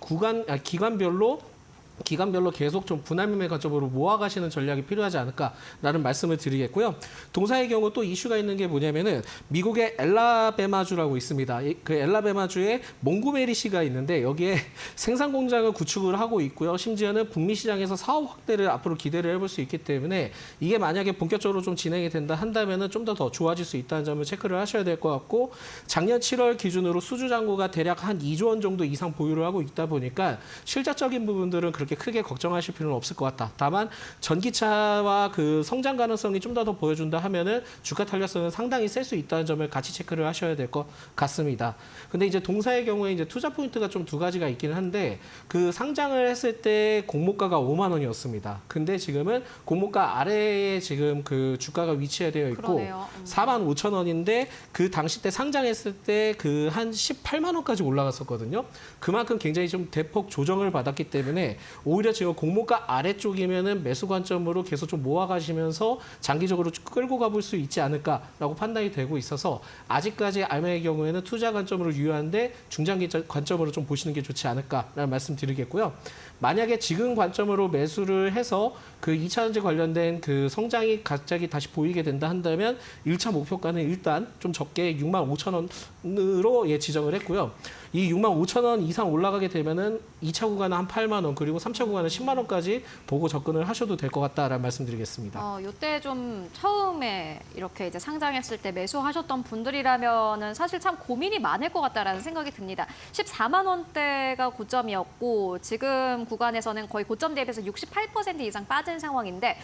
S7: 기간별로 계속 좀 분할매매 관점으로 모아가시는 전략이 필요하지 않을까라는 말씀을 드리겠고요. 동사의 경우 또 이슈가 있는 게 뭐냐면은 미국의 엘라베마주라고 있습니다. 그 엘라베마주에 몽고메리시가 있는데 여기에 생산 공장을 구축을 하고 있고요. 심지어는 북미 시장에서 사업 확대를 앞으로 기대를 해볼 수 있기 때문에 이게 만약에 본격적으로 좀 진행이 된다 한다면은 좀 더 좋아질 수 있다는 점을 체크를 하셔야 될 것 같고 작년 7월 기준으로 수주 잔고가 대략 한 2조 원 정도 이상 보유를 하고 있다 보니까 실질적인 부분들은 그렇게 크게 걱정하실 필요는 없을 것 같다. 다만 전기차와 그 성장 가능성이 좀 더 보여준다 하면은 주가 탄력성은 상당히 셀 수 있다는 점을 같이 체크를 하셔야 될 것 같습니다. 근데 이제 동사의 경우에 이제 투자 포인트가 좀 두 가지가 있기는 한데 그 상장을 했을 때 공모가가 5만 원이었습니다. 근데 지금은 공모가 아래에 지금 그 주가가 위치되어 있고
S1: 그러네요.
S7: 4만 5천 원인데 그 당시 때 상장했을 때 그 한 18만 원까지 올라갔었거든요. 그만큼 굉장히 좀 대폭 조정을 받았기 때문에 오히려 지금 공모가 아래쪽이면은 매수 관점으로 계속 좀 모아가시면서 장기적으로 끌고 가볼 수 있지 않을까라고 판단이 되고 있어서 아직까지 알맥의 경우에는 투자 관점으로 유효한데 중장기 관점으로 좀 보시는 게 좋지 않을까라는 말씀 드리겠고요. 만약에 지금 관점으로 매수를 해서 그 2차전지 관련된 그 성장이 갑자기 다시 보이게 된다 한다면 1차 목표가는 일단 좀 적게 6만 5천 원으로 지정을 했고요. 이 6만 5천 원 이상 올라가게 되면은 2차 구간은 한 8만 원 그리고 3차 구간은 10만 원까지 보고 접근을 하셔도 될 것 같다라는 말씀드리겠습니다.
S1: 이때 좀 처음에 이렇게 이제 상장했을 때 매수하셨던 분들이라면은 사실 참 고민이 많을 것 같다라는 생각이 듭니다. 14만 원대가 고점이었고 지금 구간에서는 거의 고점 대비해서 68% 이상 빠진 상황인데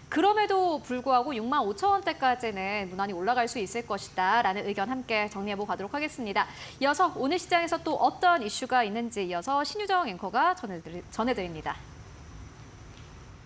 S1: 그럼에도 불구하고 6만 5천 원대까지는 무난히 올라갈 수 있을 것이다라는 의견 함께 정리해보고 가도록 하겠습니다. 이어서 오늘 시장에서 또 어떤 이슈가 있는지 이어서 신유정 앵커가 전해드립니다.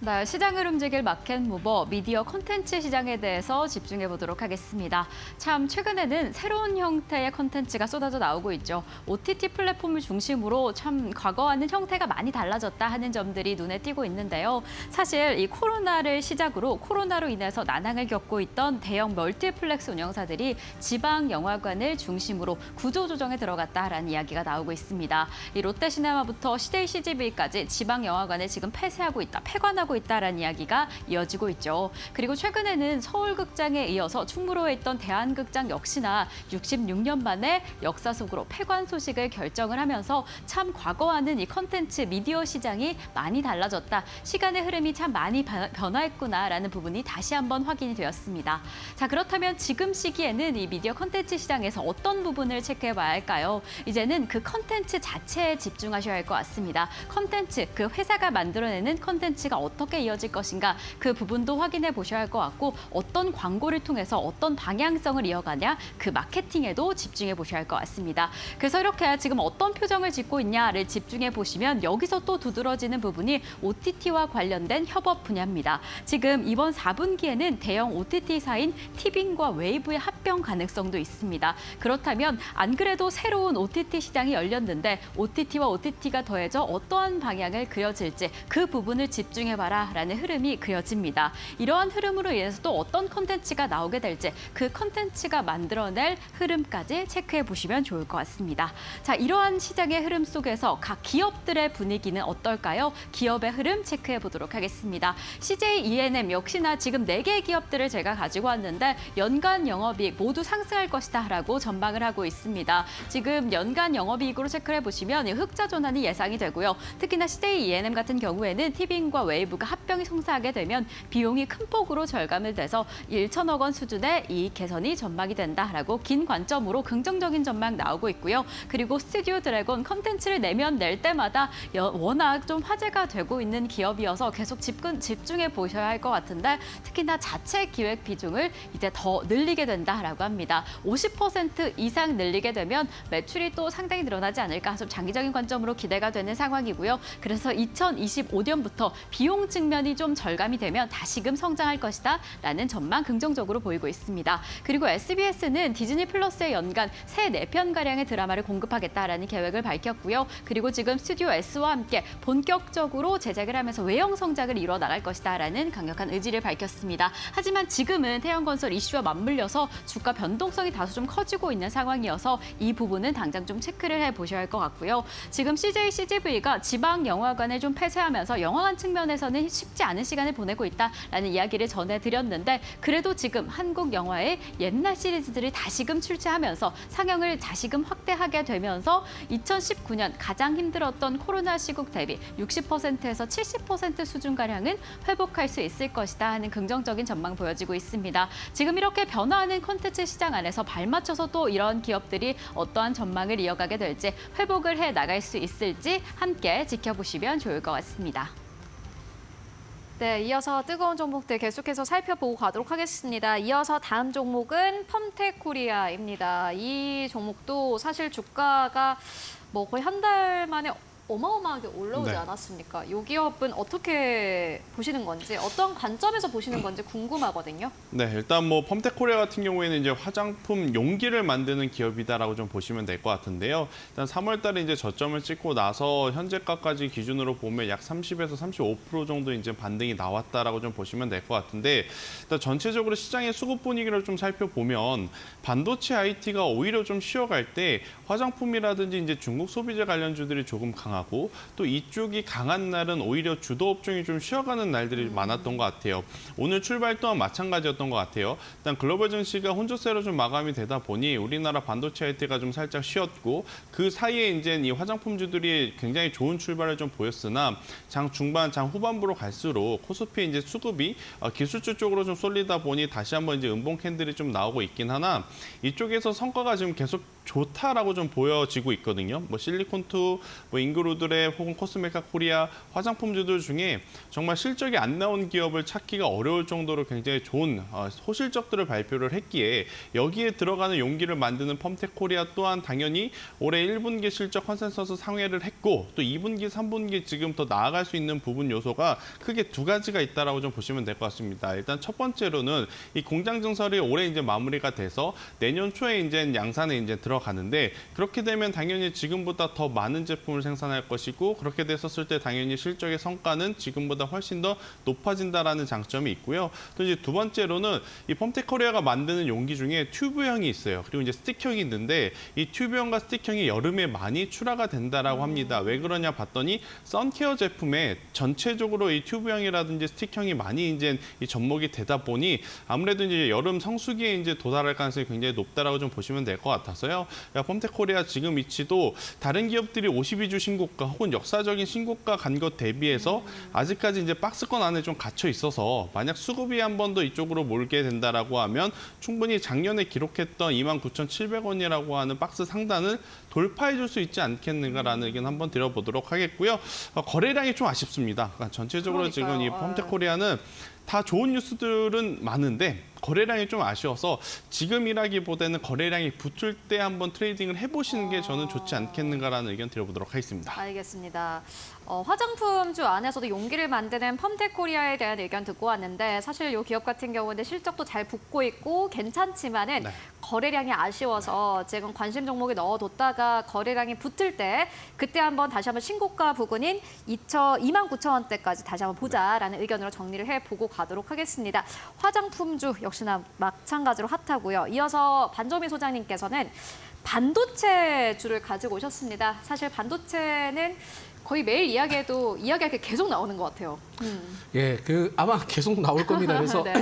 S2: 네, 시장을 움직일 마켓 무버, 미디어 콘텐츠 시장에 대해서 집중해 보도록 하겠습니다. 참 최근에는 새로운 형태의 콘텐츠가 쏟아져 나오고 있죠. OTT 플랫폼을 중심으로 참 과거와는 형태가 많이 달라졌다 하는 점들이 눈에 띄고 있는데요. 사실 이 코로나를 시작으로 코로나로 인해서 난항을 겪고 있던 대형 멀티플렉스 운영사들이 지방 영화관을 중심으로 구조조정에 들어갔다라는 이야기가 나오고 있습니다. 이 롯데시네마부터 CJ CGV까지 지방 영화관을 지금 폐쇄하고 있다, 폐관하고 있다라는 이야기가 이어지고 있죠. 그리고 최근에는 서울극장에 이어서 충무로에 있던 대한극장 역시나 66년 만에 역사 속으로 폐관 소식을 결정을 하면서 참 과거와는 이 컨텐츠 미디어 시장이 많이 달라졌다. 시간의 흐름이 참 많이 변화했구나라는 부분이 다시 한번 확인이 되었습니다. 자, 그렇다면 지금 시기에는 이 미디어 컨텐츠 시장에서 어떤 부분을 체크해 봐야 할까요? 이제는 그 컨텐츠 자체에 집중하셔야 할 것 같습니다. 컨텐츠, 그 회사가 만들어내는 컨텐츠가 어떻게 이어질 것인가 그 부분도 확인해 보셔야 할 것 같고 어떤 광고를 통해서 어떤 방향성을 이어가냐 그 마케팅에도 집중해 보셔야 할 것 같습니다. 그래서 이렇게 지금 어떤 표정을 짓고 있냐를 집중해 보시면 여기서 또 두드러지는 부분이 OTT와 관련된 협업 분야입니다. 지금 이번 4분기에는 대형 OTT사인 티빙과 웨이브의 합병 가능성도 있습니다. 그렇다면 안 그래도 새로운 OTT 시장이 열렸는데 OTT와 OTT가 더해져 어떠한 방향을 그려질지 그 부분을 집중해봐라 라는 흐름이 그려집니다. 이러한 흐름으로 인해서 또 어떤 콘텐츠가 나오게 될지 그 콘텐츠가 만들어낼 흐름까지 체크해 보시면 좋을 것 같습니다. 자, 이러한 시장의 흐름 속에서 각 기업들의 분위기는 어떨까요? 기업의 흐름 체크해 보도록 하겠습니다. CJ E&M 역시나 지금 4개의 기업들을 제가 가지고 왔는데 연간 영업이익 모두 상승할 것이다 라고 전망을 하고 있습니다. 지금 연간 영업이익으로 체크를 해보시면 흑자 전환이 예상이 되고요. 특히나 CJ E&M 같은 경우에는 티빙과 웨이브가 합병이 성사하게 되면 비용이 큰 폭으로 절감을 돼서 1천억 원 수준의 이익 개선이 전망이 된다라고 긴 관점으로 긍정적인 전망 나오고 있고요. 그리고 스튜디오 드래곤 컨텐츠를 내면 낼 때마다 워낙 좀 화제가 되고 있는 기업이어서 계속 집중해 보셔야 할 것 같은데 특히나 자체 기획 비중을 이제 더 늘리게 된다라고 합니다. 50% 이상 늘리게 되면 매출이 또 상당히 늘어나지 않을까 좀 장기적인 관점으로 기대가 되는 상황이고요. 그래서 2025년부터 비용 측면이 좀 절감이 되면 다시금 성장할 것이다 라는 전망 긍정적으로 보이고 있습니다. 그리고 SBS는 디즈니 플러스의 연간 새 4편가량의 드라마를 공급하겠다라는 계획을 밝혔고요. 그리고 지금 스튜디오 S와 함께 본격적으로 제작을 하면서 외형 성장을 이뤄 나갈 것이다 라는 강력한 의지를 밝혔습니다. 하지만 지금은 태양건설 이슈와 맞물려서 주가 변동성이 다소 좀 커지고 있는 상황이어서 이 부분은 당장 좀 체크를 해보셔야 할 것 같고요. 지금 CJ CGV가 지방 영화관을 좀 폐쇄하면서 영화관 측면에서는 쉽지 않은 시간을 보내고 있다라는 이야기를 전해드렸는데 그래도 지금 한국 영화의 옛날 시리즈들이 다시금 출시하면서 상영을 다시금 확대하게 되면서 2019년 가장 힘들었던 코로나 시국 대비 60%에서 70% 수준가량은 회복할 수 있을 것이다 하는 긍정적인 전망 보여지고 있습니다. 지금 이렇게 변화하는 콘텐츠 시장 안에서 발맞춰서 또 이런 기업들이 어떠한 전망을 이어가게 될지 회복을 해 나갈 수 있을지 함께 지켜보시면 좋을 것 같습니다.
S1: 네, 이어서 뜨거운 종목들 계속해서 살펴보고 가도록 하겠습니다. 이어서 다음 종목은 펌텍코리아입니다. 이 종목도 사실 주가가 뭐 거의 한 달 만에 어마어마하게 올라오지
S8: 네.
S1: 않았습니까? 이 기업은 어떻게 보시는 건지, 어떤 관점에서 보시는 건지 궁금하거든요.
S8: 네, 일단 뭐 펌텍코리아 같은 경우에는 이제 화장품 용기를 만드는 기업이다라고 좀 보시면 될 것 같은데요. 일단 3월달에 이제 저점을 찍고 나서 현재가까지 기준으로 보면 약 30에서 35% 정도 이제 반등이 나왔다라고 좀 보시면 될 것 같은데, 일단 전체적으로 시장의 수급 분위기를 좀 살펴보면 반도체 IT가 오히려 좀 쉬어갈 때 화장품이라든지 이제 중국 소비재 관련주들이 조금 강하고 또 이쪽이 강한 날은 오히려 주도 업종이 좀 쉬어가는 날들이 많았던 것 같아요. 오늘 출발 또한 마찬가지였던 것 같아요. 일단 글로벌 증시가 혼조세로 좀 마감이 되다 보니 우리나라 반도체 IT가 좀 살짝 쉬었고 그 사이에 이제 이 화장품주들이 굉장히 좋은 출발을 좀 보였으나 장 중반, 장 후반부로 갈수록 코스피 이제 수급이 기술주 쪽으로 좀 쏠리다 보니 다시 한번 이제 음봉 캔들이 좀 나오고 있긴 하나 이쪽에서 성과가 지금 계속 좋다라고 좀 보여지고 있거든요. 뭐 실리콘투, 뭐 잉그루드랩 혹은 코스메카 코리아 화장품주들 중에 정말 실적이 안 나온 기업을 찾기가 어려울 정도로 굉장히 좋은 호실적들을 발표를 했기에 여기에 들어가는 용기를 만드는 펌텍 코리아 또한 당연히 올해 1분기 실적 컨센서스 상회를 했고 또 2분기, 3분기 지금 더 나아갈 수 있는 부분 요소가 크게 두 가지가 있다라고 좀 보시면 될 것 같습니다. 일단 첫 번째로는 이 공장 증설이 올해 이제 마무리가 돼서 내년 초에 이제 양산에 이제 들어가는데 그렇게 되면 당연히 지금보다 더 많은 제품을 생산할 것이고 그렇게 됐었을 때 당연히 실적의 성과는 지금보다 훨씬 더 높아진다라는 장점이 있고요. 또 이제 두 번째로는 이 펌텍 코리아가 만드는 용기 중에 튜브형이 있어요. 그리고 이제 스틱형이 있는데 이 튜브형과 스틱형이 여름에 많이 출하가 된다라고 합니다. 왜 그러냐 봤더니 선케어 제품에 전체적으로 이 튜브형이라든지 스틱형이 많이 이제 이 접목이 되다 보니 아무래도 이제 여름 성수기에 이제 도달할 가능성이 굉장히 높다라고 좀 보시면 될 것 같아서요. 펌텍 코리아 지금 위치도 다른 기업들이 52주 신고가 혹은 역사적인 신고가 간 것 대비해서 아직까지 이제 박스권 안에 좀 갇혀 있어서 만약 수급이 한 번 더 이쪽으로 몰게 된다라고 하면 충분히 작년에 기록했던 29,700원이라고 하는 박스 상단을 돌파해 줄 수 있지 않겠는가라는 의견 한번 드려보도록 하겠고요. 거래량이 좀 아쉽습니다. 그러니까 전체적으로 지금 이 펌텍 코리아는 다 좋은 뉴스들은 많은데 거래량이 좀 아쉬워서 지금이라기보다는 거래량이 붙을 때 한번 트레이딩을 해보시는 게 저는 좋지 않겠는가라는 의견 드려보도록 하겠습니다.
S1: 알겠습니다. 화장품주 안에서도 용기를 만드는 펌텍 코리아에 대한 의견 듣고 왔는데 사실 이 기업 같은 경우는 실적도 잘 붙고 있고 괜찮지만은
S8: 네.
S1: 거래량이 아쉬워서 지금 관심 종목에 넣어뒀다가 거래량이 붙을 때 그때 다시 한번 신고가 부근인 29,000원대까지 다시 한번 보자라는 의견으로 정리를 해보고 가도록 하겠습니다. 화장품주 역시나 마찬가지로 핫하고요. 이어서 반조미 소장님께서는 반도체주를 가지고 오셨습니다. 사실 반도체는 거의 매일 이야기할 게 계속 나오는 것 같아요.
S7: 예, 아마 계속 나올 겁니다. 그래서
S1: 네.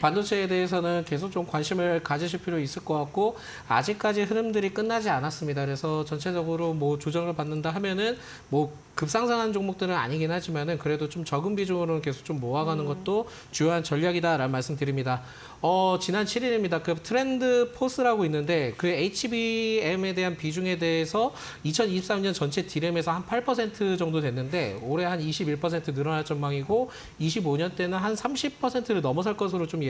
S7: 반도체에 대해서는 계속 좀 관심을 가지실 필요 있을 것 같고 아직까지 흐름들이 끝나지 않았습니다. 그래서 전체적으로 뭐 조정을 받는다 하면은 뭐 급상승한 종목들은 아니긴 하지만은 그래도 좀 적은 비중으로는 계속 좀 모아가는 것도 주요한 전략이다라는 말씀드립니다. 지난 7일입니다. 그 트렌드 포스라고 있는데 그 HBM에 대한 비중에 대해서 2023년 전체 D램에서 한 8% 정도 됐는데 올해 한 21% 늘어날 전망이고 25년 때는 한 30%를 넘어설 것으로 좀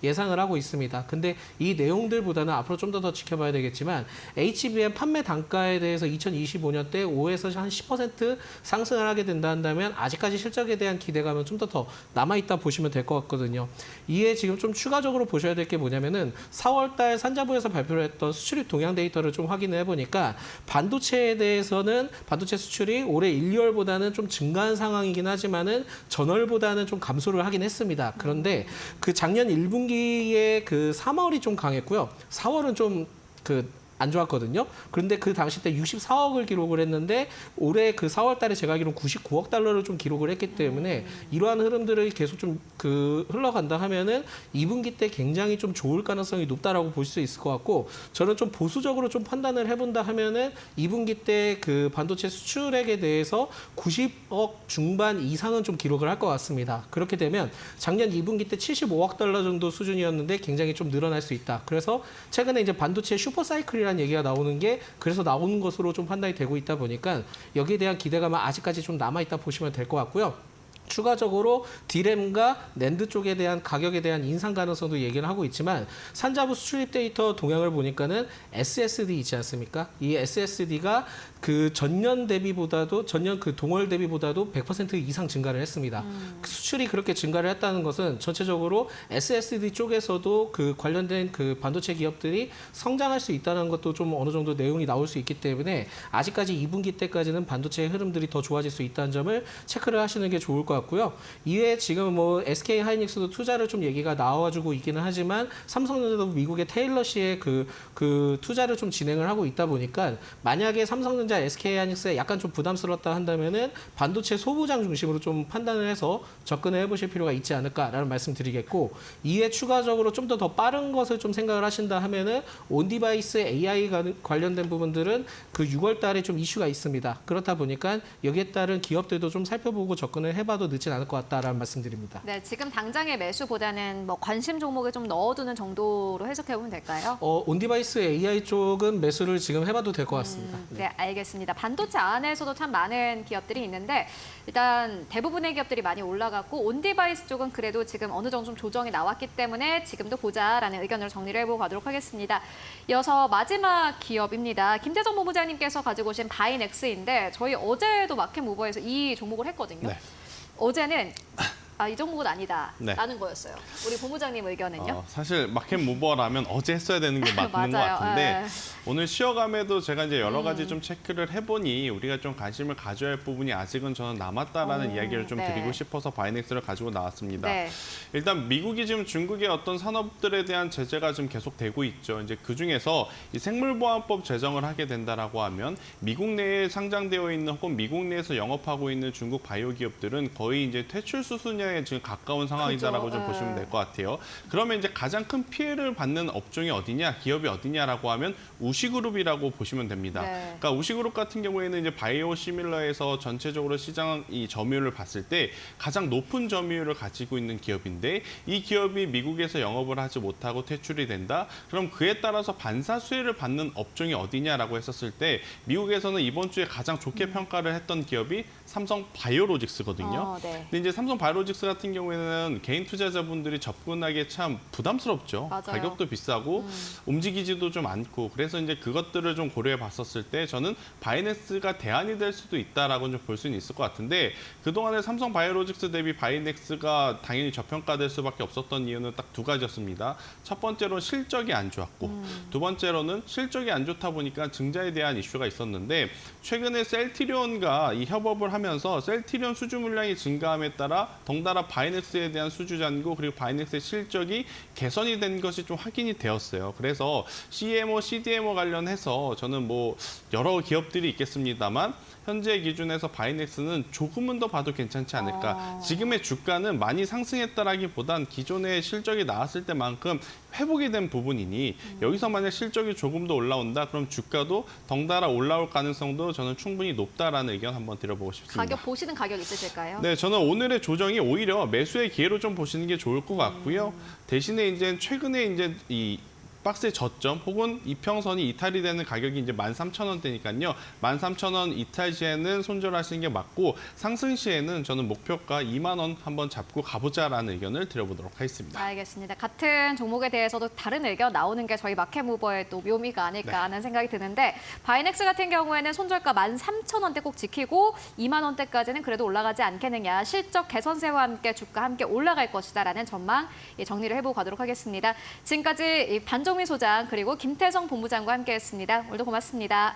S7: 예상을 하고 있습니다. 근데 이 내용들보다는 앞으로 좀 더 지켜봐야 되겠지만 HBM 판매 단가에 대해서 2025년 때 5에서 한 10% 상승을 하게 된다 한다면 아직까지 실적에 대한 기대감은 좀 더 남아있다 보시면 될 것 같거든요. 이에 지금 좀 추가적으로 보셔야 될 게 뭐냐면은 4월 달 산자부에서 발표를 했던 수출입 동향 데이터를 좀 확인을 해보니까 반도체에 대해서는 반도체 수출이 올해 1, 2월보다는 좀 증가한 상황이긴 하지만은 전월보다는 좀 감소를 하긴 했습니다. 그런데 그 작년 1분기에 그 3월이 좀 강했고요. 4월은 좀 안 좋았거든요. 그런데 그 당시 때 64억을 기록을 했는데 올해 그 4월 달에 제가 알기로는 99억 달러를 좀 기록을 했기 때문에 이러한 흐름들을 계속 좀 흘러간다 하면은 2분기 때 굉장히 좀 좋을 가능성이 높다라고 볼 수 있을 것 같고 저는 좀 보수적으로 좀 판단을 해본다 하면은 2분기 때 그 반도체 수출액에 대해서 90억 중반 이상은 좀 기록을 할 것 같습니다. 그렇게 되면 작년 2분기 때 75억 달러 정도 수준이었는데 굉장히 좀 늘어날 수 있다. 그래서 최근에 이제 반도체 슈퍼사이클이라는 얘기가 나오는 게 그래서 나오는 것으로 좀 판단이 되고 있다 보니까 여기에 대한 기대감은 아직까지 좀 남아있다 보시면 될 것 같고요. 추가적으로 D램과 낸드 쪽에 대한 가격에 대한 인상 가능성도 얘기를 하고 있지만 산자부 수출입 데이터 동향을 보니까는 SSD 있지 않습니까? 이 SSD가 그 전년 그 동월 대비보다도 100% 이상 증가를 했습니다. 수출이 그렇게 증가를 했다는 것은 전체적으로 SSD 쪽에서도 그 관련된 그 반도체 기업들이 성장할 수 있다는 것도 좀 어느 정도 내용이 나올 수 있기 때문에 아직까지 2분기 때까지는 반도체의 흐름들이 더 좋아질 수 있다는 점을 체크를 하시는 게 좋을 것 같고요. 이외에 지금 뭐 SK 하이닉스도 투자를 좀 얘기가 나와주고 있기는 하지만 삼성전자도 미국의 테일러시에 그 투자를 좀 진행을 하고 있다 보니까 만약에 삼성전자 SK 하이닉스에 약간 좀 부담스럽다 한다면은 반도체 소부장 중심으로 좀 판단을 해서 접근을 해보실 필요가 있지 않을까라는 말씀드리겠고 이에 추가적으로 좀 더 빠른 것을 좀 생각을 하신다 하면은 온디바이스 AI 관련된 부분들은 그 6월 달에 좀 이슈가 있습니다. 그렇다 보니까 여기에 따른 기업들도 좀 살펴보고 접근을 해봐도 늦진 않을 것 같다라는 말씀드립니다.
S1: 네, 지금 당장의 매수보다는 뭐 관심 종목에 좀 넣어두는 정도로 해석해 보면 될까요?
S7: 온디바이스 AI 쪽은 매수를 지금 해봐도 될 것 같습니다.
S1: 네, 알겠습니다. 반도체 안에서도 참 많은 기업들이 있는데 일단 대부분의 기업들이 많이 올라갔고 온디바이스 쪽은 그래도 지금 어느 정도 좀 조정이 나왔기 때문에 지금도 보자라는 의견으로 정리를 해보고 가도록 하겠습니다. 이어서 마지막 기업입니다. 김태정 본부장님께서 가지고 오신 바이넥스인데 저희 어제도 마켓 무버에서 이 종목을 했거든요.
S8: 네.
S1: 어제는 이 종목은 아니다
S8: 네.
S1: 라는 거였어요. 우리 본부장님 의견은요?
S8: 사실 마켓 무버라면 어제 했어야 되는 게 맞는 것
S1: 맞아요.
S8: 같은데
S1: 예.
S8: 오늘 쉬어감에도 제가 이제 여러 가지 좀 체크를 해보니 우리가 좀 관심을 가져야 할 부분이 아직은 저는 남았다라는 이야기를 좀
S1: 네.
S8: 드리고 싶어서 바이넥스를 가지고 나왔습니다.
S1: 네.
S8: 일단 미국이 지금 중국의 어떤 산업들에 대한 제재가 지금 계속되고 있죠. 이제 그 중에서 이 생물보안법 제정을 하게 된다라고 하면 미국 내에 상장되어 있는 혹은 미국 내에서 영업하고 있는 중국 바이오 기업들은 거의 이제 퇴출 수순에 지금 가까운 상황이다라고
S1: 그죠.
S8: 좀 보시면 될 것 같아요. 그러면 이제 가장 큰 피해를 받는 업종이 어디냐, 기업이 어디냐라고 하면 우시그룹이라고 보시면 됩니다.
S1: 네.
S8: 그러니까 우시그룹 같은 경우에는 이제 바이오 시밀러에서 전체적으로 시장 이 점유율을 봤을 때 가장 높은 점유율을 가지고 있는 기업인데 이 기업이 미국에서 영업을 하지 못하고 퇴출이 된다. 그럼 그에 따라서 반사 수혜를 받는 업종이 어디냐라고 했었을 때 미국에서는 이번 주에 가장 좋게 평가를 했던 기업이 삼성 바이오로직스거든요.
S1: 네.
S8: 근데 이제 삼성 바이오로직스 같은 경우에는 개인 투자자분들이 접근하기 참 부담스럽죠.
S1: 맞아요.
S8: 가격도 비싸고 움직이지도 좀 않고 그래서 이제 그것들을 좀 고려해 봤었을 때 저는 바이넥스가 대안이 될 수도 있다라고 좀 볼 수는 있을 것 같은데 그동안에 삼성 바이오로직스 대비 바이넥스가 당연히 저평가될 수밖에 없었던 이유는 딱 두 가지였습니다. 첫 번째로는 실적이 안 좋았고 두 번째로는 실적이 안 좋다 보니까 증자에 대한 이슈가 있었는데 최근에 셀트리온과 이 협업을 하면서 셀트리온 수주 물량이 증가함에 따라 덩달아 바이넥스에 대한 수주 잔고 그리고 바이넥스의 실적이 개선이 된 것이 좀 확인이 되었어요. 그래서 CMO, CDMO 관련해서 저는 뭐 여러 기업들이 있겠습니다만 현재 기준에서 바이넥스는 조금은 더 봐도 괜찮지 않을까. 지금의 주가는 많이 상승했다라기보단 기존의 실적이 나왔을 때만큼 회복이 된 부분이니 여기서 만약 실적이 조금 더 올라온다 그럼 주가도 덩달아 올라올 가능성도 저는 충분히 높다라는 의견 한번 드려보고 싶습니다.
S1: 가격 보시는 가격 있으실까요?
S8: 네, 저는 오늘의 조정이 오히려 매수의 기회로 좀 보시는 게 좋을 것 같고요. 대신에 이제 최근에 이제 이 박스의 저점 혹은 이평선이 이탈이 되는 가격이 이제 13,000원대니까요. 13,000원 이탈 시에는 손절하시는 게 맞고 상승 시에는 저는 목표가 2만 원 한번 잡고 가보자라는 의견을 드려보도록 하겠습니다.
S1: 알겠습니다. 같은 종목에 대해서도 다른 의견 나오는 게 저희 마켓무버의 또 묘미가 아닐까 하는 생각이 드는데 바이넥스 같은 경우에는 손절가 13,000원대 꼭 지키고 2만 원대까지는 그래도 올라가지 않겠느냐. 실적 개선세와 함께 주가 함께 올라갈 것이다라는 전망 정리를 해보고 가도록 하겠습니다. 지금까지 반종민 소장 그리고 김태성 본부장과 함께했습니다. 오늘도 고맙습니다.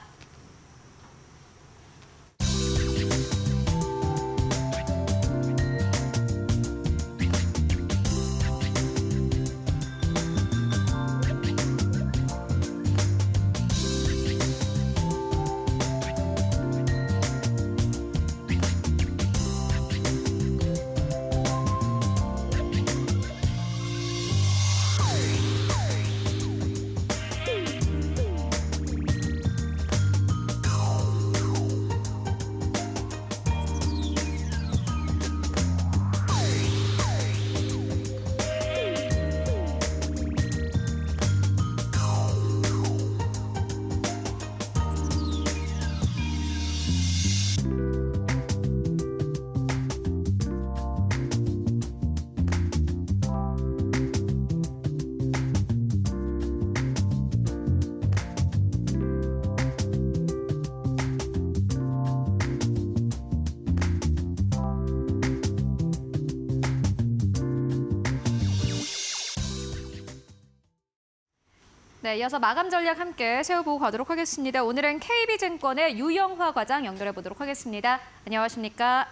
S1: 네, 이어서 마감 전략 함께 세워보고 가도록 하겠습니다. 오늘은 KB증권의 유영화 과장 연결해 보도록 하겠습니다. 안녕하십니까?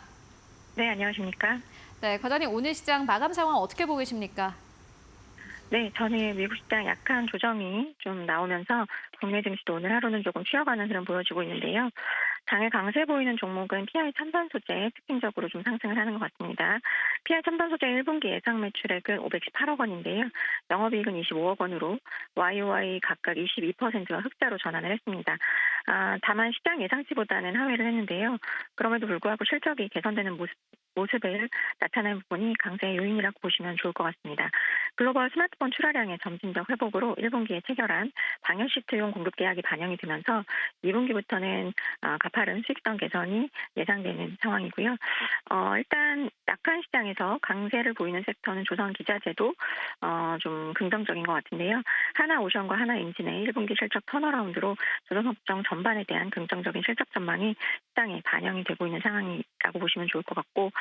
S9: 네, 안녕하십니까?
S1: 네, 과장님 오늘 시장 마감 상황 어떻게 보고 계십니까?
S9: 네, 저는 미국 시장 약한 조정이 좀 나오면서 국내 증시도 오늘 하루는 조금 쉬어가는 흐름 보여주고 있는데요. 장에 강세 보이는 종목은 PI 첨단 소재 특징적으로 좀 상승을 하는 것 같습니다. PI 첨단 소재 1분기 예상 매출액은 518억 원인데요. 영업이익은 25억 원으로 YOY 각각 22%가 흑자로 전환을 했습니다. 다만 시장 예상치보다는 하회를 했는데요. 그럼에도 불구하고 실적이 개선되는 모습을 나타낸 부분이 강세의 요인이라고 보시면 좋을 것 같습니다. 글로벌 스마트폰 출하량의 점진적 회복으로 1분기에 체결한 방열 시트용 공급 계약이 반영이 되면서 2분기부터는 가파른 수익성 개선이 예상되는 상황이고요. 일단 약한 시장에서 강세를 보이는 섹터는 조선 기자재도 좀 긍정적인 것 같은데요. 하나오션과 하나엔진의 1분기 실적 턴어라운드로 조선업종 전반에 대한 긍정적인 실적 전망이 시장에 반영이 되고 있는 상황이라고 보시면 좋을 것 같고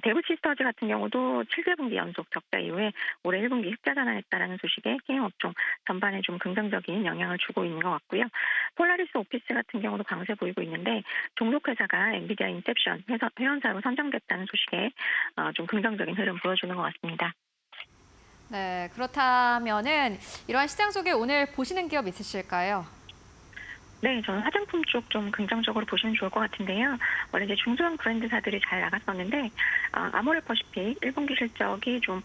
S9: 대부시스터즈 같은 경우도 7개분기 연속 적자 이후에 올해 1분기 흑자 전환했다라는 소식에 게임 업종 전반에 좀 긍정적인 영향을 주고 있는 것 같고요. 폴라리스 오피스 같은 경우도 강세 보이고 있는데 종속 회사가 엔비디아 인셉션 회원사로 선정됐다는 소식에 좀 긍정적인 흐름 보여주는 것 같습니다.
S1: 네, 그렇다면은 이러한 시장 속에 오늘 보시는 기업 있으실까요?
S9: 네, 저는 화장품 쪽 좀 긍정적으로 보시면 좋을 것 같은데요. 원래 이제 중소형 브랜드사들이 잘 나갔었는데 아모레퍼시픽 1분기 실적이 좀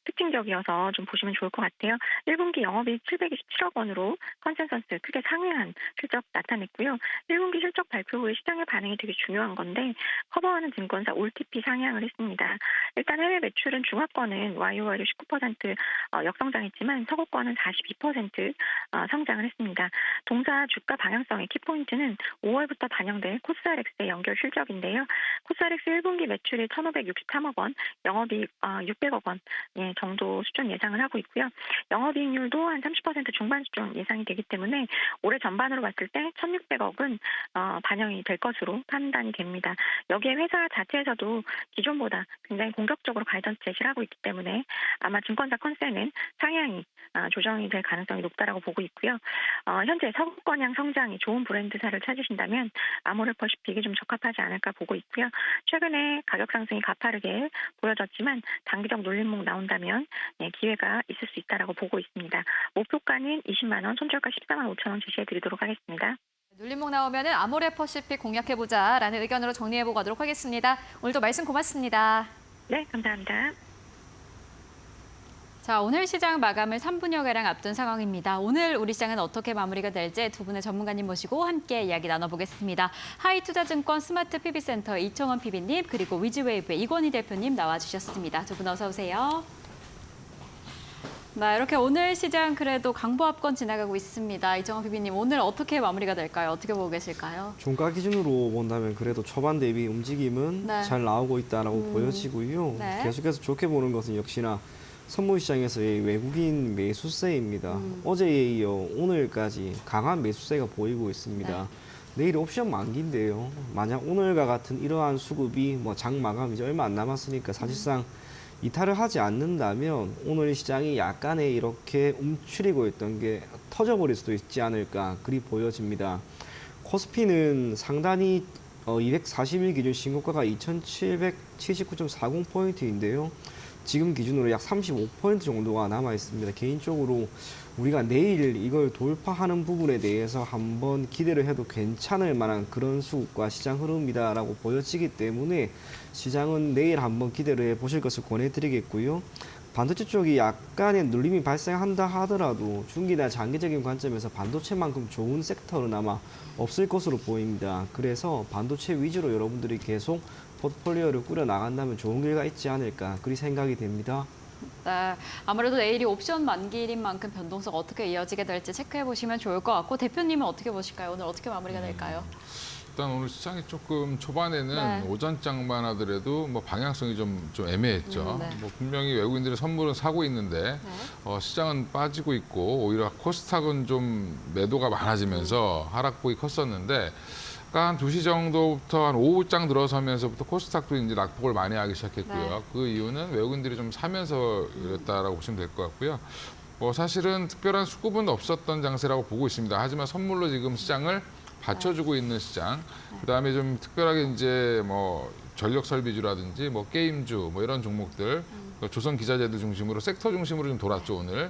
S9: 특징적이어서 좀 보시면 좋을 것 같아요. 1분기 영업이익 727억 원으로 컨센서스 크게 상회한 실적 나타냈고요. 1분기 실적 발표 후에 시장의 반응이 되게 중요한 건데 커버하는 증권사 올TP 상향을 했습니다. 일단 해외 매출은 중화권은 YOY로 19% 역성장했지만 서구권은 42% 성장을 했습니다. 동사 주가 방향성의 키포인트는 5월부터 반영될 코스알엑스의 연결 실적인데요. 코스알엑스 1분기 매출이 1,563억 원, 영업이익 600억 원 정도 수준 예상을 하고 있고요. 영업이익률도 한 30% 중반 수준 예상이 되기 때문에 올해 전반으로 봤을 때 1,600억은 반영이 될 것으로 판단이 됩니다. 여기에 회사 자체에서도 기존보다 굉장히 공격적으로 가이던스 제시를 하고 있기 때문에 아마 증권사 컨센은 상향이 조정이 될 가능성이 높다라고 보고 있고요. 현재 서구권향 성장이 좋은 브랜드사를 찾으신다면 아모레퍼시픽이 좀 적합하지 않을까 보고 있고요. 최근에 가격 상승이 가파르게 보여졌지만 단기적 눌림목 나온다면 기회가 있을 수 있다라고 보고 있습니다. 목표가는 20만 원, 손절가 14만 5천 원 제시해드리도록 하겠습니다.
S1: 눌림목 나오면은 아모레퍼시픽 공략해보자라는 의견으로 정리해보고 가도록 하겠습니다. 오늘도 말씀 고맙습니다.
S9: 네, 감사합니다.
S2: 자, 오늘 시장 마감을 3분여가량 앞둔 상황입니다. 오늘 우리 시장은 어떻게 마무리가 될지 두 분의 전문가님 모시고 함께 이야기 나눠보겠습니다. 하이투자증권 스마트 PB센터 이청원 PB님 그리고 위즈웨이브의 이권희 대표님 나와주셨습니다. 두 분 어서 오세요. 네, 이렇게 오늘 시장 그래도 강보합권 지나가고 있습니다. 이청원 PB님 오늘 어떻게 마무리가 될까요? 어떻게 보고 계실까요?
S10: 종가 기준으로 본다면 그래도 초반 대비 움직임은
S2: 네.
S10: 잘 나오고 있다라고 보여지고요.
S2: 네.
S10: 계속해서 좋게 보는 것은 역시나 선물 시장에서의 외국인 매수세입니다. 어제에 이어 오늘까지 강한 매수세가 보이고 있습니다. 내일 옵션 만기인데요. 만약 오늘과 같은 이러한 수급이 장 마감 이제 얼마 안 남았으니까 사실상 이탈을 하지 않는다면 오늘 시장이 약간의 이렇게 움츠리고 있던 게 터져버릴 수도 있지 않을까 그리 보여집니다. 코스피는 상단이 240일 기준 신고가가 2,779.40포인트인데요. 지금 기준으로 약 35% 정도가 남아 있습니다. 개인적으로 우리가 내일 이걸 돌파하는 부분에 대해서 한번 기대를 해도 괜찮을 만한 그런 수급과 시장 흐름이다라고 보여지기 때문에 시장은 내일 한번 기대를 해보실 것을 권해드리겠고요. 반도체 쪽이 약간의 눌림이 발생한다 하더라도 중기나 장기적인 관점에서 반도체만큼 좋은 섹터는 아마 없을 것으로 보입니다. 그래서 반도체 위주로 여러분들이 계속 포트폴리오를 꾸려 나간다면 좋은 결과 있지 않을까 그리 생각이 됩니다.
S2: 네, 아무래도 내일이 옵션 만기일인 만큼 변동성 어떻게 이어지게 될지 체크해 보시면 좋을 것 같고 대표님은 어떻게 보실까요? 오늘 어떻게 마무리가 될까요?
S11: 일단 오늘 시장이 조금 초반에는
S2: 네.
S11: 오전장만 하더라도 방향성이 좀 애매했죠.
S2: 네.
S11: 분명히 외국인들이 선물은 사고 있는데 시장은 빠지고 있고 오히려 코스닥은 좀 매도가 많아지면서 하락폭이 컸었는데 한 2시 정도부터 한 오후장 들어서면서부터 코스닥도 이제 낙폭을 많이 하기 시작했고요.
S2: 네.
S11: 그 이유는 외국인들이 좀 사면서 이랬다라고 보시면 될 것 같고요. 사실은 특별한 수급은 없었던 장세라고 보고 있습니다. 하지만 선물로 지금 시장을 받쳐주고 있는 시장. 그다음에 좀 특별하게 이제 전력 설비주라든지 게임주 이런 종목들 조선 기자재들 중심으로 섹터 중심으로 좀 돌았죠 오늘.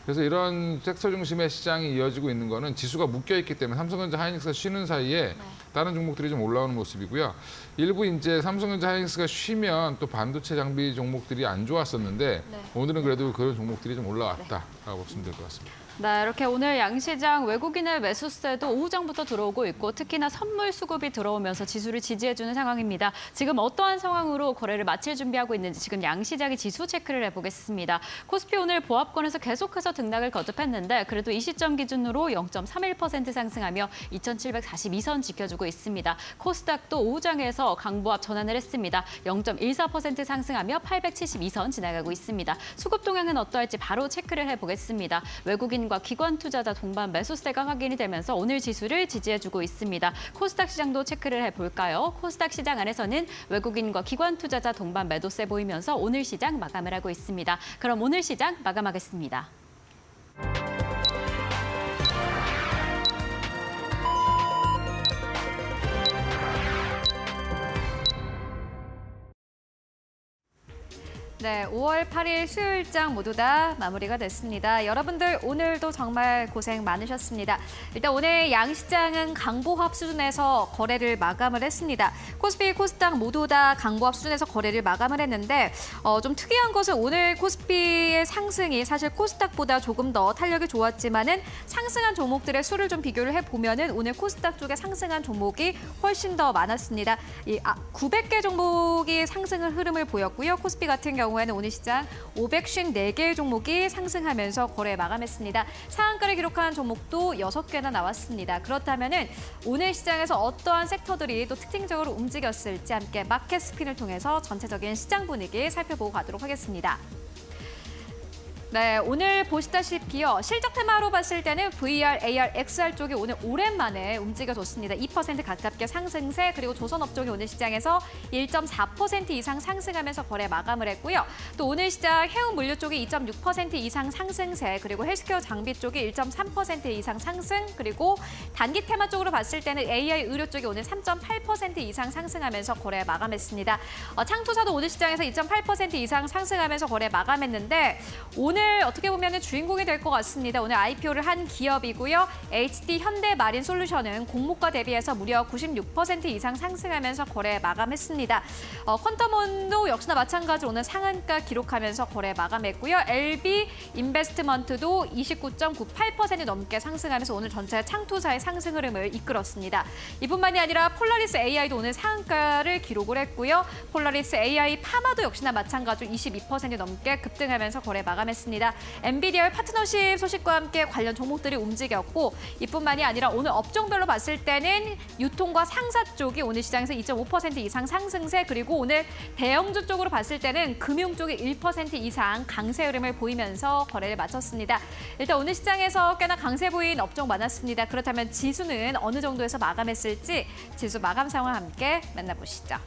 S11: 그래서 이런 섹터 중심의 시장이 이어지고 있는 거는 지수가 묶여 있기 때문에 삼성전자 하이닉스가 쉬는 사이에 딱 다른 종목들이 좀 올라오는 모습이고요. 일부 이제 삼성전자 하이닉스가 쉬면 또 반도체 장비 종목들이 안 좋았었는데 오늘은 그래도 그런 종목들이 좀 올라왔다라고 보시면 될 것 같습니다.
S2: 네, 이렇게 오늘 양시장 외국인의 매수세도 오후장부터 들어오고 있고 특히나 선물 수급이 들어오면서 지수를 지지해주는 상황입니다. 지금 어떠한 상황으로 거래를 마칠 준비하고 있는지 지금 양시장의 지수 체크를 해보겠습니다. 코스피 오늘 보합권에서 계속해서 등락을 거듭했는데 그래도 이 시점 기준으로 0.31% 상승하며 2,742선 지켜주고 있습니다. 코스닥도 오후장에서 강보합 전환을 했습니다. 0.14% 상승하며 872선 지나가고 있습니다. 수급 동향은 어떠할지 바로 체크를 해보겠습니다. 외국인 과 기관 투자자 동반 매수세가 확인이 되면서 오늘 지수를 지지해주고 있습니다. 코스닥 시장도 체크를 해볼까요? 코스닥 시장 안에서는 외국인과 기관 투자자 동반 매도세 보이면서 오늘 시장 마감을 하고 있습니다. 그럼 오늘 시장 마감하겠습니다.
S1: 네, 5월 8일 수요일장 모두 다 마무리가 됐습니다. 여러분들 오늘도 정말 고생 많으셨습니다. 일단 오늘 양시장은 강보합 수준에서 거래를 마감을 했습니다. 코스피, 코스닥 모두 다 강보합 수준에서 거래를 마감을 했는데 좀 특이한 것은 오늘 코스피의 상승이 사실 코스닥보다 조금 더 탄력이 좋았지만은 상승한 종목들의 수를 좀 비교를 해보면은 오늘 코스닥 쪽에 상승한 종목이 훨씬 더 많았습니다. 900개 종목이 상승을 흐름을 보였고요. 코스피 같은 경우에는 오늘 시장 554개의 종목이 상승하면서 거래 마감했습니다. 상한가를 기록한 종목도 6개나 나왔습니다. 그렇다면은 오늘 시장에서 어떠한 섹터들이 또 특징적으로 움직였을지 함께 마켓 스핀을 통해서 전체적인 시장 분위기 살펴보고 가도록 하겠습니다. 네, 오늘 보시다시피요. 실적 테마로 봤을 때는 VR, AR, XR 쪽이 오늘 오랜만에 움직여줬습니다. 2% 가깝게 상승세, 그리고 조선업종이 오늘 시장에서 1.4% 이상 상승하면서 거래 마감을 했고요. 또 오늘 시장 해운물류 쪽이 2.6% 이상 상승세, 그리고 헬스케어 장비 쪽이 1.3% 이상 상승, 그리고 단기 테마 쪽으로 봤을 때는 AI 의료 쪽이 오늘 3.8% 이상 상승하면서 거래 마감했습니다. 창투사도 오늘 시장에서 2.8% 이상 상승하면서 거래 마감했는데 오늘 어떻게 보면 주인공이 될 것 같습니다. 오늘 IPO를 한 기업이고요. HD 현대마린솔루션은 공모가 대비해서 무려 96% 이상 상승하면서 거래 마감했습니다. 퀀텀원도 역시나 마찬가지로 오늘 상한가 기록하면서 거래 마감했고요. LB 인베스트먼트도 29.98% 넘게 상승하면서 오늘 전체 창투사의 상승 흐름을 이끌었습니다. 이뿐만이 아니라 폴라리스 AI도 오늘 상한가를 기록을 했고요. 폴라리스 AI 파마도 역시나 마찬가지로 22% 넘게 급등하면서 거래 마감했습니다. 엔비디아의 파트너십 소식과 함께 관련 종목들이 움직였고 이뿐만이 아니라 오늘 업종별로 봤을 때는 유통과 상사 쪽이 오늘 시장에서 2.5% 이상 상승세, 그리고 오늘 대형주 쪽으로 봤을 때는 금융 쪽이 1% 이상 강세 흐름을 보이면서 거래를 마쳤습니다. 일단 오늘 시장에서 꽤나 강세 보인 업종 많았습니다. 그렇다면 지수는 어느 정도에서 마감했을지 지수 마감 상황 함께 만나보시죠.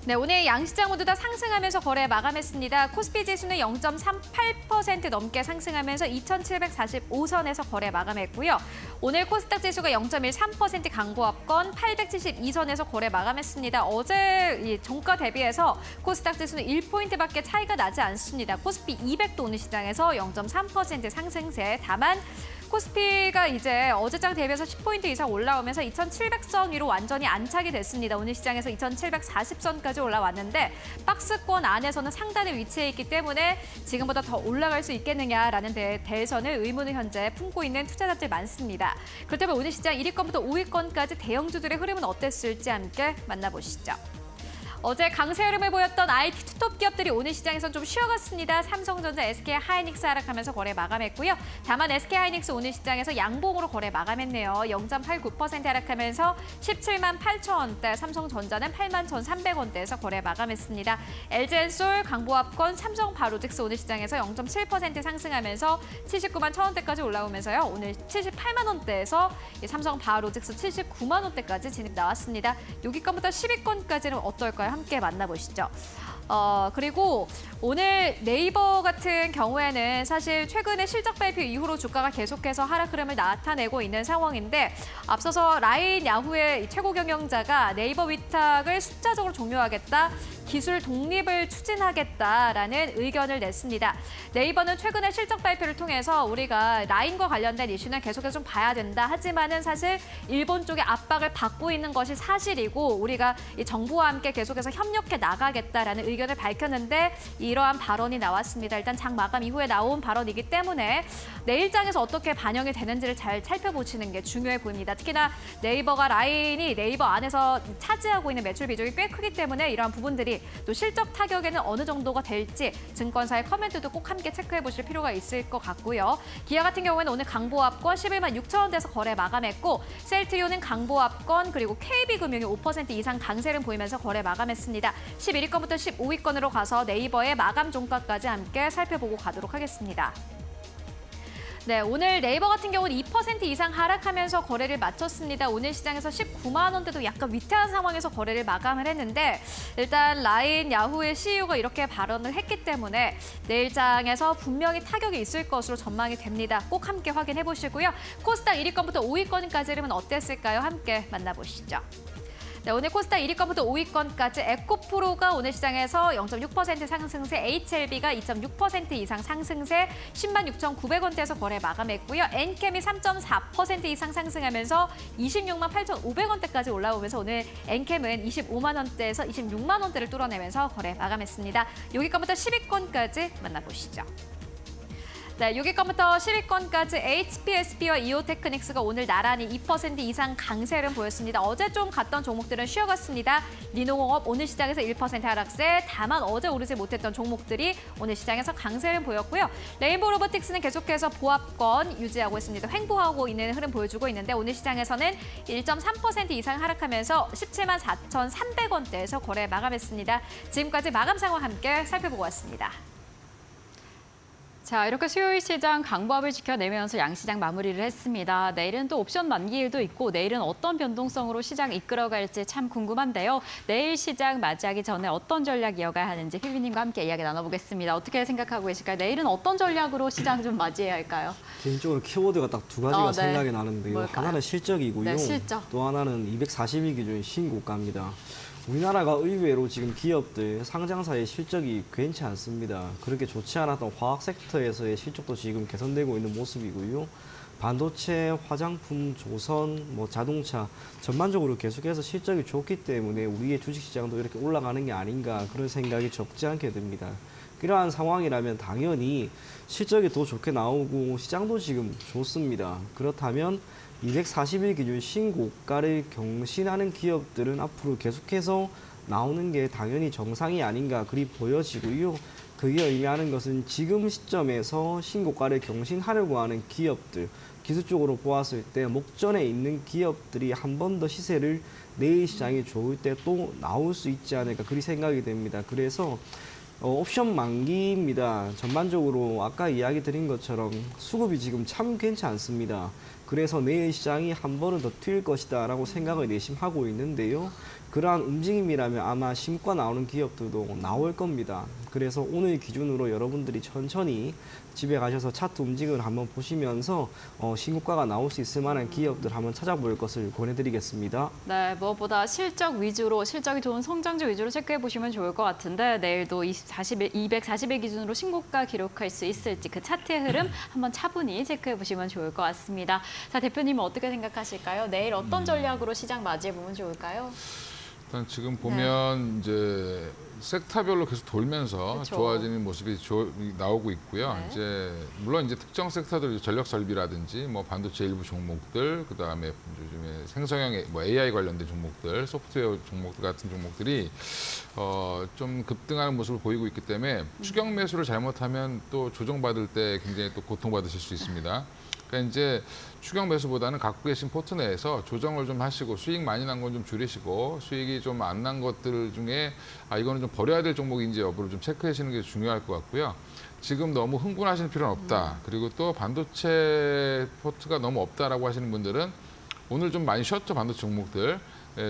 S1: 네, 오늘 양시장 모두 다 상승하면서 거래 마감했습니다. 코스피 지수는 0.38% 넘게 상승하면서 2,745선에서 거래 마감했고요. 오늘 코스닥 지수가 0.13% 강보합권 872선에서 거래 마감했습니다. 어제 이 종가 대비해서 코스닥 지수는 1포인트밖에 차이가 나지 않습니다. 코스피 200도 오늘 시장에서 0.3% 상승세. 다만 코스피가 이제 어제장 대비해서 10포인트 이상 올라오면서 2,700선 위로 완전히 안착이 됐습니다. 오늘 시장에서 2,740선까지 올라왔는데 박스권 안에서는 상단에 위치해 있기 때문에 지금보다 더 올라갈 수 있겠느냐라는 대해서는 의문을 현재 품고 있는 투자자들 많습니다. 그렇다면 오늘 시장 1위권부터 5위권까지 대형주들의 흐름은 어땠을지 함께 만나보시죠. 어제 강세 흐름을 보였던 IT 투톱 기업들이 오늘 시장에선 좀 쉬어갔습니다. 삼성전자, SK하이닉스 하락하면서 거래 마감했고요. 다만 SK하이닉스 오늘 시장에서 양봉으로 거래 마감했네요. 0.89% 하락하면서 17만 8천 원대, 삼성전자는 8만 1,300원대에서 거래 마감했습니다. LG엔솔, 강보합권, 삼성바로직스 오늘 시장에서 0.7% 상승하면서 79만 1천 원대까지 올라오면서요. 오늘 78만 원대에서 삼성바로직스 79만 원대까지 진입 나왔습니다. 6위권부터 10위권까지는 어떨까요? 함께 만나보시죠. 그리고 오늘 네이버 같은 경우에는 사실 최근에 실적 발표 이후로 주가가 계속해서 하락 흐름을 나타내고 있는 상황인데 앞서서 라인 야후의 최고 경영자가 네이버 위탁을 숫자적으로 종료하겠다. 기술 독립을 추진하겠다라는 의견을 냈습니다. 네이버는 최근에 실적 발표를 통해서 우리가 라인과 관련된 이슈는 계속해서 좀 봐야 된다. 하지만은 사실 일본 쪽의 압박을 받고 있는 것이 사실이고 우리가 이 정부와 함께 계속해서 협력해 나가겠다라는 의견을 밝혔는데 이러한 발언이 나왔습니다. 일단 장 마감 이후에 나온 발언이기 때문에 내일장에서 어떻게 반영이 되는지를 잘 살펴보시는 게 중요해 보입니다. 특히나 네이버가 라인이 네이버 안에서 차지하고 있는 매출 비중이 꽤 크기 때문에 이러한 부분들이 또 실적 타격에는 어느 정도가 될지 증권사의 커멘트도 꼭 함께 체크해 보실 필요가 있을 것 같고요. 기아 같은 경우에는 오늘 강보합권 11만 6천 원대에서 거래 마감했고 셀트리온은 강보합권 그리고 KB금융이 5% 이상 강세를 보이면서 거래 마감했습니다. 11위권부터 15위권으로 가서 네이버의 마감 종가까지 함께 살펴보고 가도록 하겠습니다. 네, 오늘 네이버 같은 경우는 2% 이상 하락하면서 거래를 마쳤습니다. 오늘 시장에서 19만 원대도 약간 위태한 상황에서 거래를 마감을 했는데 일단 라인 야후의 CEO가 이렇게 발언을 했기 때문에 내일장에서 분명히 타격이 있을 것으로 전망이 됩니다. 꼭 함께 확인해 보시고요. 코스닥 1위권부터 5위권까지 흐름은 어땠을까요? 함께 만나보시죠. 네, 오늘 코스닥 1위권부터 5위권까지 에코프로가 오늘 시장에서 0.6% 상승세, HLB가 2.6% 이상 상승세 10만 6,900원대에서 거래 마감했고요. 엔캠이 3.4% 이상 상승하면서 26만 8,500원대까지 올라오면서 오늘 엔캠은 25만 원대에서 26만 원대를 뚫어내면서 거래 마감했습니다. 6위권부터 10위권까지 만나보시죠. 네, 6위권부터 10위권까지 HPSP와 이오테크닉스가 오늘 나란히 2% 이상 강세를 보였습니다. 어제 좀 갔던 종목들은 쉬어갔습니다. 리노공업 오늘 시장에서 1% 하락세, 다만 어제 오르지 못했던 종목들이 오늘 시장에서 강세를 보였고요. 레인보우 로보틱스는 계속해서 보합권 유지하고 있습니다. 횡보하고 있는 흐름 보여주고 있는데 오늘 시장에서는 1.3% 이상 하락하면서 17만 4,300원대에서 거래 마감했습니다. 지금까지 마감 상황 함께 살펴보고 왔습니다.
S2: 자, 이렇게 수요일 시장 강보합을 지켜내면서 양시장 마무리를 했습니다. 내일은 또 옵션 만기일도 있고 내일은 어떤 변동성으로 시장 이끌어갈지 참 궁금한데요. 내일 시장 맞이하기 전에 어떤 전략 이어가야 하는지 휘비님과 함께 이야기 나눠보겠습니다. 어떻게 생각하고 계실까요? 내일은 어떤 전략으로 시장 좀 맞이해야 할까요?
S10: 개인적으로 키워드가 딱 두 가지가
S2: 네.
S10: 생각이 나는데요.
S2: 뭘까요?
S10: 하나는 실적이고요.
S2: 네, 실적.
S10: 또 하나는 240일 기준 신고가입니다. 우리나라가 의외로 지금 기업들 상장사의 실적이 괜찮지 않습니다. 그렇게 좋지 않았던 화학 섹터에서의 실적도 지금 개선되고 있는 모습이고요. 반도체, 화장품, 조선, 자동차 전반적으로 계속해서 실적이 좋기 때문에 우리의 주식시장도 이렇게 올라가는 게 아닌가 그런 생각이 적지 않게 듭니다. 이러한 상황이라면 당연히 실적이 더 좋게 나오고 시장도 지금 좋습니다. 그렇다면 240일 기준 신고가를 경신하는 기업들은 앞으로 계속해서 나오는 게 당연히 정상이 아닌가 그리 보여지고요. 그게 의미하는 것은 지금 시점에서 신고가를 경신하려고 하는 기업들, 기술적으로 보았을 때 목전에 있는 기업들이 한 번 더 시세를 내일 시장이 좋을 때 또 나올 수 있지 않을까 그리 생각이 됩니다. 그래서 옵션 만기입니다. 전반적으로 아까 이야기 드린 것처럼 수급이 지금 참 괜찮습니다. 그래서 내일 시장이 한 번은 더 튈 것이다 라고 생각을 내심하고 있는데요. 그러한 움직임이라면 아마 신고가 나오는 기업들도 나올 겁니다. 그래서 오늘 기준으로 여러분들이 천천히 집에 가셔서 차트 움직임을 한번 보시면서 신고가가 나올 수 있을 만한 기업들 한번 찾아볼 것을 권해드리겠습니다.
S2: 네, 무엇보다 실적 위주로, 실적이 좋은 성장주 위주로 체크해 보시면 좋을 것 같은데 내일도 240일 기준으로 신고가 기록할 수 있을지 그 차트의 흐름 한번 차분히 체크해 보시면 좋을 것 같습니다. 자, 대표님은 어떻게 생각하실까요? 내일 어떤 전략으로 시장 맞이해 보면 좋을까요?
S11: 일단 지금 보면 이제 섹터별로 계속 돌면서
S2: 그쵸.
S11: 좋아지는 모습이 나오고 있고요.
S2: 네.
S11: 이제 물론 이제 특정 섹터들 전력 설비라든지 반도체 일부 종목들, 그다음에 요즘에 생성형 AI 관련된 종목들, 소프트웨어 종목들 같은 종목들이 좀 급등하는 모습을 보이고 있기 때문에 추격 매수를 잘못하면 또 조정받을 때 굉장히 또 고통받으실 수 있습니다. 그러니까 이제 추격 매수보다는 갖고 계신 포트 내에서 조정을 좀 하시고 수익 많이 난 건 좀 줄이시고 수익이 좀 안 난 것들 중에 이거는 좀 버려야 될 종목인지 여부를 좀 체크하시는 게 중요할 것 같고요. 지금 너무 흥분하시는 필요는 없다. 그리고 또 반도체 포트가 너무 없다라고 하시는 분들은 오늘 좀 많이 쉬었죠, 반도체 종목들.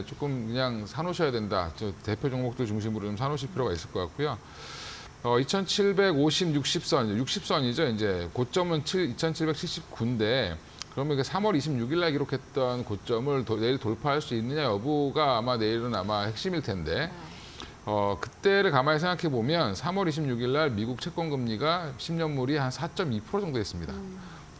S11: 조금 그냥 사놓으셔야 된다. 대표 종목들 중심으로 좀 사놓으실 필요가 있을 것 같고요. 2750, 60선이죠. 이제 고점은 2779인데 그러면 3월 26일 날 기록했던 고점을 내일 돌파할 수 있느냐 여부가 아마 내일은 아마 핵심일 텐데 그때를 가만히 생각해 보면 3월 26일 날 미국 채권 금리가 10년물이 한 4.2% 정도 했습니다.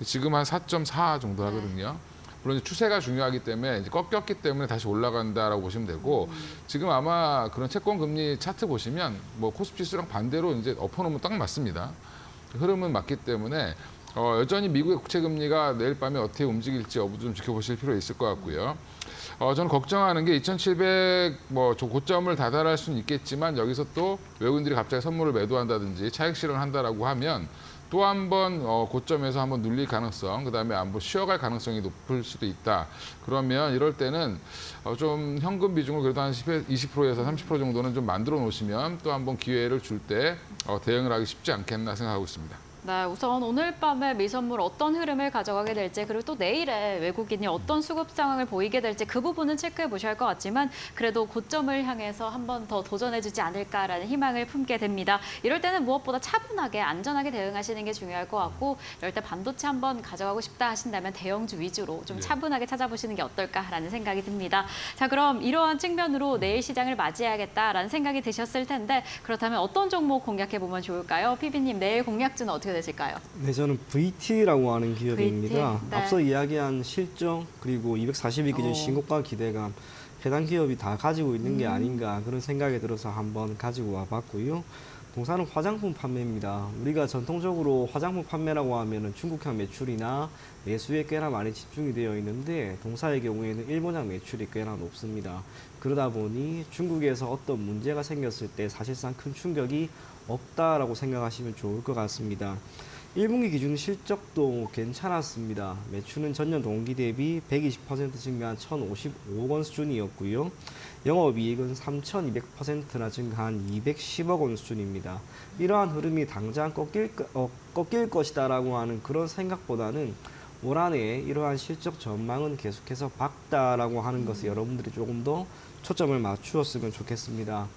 S11: 지금 한 4.4 정도 하거든요. 물론 이제 추세가 중요하기 때문에 이제 꺾였기 때문에 다시 올라간다라고 보시면 되고 지금 아마 그런 채권 금리 차트 보시면 뭐 코스피 지수랑 반대로 이제 엎어놓으면 딱 맞습니다. 흐름은 맞기 때문에 여전히 미국의 국채 금리가 내일 밤에 어떻게 움직일지 여부도 좀 지켜보실 필요 있을 것 같고요. 저는 걱정하는 게 2,700 고점을 다달할 수는 있겠지만 여기서 또 외국인들이 갑자기 선물을 매도한다든지 차익 실현한다라고 하면 또 한 번 고점에서 한번 눌릴 가능성, 그다음에 한번 쉬어갈 가능성이 높을 수도 있다. 그러면 이럴 때는 좀 현금 비중을 그래도 한 20%에서 30% 정도는 좀 만들어 놓으시면 또 한번 기회를 줄 때 대응을 하기 쉽지 않겠나 생각하고 있습니다.
S2: 네, 우선 오늘 밤에 미선물 어떤 흐름을 가져가게 될지 그리고 또 내일에 외국인이 어떤 수급 상황을 보이게 될지 그 부분은 체크해 보셔야 할 것 같지만 그래도 고점을 향해서 한 번 더 도전해주지 않을까라는 희망을 품게 됩니다. 이럴 때는 무엇보다 차분하게 안전하게 대응하시는 게 중요할 것 같고 이럴 때 반도체 한번 가져가고 싶다 하신다면 대형주 위주로 좀 차분하게 찾아보시는 게 어떨까라는 생각이 듭니다. 자, 그럼 이러한 측면으로 내일 시장을 맞이해야겠다라는 생각이 드셨을 텐데 그렇다면 어떤 종목 공략해 보면 좋을까요? PB님 내일 공략주는 어떻게 되실까요?
S10: 네, 저는 VT라고 하는 기업입니다.
S2: VT, 네.
S10: 앞서 이야기한 실적 그리고 240일 기준 신고가 기대감 해당 기업이 다 가지고 있는 게 아닌가 그런 생각이 들어서 한번 가지고 와봤고요. 동사는 화장품 판매입니다. 우리가 전통적으로 화장품 판매라고 하면은 중국향 매출이나 매수에 꽤나 많이 집중이 되어 있는데 동사의 경우에는 일본향 매출이 꽤나 높습니다. 그러다 보니 중국에서 어떤 문제가 생겼을 때 사실상 큰 충격이 없다라고 생각하시면 좋을 것 같습니다. 1분기 기준 실적도 괜찮았습니다. 매출은 전년 동기 대비 120% 증가한 1,055억 원 수준이었고요. 영업이익은 3,200%나 증가한 210억 원 수준입니다. 이러한 흐름이 당장 꺾일 것이다라고 하는 그런 생각보다는 올 한해 이러한 실적 전망은 계속해서 밝다라고 하는 것에 여러분들이 조금 더 초점을 맞추었으면 좋겠습니다.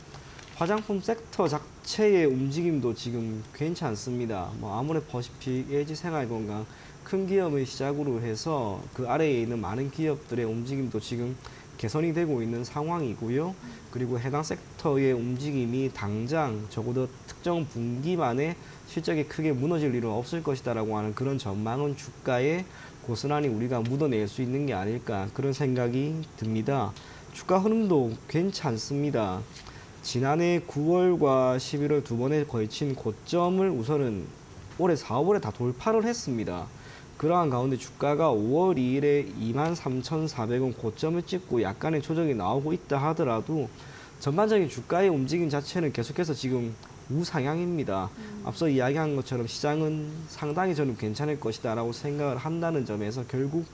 S10: 화장품 섹터 자체의 움직임도 지금 괜찮습니다. 아무래 보시피 LG생활건강 큰 기업을 시작으로 해서 그 아래에 있는 많은 기업들의 움직임도 지금 개선이 되고 있는 상황이고요. 그리고 해당 섹터의 움직임이 당장 적어도 특정 분기만에 실적이 크게 무너질 일은 없을 것이다라고 하는 그런 전망은 주가에 고스란히 우리가 묻어낼 수 있는 게 아닐까 그런 생각이 듭니다. 주가 흐름도 괜찮습니다. 지난해 9월과 11월 두 번에 걸친 고점을 우선은 올해 4월에 다 돌파를 했습니다. 그러한 가운데 주가가 5월 2일에 23,400원 고점을 찍고 약간의 조정이 나오고 있다 하더라도 전반적인 주가의 움직임 자체는 계속해서 지금 우상향입니다. 앞서 이야기한 것처럼 시장은 상당히 저는 괜찮을 것이다 라고 생각을 한다는 점에서 결국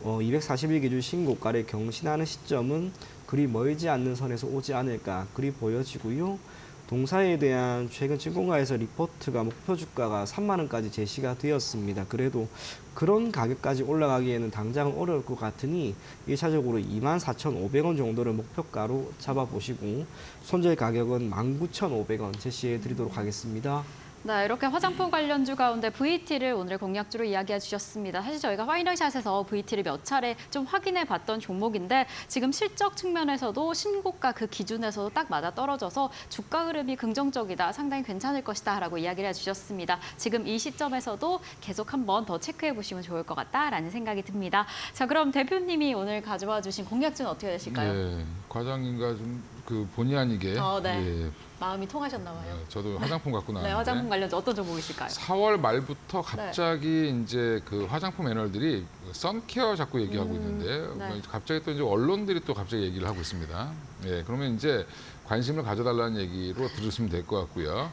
S10: 240일 기준 신고가를 경신하는 시점은 그리 멀지 않는 선에서 오지 않을까 그리 보여지고요. 동사에 대한 최근 증권가에서 리포트가 목표 주가가 3만 원까지 제시가 되었습니다. 그래도 그런 가격까지 올라가기에는 당장은 어려울 것 같으니 1차적으로 24,500원 정도를 목표가로 잡아보시고 손절 가격은 19,500원 제시해 드리도록 하겠습니다.
S2: 네, 이렇게 화장품 관련주 가운데 VT를 오늘 공략주로 이야기해 주셨습니다. 사실 저희가 파이널샷에서 VT를 몇 차례 좀 확인해 봤던 종목인데 지금 실적 측면에서도 신고가 그 기준에서도 딱 맞아 떨어져서 주가 흐름이 긍정적이다, 상당히 괜찮을 것이다 라고 이야기를 해주셨습니다. 지금 이 시점에서도 계속 한번 더 체크해 보시면 좋을 것 같다라는 생각이 듭니다. 자, 그럼 대표님이 오늘 가져와 주신 공략주는 어떻게 되실까요?
S11: 네, 과장님과 좀 본의 아니게
S2: 네.
S11: 예,
S2: 마음이 통하셨나 봐요.
S11: 저도 화장품 갖고 나왔는데
S2: 네, 화장품 관련주 어떤 종목이실까요?
S11: 4월 말부터 갑자기 이제 그 화장품 애널들이 선케어 자꾸 얘기하고 있는데
S2: 네.
S11: 갑자기 또 이제 언론들이 또 갑자기 얘기를 하고 있습니다. 예, 그러면 이제 관심을 가져달라는 얘기로 들으시면 될 것 같고요.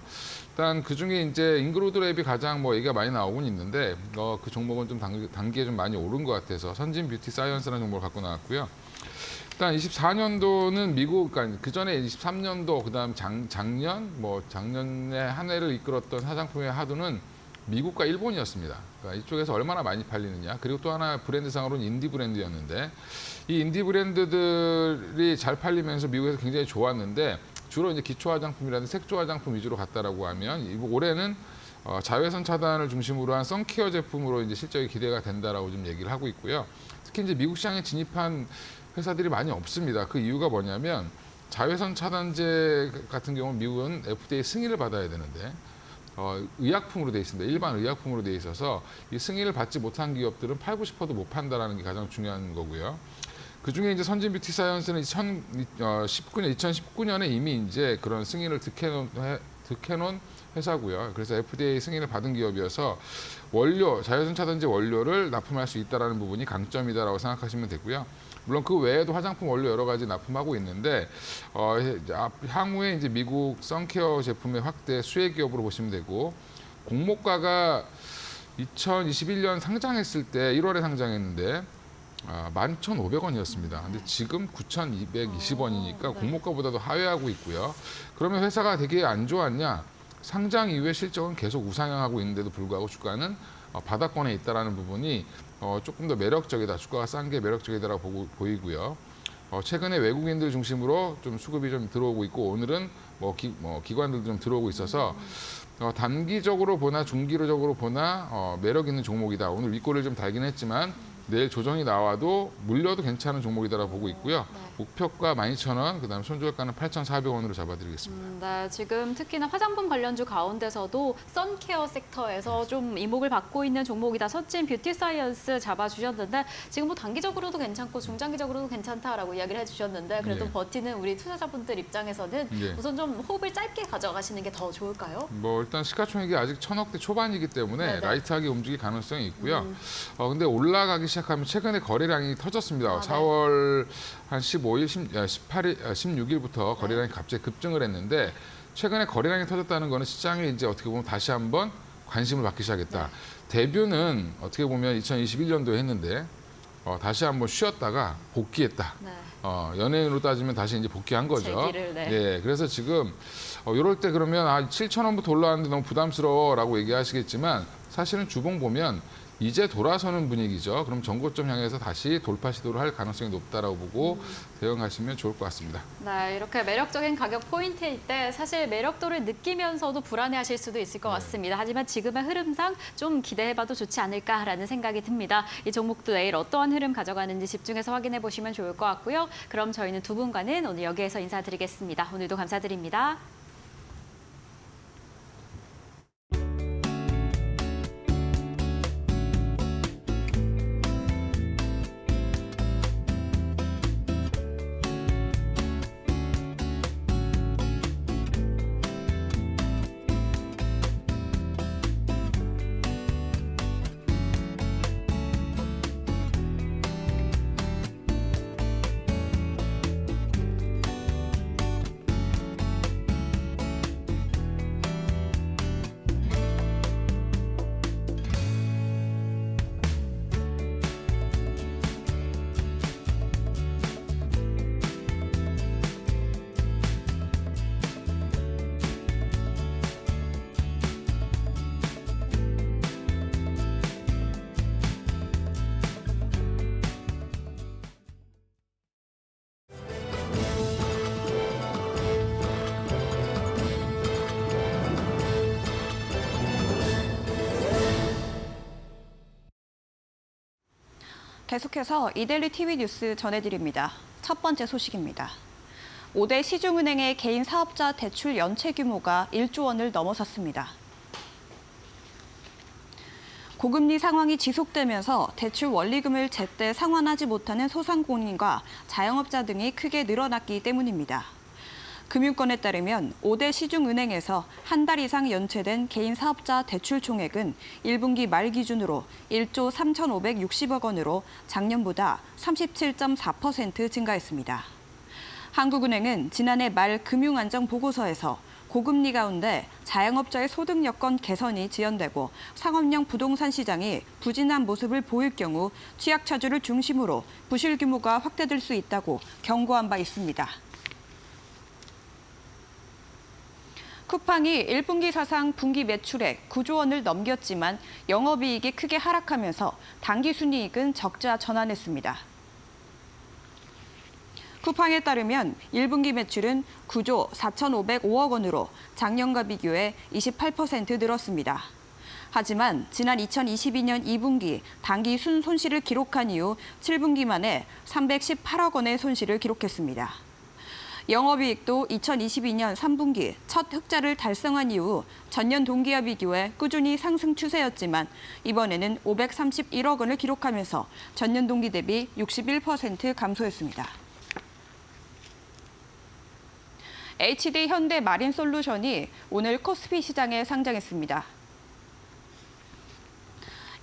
S11: 일단 그 중에 이제 잉그로드랩이 가장 얘기가 많이 나오곤 있는데 그 종목은 좀 단기에 좀 많이 오른 것 같아서 선진 뷰티 사이언스라는 종목을 갖고 나왔고요. 일단 24년도는 미국, 그러니까 그 전에 23년도, 그다음 작년에 한 해를 이끌었던 화장품의 하두는 미국과 일본이었습니다. 그러니까 이쪽에서 얼마나 많이 팔리느냐. 그리고 또 하나 브랜드상으로는 인디 브랜드였는데 이 인디 브랜드들이 잘 팔리면서 미국에서 굉장히 좋았는데 주로 이제 기초 화장품이라든지 색조 화장품 위주로 갔다라고 하면 올해는 자외선 차단을 중심으로 한 선케어 제품으로 이제 실적이 기대가 된다라고 좀 얘기를 하고 있고요. 특히 이제 미국 시장에 진입한 회사들이 많이 없습니다. 그 이유가 뭐냐면 자외선 차단제 같은 경우는 미국은 FDA 승인을 받아야 되는데 의약품으로 돼 있습니다. 일반 의약품으로 돼 있어서 이 승인을 받지 못한 기업들은 팔고 싶어도 못 판다라는 게 가장 중요한 거고요. 그 중에 이제 선진 뷰티 사이언스는 2019년에 이미 이제 그런 승인을 득해놓은 회사고요. 그래서 FDA 승인을 받은 기업이어서 자외선 차단제 원료를 납품할 수 있다는 부분이 강점이다라고 생각하시면 되고요. 물론 그 외에도 화장품 원료 여러 가지 납품하고 있는데 향후에 이제 미국 선케어 제품의 확대 수혜 기업으로 보시면 되고 공모가가 2021년 상장했을 때 1월에 상장했는데 11,500원이었습니다. 근데 지금 9,220원이니까 공모가보다도 하회하고 있고요. 그러면 회사가 되게 안 좋았냐? 상장 이후에 실적은 계속 우상향하고 있는데도 불구하고 주가는 바닥권에 있다라는 부분이 조금 더 매력적이다. 주가가 싼 게 매력적이다라고 보이고요. 최근에 외국인들 중심으로 좀 수급이 좀 들어오고 있고 오늘은 기관들도 좀 들어오고 있어서 단기적으로 보나 중기적으로 보나 매력 있는 종목이다. 오늘 윗골을 좀 달긴 했지만 내일 조정이 나와도 물려도 괜찮은 종목이다라고 보고 있고요. 목표가 12,000원, 그다음에 손절가는 8,400원으로 잡아드리겠습니다.
S2: 네, 지금 특히나 화장품 관련주 가운데서도 선케어 섹터에서 좀 이목을 받고 있는 종목이다. 서진 뷰티 사이언스 잡아주셨는데 지금 뭐 단기적으로도 괜찮고 중장기적으로도 괜찮다라고 이야기를 해주셨는데 그래도
S11: 예.
S2: 버티는 우리 투자자분들 입장에서는
S11: 예.
S2: 우선 좀 호흡을 짧게 가져가시는 게 더 좋을까요?
S11: 일단 시가총액이 아직 1,000억대 초반이기 때문에
S2: 네네.
S11: 라이트하게 움직일 가능성이 있고요. 근데 올라가기 시작하면 최근에 거래량이 터졌습니다.
S2: 네.
S11: 4월 한 15일, 18일, 16일부터 거래량이 갑자기 급증을 했는데 최근에 거래량이 터졌다는 거는 시장에 이제 어떻게 보면 다시 한번 관심을 받기 시작했다. 데뷔는 어떻게 보면 2021년도에 했는데 다시 한번 쉬었다가 복귀했다.
S2: 네.
S11: 연예인으로 따지면 다시 이제 복귀한 거죠.
S2: 재기를, 네.
S11: 예, 그래서 지금 이럴 때 그러면 7,000원부터 올라왔는데 너무 부담스러워라고 얘기하시겠지만 사실은 주봉 보면 이제 돌아서는 분위기죠. 그럼 전고점 향해서 다시 돌파 시도를 할 가능성이 높다라고 보고 대응하시면 좋을 것 같습니다.
S2: 네, 이렇게 매력적인 가격 포인트일 때 사실 매력도를 느끼면서도 불안해하실 수도 있을 것 같습니다. 하지만 지금의 흐름상 좀 기대해봐도 좋지 않을까라는 생각이 듭니다. 이 종목도 내일 어떠한 흐름 가져가는지 집중해서 확인해 보시면 좋을 것 같고요. 그럼 저희는 두 분과는 오늘 여기에서 인사드리겠습니다. 오늘도 감사드립니다.
S12: 계속해서 이데일리 TV 뉴스 전해드립니다. 첫 번째 소식입니다. 5대 시중은행의 개인 사업자 대출 연체 규모가 1조 원을 넘어섰습니다. 고금리 상황이 지속되면서 대출 원리금을 제때 상환하지 못하는 소상공인과 자영업자 등이 크게 늘어났기 때문입니다. 금융권에 따르면 5대 시중은행에서 한 달 이상 연체된 개인 사업자 대출 총액은 1분기 말 기준으로 1조 3,560억 원으로 작년보다 37.4% 증가했습니다. 한국은행은 지난해 말 금융안정보고서에서 고금리 가운데 자영업자의 소득 여건 개선이 지연되고 상업용 부동산 시장이 부진한 모습을 보일 경우 취약 차주를 중심으로 부실 규모가 확대될 수 있다고 경고한 바 있습니다. 쿠팡이 1분기 사상 분기 매출액 9조 원을 넘겼지만 영업이익이 크게 하락하면서 당기순이익은 적자 전환했습니다. 쿠팡에 따르면 1분기 매출은 9조 4,505억 원으로 작년과 비교해 28% 늘었습니다. 하지만 지난 2022년 2분기 당기 순손실을 기록한 이후 7분기 만에 318억 원의 손실을 기록했습니다. 영업이익도 2022년 3분기 첫 흑자를 달성한 이후 전년 동기와 비교해 꾸준히 상승 추세였지만 이번에는 531억 원을 기록하면서 전년 동기 대비 61% 감소했습니다. HD 현대 마린솔루션이 오늘 코스피 시장에 상장했습니다.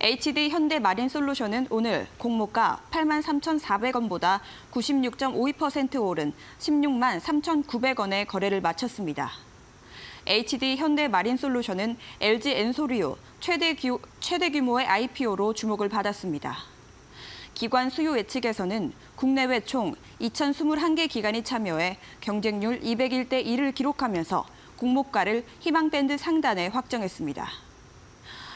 S12: HD 현대 마린솔루션은 오늘 공모가 83,400원보다 96.52% 오른 16만 3,900원에 거래를 마쳤습니다. HD 현대 마린솔루션은 LG 엔소리오 최대 규모의 IPO로 주목을 받았습니다. 기관 수요 예측에서는 국내외 총 2,021개 기관이 참여해 경쟁률 201대 1을 기록하면서 공모가를 희망밴드 상단에 확정했습니다.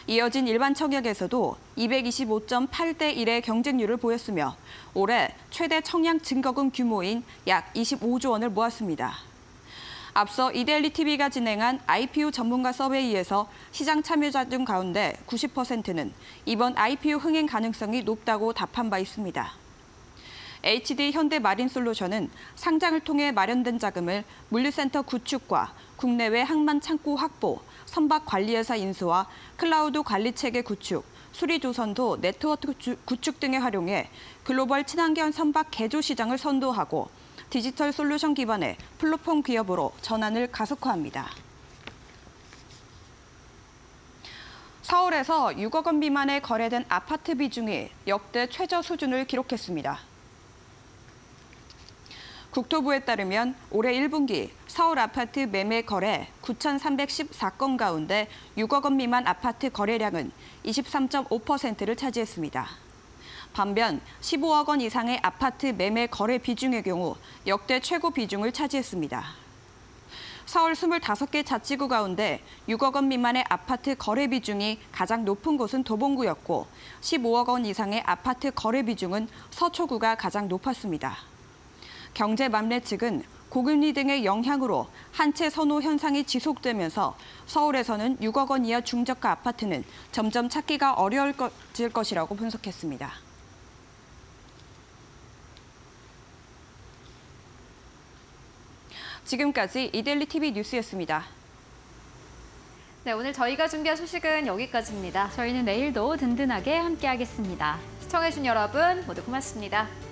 S12: 이어진 일반 청약에서도 225.8대 1의 경쟁률을 보였으며 올해 최대 청약 증거금 규모인 약 25조 원을 모았습니다. 앞서 이데일리TV가 진행한 IPO 전문가 서베이에서 시장 참여자 중 가운데 90%는 이번 IPO 흥행 가능성이 높다고 답한 바 있습니다. HD 현대 마린솔루션은 상장을 통해 마련된 자금을 물류센터 구축과 국내외 항만 창고 확보, 선박 관리회사 인수와 클라우드 관리체계 구축, 수리조선도 네트워크 구축 등에 활용해 글로벌 친환경 선박 개조 시장을 선도하고 디지털 솔루션 기반의 플랫폼 기업으로 전환을 가속화합니다. 서울에서 6억 원 미만에 거래된 아파트 비중이 역대 최저 수준을 기록했습니다. 국토부에 따르면 올해 1분기 서울 아파트 매매 거래 9,314건 가운데 6억 원 미만 아파트 거래량은 23.5%를 차지했습니다. 반면 15억 원 이상의 아파트 매매 거래 비중의 경우 역대 최고 비중을 차지했습니다. 서울 25개 자치구 가운데 6억 원 미만의 아파트 거래 비중이 가장 높은 곳은 도봉구였고 15억 원 이상의 아파트 거래 비중은 서초구가 가장 높았습니다. 경제맘레 측은 고금리 등의 영향으로 한 채 선호 현상이 지속되면서 서울에서는 6억 원 이하 중저가 아파트는 점점 찾기가 어려워질 것이라고 분석했습니다. 지금까지 이데일리TV 뉴스였습니다.
S1: 네, 오늘 저희가 준비한 소식은 여기까지입니다.
S2: 저희는 내일도 든든하게 함께하겠습니다.
S1: 시청해주신 여러분 모두 고맙습니다.